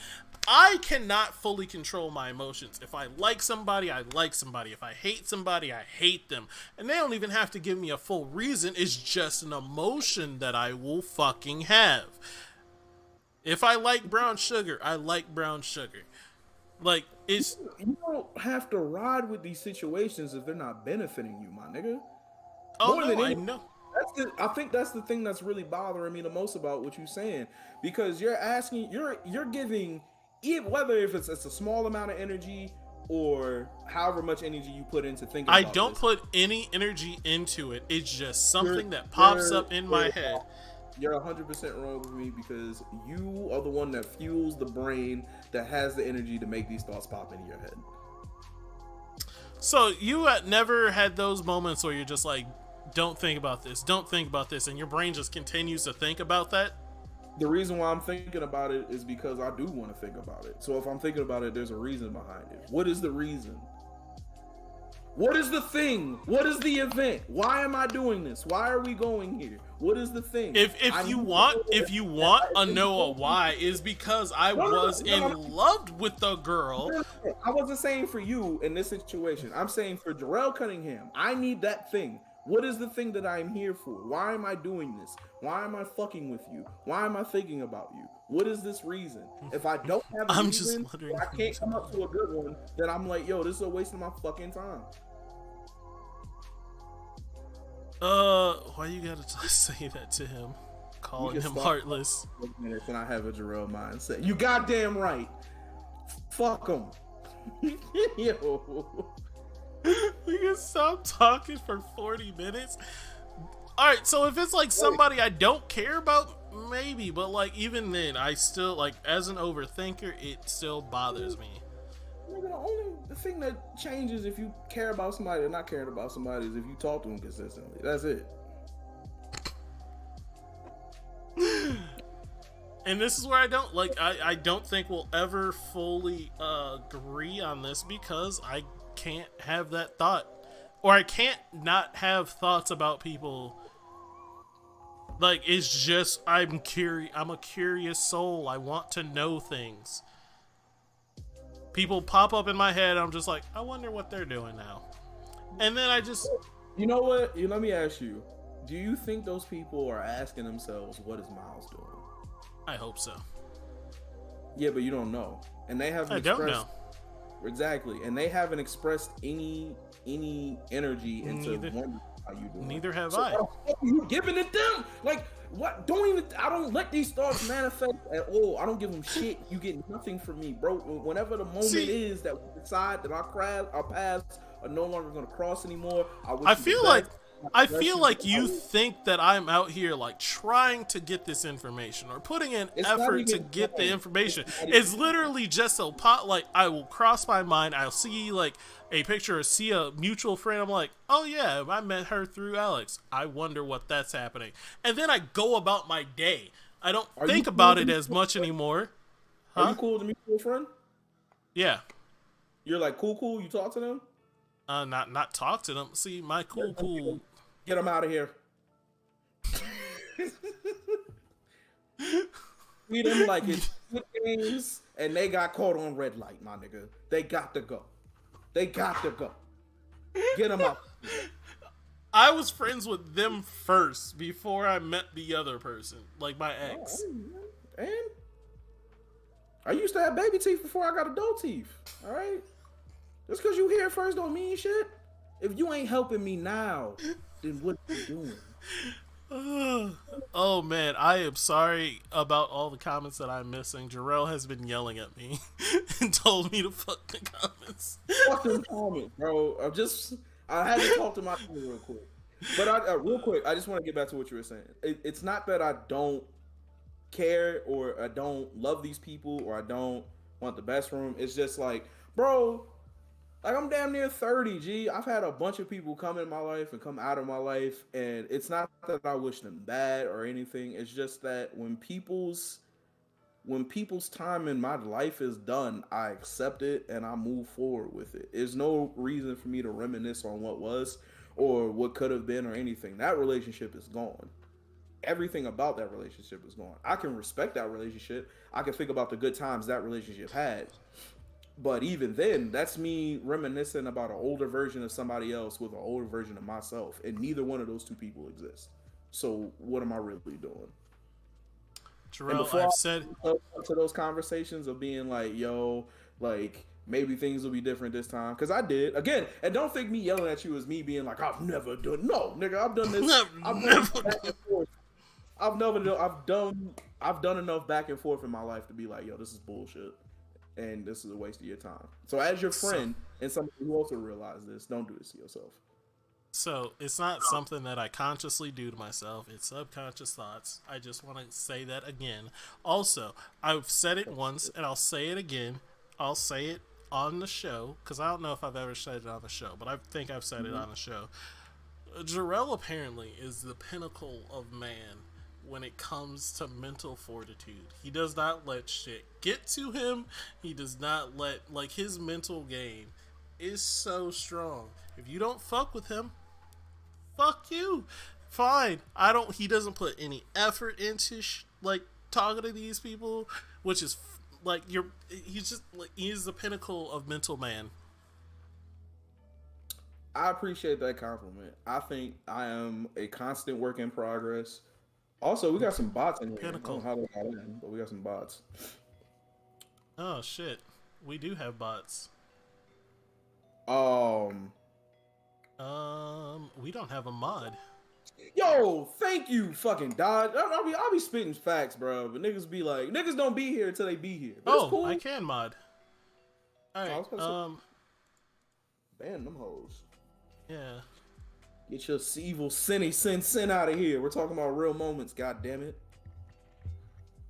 I cannot fully control my emotions. If I like somebody, I like somebody. If I hate somebody, I hate them. And they don't even have to give me a full reason. It's just an emotion that I will fucking have. If I like brown sugar, I like brown sugar. Like, it's. You don't have to ride with these situations if they're not benefiting you, my nigga. Oh More than no, I anything, know. I think that's the thing that's really bothering me the most about what you're saying, because you're giving, whether if it's a small amount of energy or however much energy you put into thinking I about don't this. put any energy into it. It's just You're something that pops you're up in my you're, head. you're 100% wrong with me, because you are the one that fuels the brain that has the energy to make these thoughts pop into your head. So you never had those moments where you're just like, don't think about this, don't think about this, and your brain just continues to think about that? The reason why I'm thinking about it is because I do want to think about it. So if I'm thinking about it, there's a reason behind it. What is the reason? What is the thing? What is the event? Why am I doing this? Why are we going here? What is the thing? If you want to know a why, is because I was in love with the girl. I wasn't saying for you in this situation. I'm saying for Jarrell Cunningham. I need that thing. What is the thing that I'm here for? Why am I doing this? Why am I fucking with you? Why am I thinking about you? What is this reason? If I don't have a I'm reason, just wondering. I can't come up to a good one, then I'm like, yo, this is a waste of my fucking time. Why you gotta say that to him? Calling him heartless. Minutes and I have a Jarrell mindset. You goddamn right. Fuck him. Yo. We can stop talking for 40 minutes. Alright, so if it's like somebody I don't care about, maybe, but like even then, I still, like, as an overthinker, it still bothers me. The thing that changes if you care about somebody or not caring about somebody is if you talk to them consistently. That's it. And this is where I don't like. I don't think we'll ever fully agree on this, because I can't have that thought, or I can't not have thoughts about people. Like, it's just I'm curious. I'm a curious soul. I want to know things. People pop up in my head. I'm just like, I wonder what they're doing now. And then I just... You know what? Let me ask you. Do you think those people are asking themselves, what is Miles doing? I hope so. Yeah, but you don't know. And they haven't expressed... I don't know. Exactly. And they haven't expressed any energy into wondering how you doing. Neither have I. You giving it them? Like, what? I don't let these thoughts manifest at all. I don't give them shit. You get nothing from me, bro. Whenever the moment is that we decide that our paths are no longer going to cross anymore, I feel like you think that I'm out here like trying to get this information or putting in effort to get the information. It's literally just a pot. Like, I will cross my mind. I'll see like a picture or see a mutual friend. I'm like, oh yeah, I met her through Alex. I wonder what that's happening. And then I go about my day. I don't think about it as much anymore. Are you cool with a mutual friend? Yeah. You're like cool. You talk to them? Not talk to them. See, my cool. Get them out of here. Treat them like it's good games, and they got caught on red light, my nigga. They got to go. Get them out. I was friends with them first before I met the other person, like my ex. And I used to have baby teeth before I got adult teeth. All right. Just because you here first don't mean shit. If you ain't helping me now, then what are you doing? Oh man, I am sorry about all the comments that I'm missing. Jarrell has been yelling at me and told me to fuck the comments. Fuck them comments, bro. I had to talk to my team real quick. But real quick, I just want to get back to what you were saying. It's not that I don't care or I don't love these people or I don't want the best for them. It's just like, bro, like, I'm damn near 30, G. I've had a bunch of people come in my life and come out of my life, and it's not that I wish them bad or anything. It's just that when people's when people's time in my life is done, I accept it and I move forward with it. There's no reason for me to reminisce on what was or what could have been or anything. That relationship is gone. Everything about that relationship is gone. I can respect that relationship. I can think about the good times that relationship had. But even then, that's me reminiscing about an older version of somebody else with an older version of myself. And neither one of those two people exist. So what am I really doing? And Jarrell, before I've I said go to those conversations of being like, yo, like maybe things will be different this time, because I did again. And don't think me yelling at you as me being like, I've never done. No, nigga, I've done this. I've done never. back and forth. I've done enough back and forth in my life to be like, yo, this is bullshit, and this is a waste of your time. So as your So, friend and somebody who also realizes this, don't do this to yourself. so it's not something that I consciously do to myself. It's subconscious thoughts. I just want to say that again. Also, I've said it once and I'll say it again. I'll say it on the show because I don't know if I've ever said it on the show, but I think I've said it on the show. Jarrell apparently is the pinnacle of man when it comes to mental fortitude. He does not let shit get to him. He does not let, like, his mental game is so strong. If you don't fuck with him, fuck you. Fine. I don't, he doesn't put any effort into, like, talking to these people, which is, like, he's just, like, he's the pinnacle of mental man. I appreciate that compliment. I think I am a constant work in progress. Also, we got some bots in here. I don't know Pinnacle. how they got in, but we got some bots. Oh, shit. We do have bots. Um, We don't have a mod. Yo, thank you, fucking Dodge. I'll be spitting facts, bro. But niggas be like, niggas don't be here until they be here. But it's Oh, cool. I can mod. All I right. was gonna say, ban them hoes. Yeah. Get your evil sin out of here. We're talking about real moments. God damn it.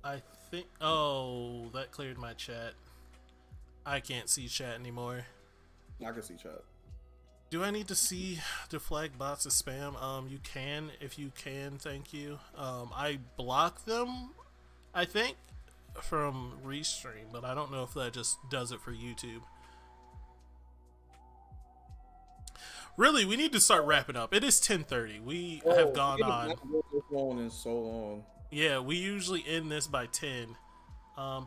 I think. Oh, that cleared my chat. I can't see chat anymore. I can see chat. Do I need to see the flag bots as spam? You can if you can. Thank you. I block them. I think from Restream, but I don't know if that just does it for YouTube. Really, we need to start wrapping up. It is 10:30. We have gone on. In so long. Yeah, we usually end this by 10.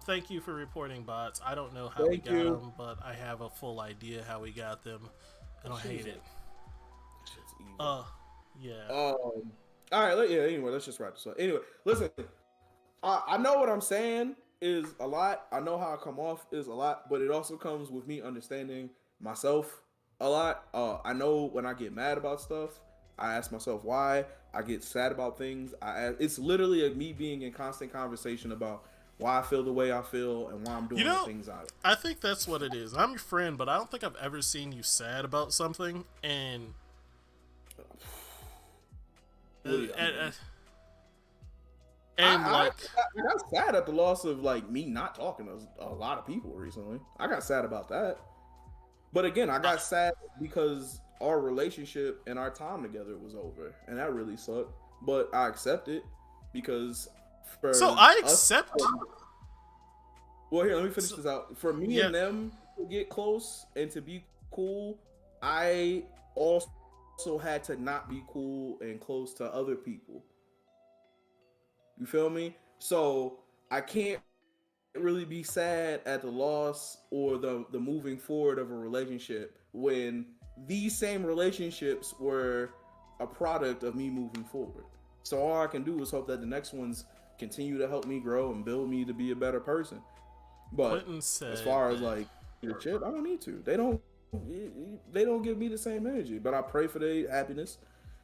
Thank you for reporting bots. I don't know how we Thank got you. them, but I have a full idea how we got them. I don't hate it. Shit's evil. Yeah. All right. Yeah. Anyway, let's just wrap this up. Anyway, listen. I know what I'm saying is a lot. I know how I come off is a lot, but it also comes with me understanding myself a lot. I know when I get mad about stuff, I ask myself why. I get sad about things. It's literally me being in constant conversation about why I feel the way I feel and why I'm doing the things I do. I think that's what it is. I'm your friend, but I don't think I've ever seen you sad about something and I got sad at the loss of like me not talking to a lot of people recently. I got sad about that. But again, I got sad because our relationship and our time together was over, and that really sucked. But I accept it because so I accept. Well, here, let me finish this out. For me and them to get close and to be cool, I also had to not be cool and close to other people. You feel me? So I can't really be sad at the loss or the moving forward of a relationship when these same relationships were a product of me moving forward. So all I can do is hope that the next ones continue to help me grow and build me to be a better person. But as far as like your shit, I don't need to. They don't give me the same energy. But I pray for their happiness.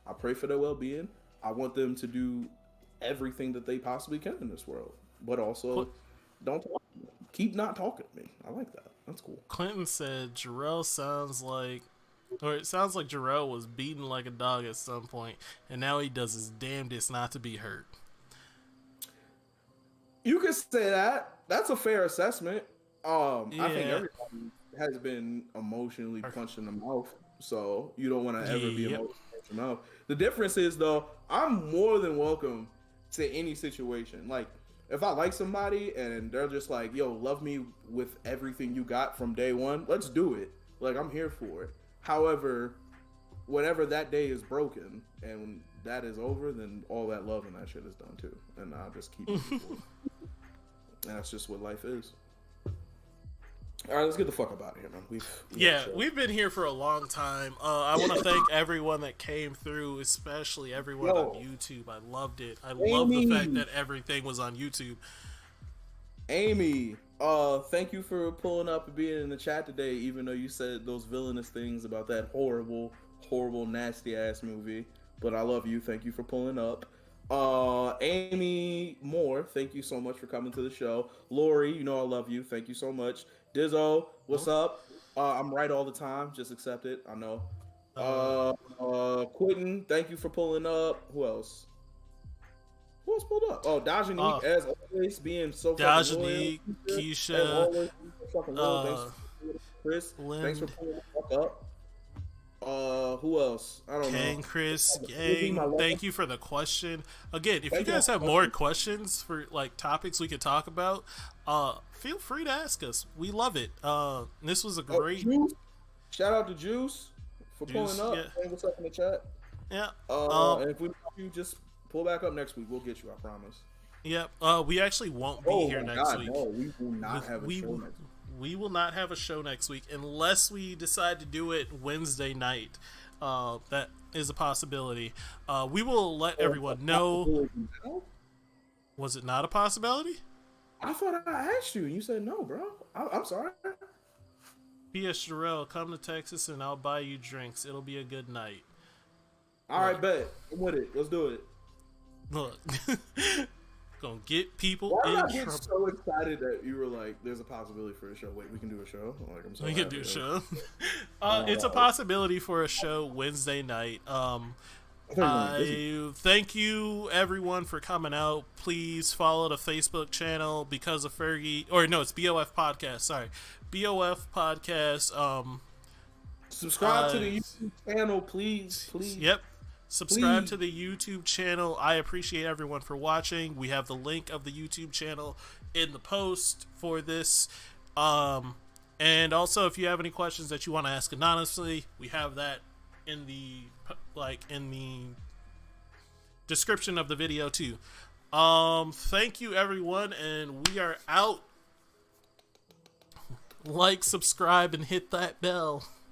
I pray for their well-being. I want them to do everything that they possibly can in this world. But also, don't talk to me. Keep not talking to me. I like that. That's cool. Clinton said Jarrell sounds like, or it sounds like Jarrell was beaten like a dog at some point, and now he does his damnedest not to be hurt. You could say that. That's a fair assessment. I think everybody has been emotionally punched in the mouth, so you don't want to ever be emotionally punched in the mouth. The difference is, though, I'm more than welcome to any situation. Like, If I like somebody and they're just like, yo, love me with everything you got from day one, let's do it. Like, I'm here for it. However, whenever that day is broken and when that is over, then all that love and that shit is done too. And I'll just keep moving forward. And that's just what life is. All right, let's get the fuck up out of here, man. We've been here for a long time. I want to thank everyone that came through, especially everyone on YouTube. I loved it. I love the fact that everything was on YouTube. Amy, thank you for pulling up and being in the chat today, even though you said those villainous things about that horrible, nasty ass movie. But I love you. Thank you for pulling up. Amy Moore, thank you so much for coming to the show. Lori, you know I love you. Thank you so much. Dizzo, what's up? I'm right all the time. Just accept it. I know. Quentin, thank you for pulling up. Who else? Who else pulled up? Oh, Dajanique, as always, being so fucking loyal. Keisha, Chris, thanks for pulling the fuck up. Who else? I don't know. Chris, thank you for the question. Again, if you guys have more questions for like topics we could talk about, feel free to ask us. We love it. This was a great shout out to Juice for pulling up. Yeah. Saying what's up in the chat. Yeah. And if we you just pull back up next week, we'll get you. I promise. Yep. We actually won't be here next week. No, we will not have a show next week. We will not have a show next week unless we decide to do it Wednesday night. That is a possibility. We will let everyone know. Was it not a possibility? I thought I asked you. You said no, bro. I'm sorry. P.S. Jarrell, come to Texas and I'll buy you drinks. It'll be a good night. All right, bet. I'm with it. Let's do it. Look. Gonna get people in trouble. I'm so excited that you were like, "There's a possibility for a show." Wait, we can do a show. Like, I'm so we can do a show. It's a possibility for a show Wednesday night. Thank you everyone for coming out. Please follow the Facebook channel because of Fergie. Or no, it's B.O.F podcast. Sorry, B.O.F podcast. Subscribe to the YouTube channel, please. Yep. Subscribe to the YouTube channel. I appreciate everyone for watching. We have the link of the YouTube channel in the post for this. And also, if you have any questions that you want to ask anonymously, we have that in the description of the video too. Thank you everyone, and we are out. Like, subscribe, and hit that bell.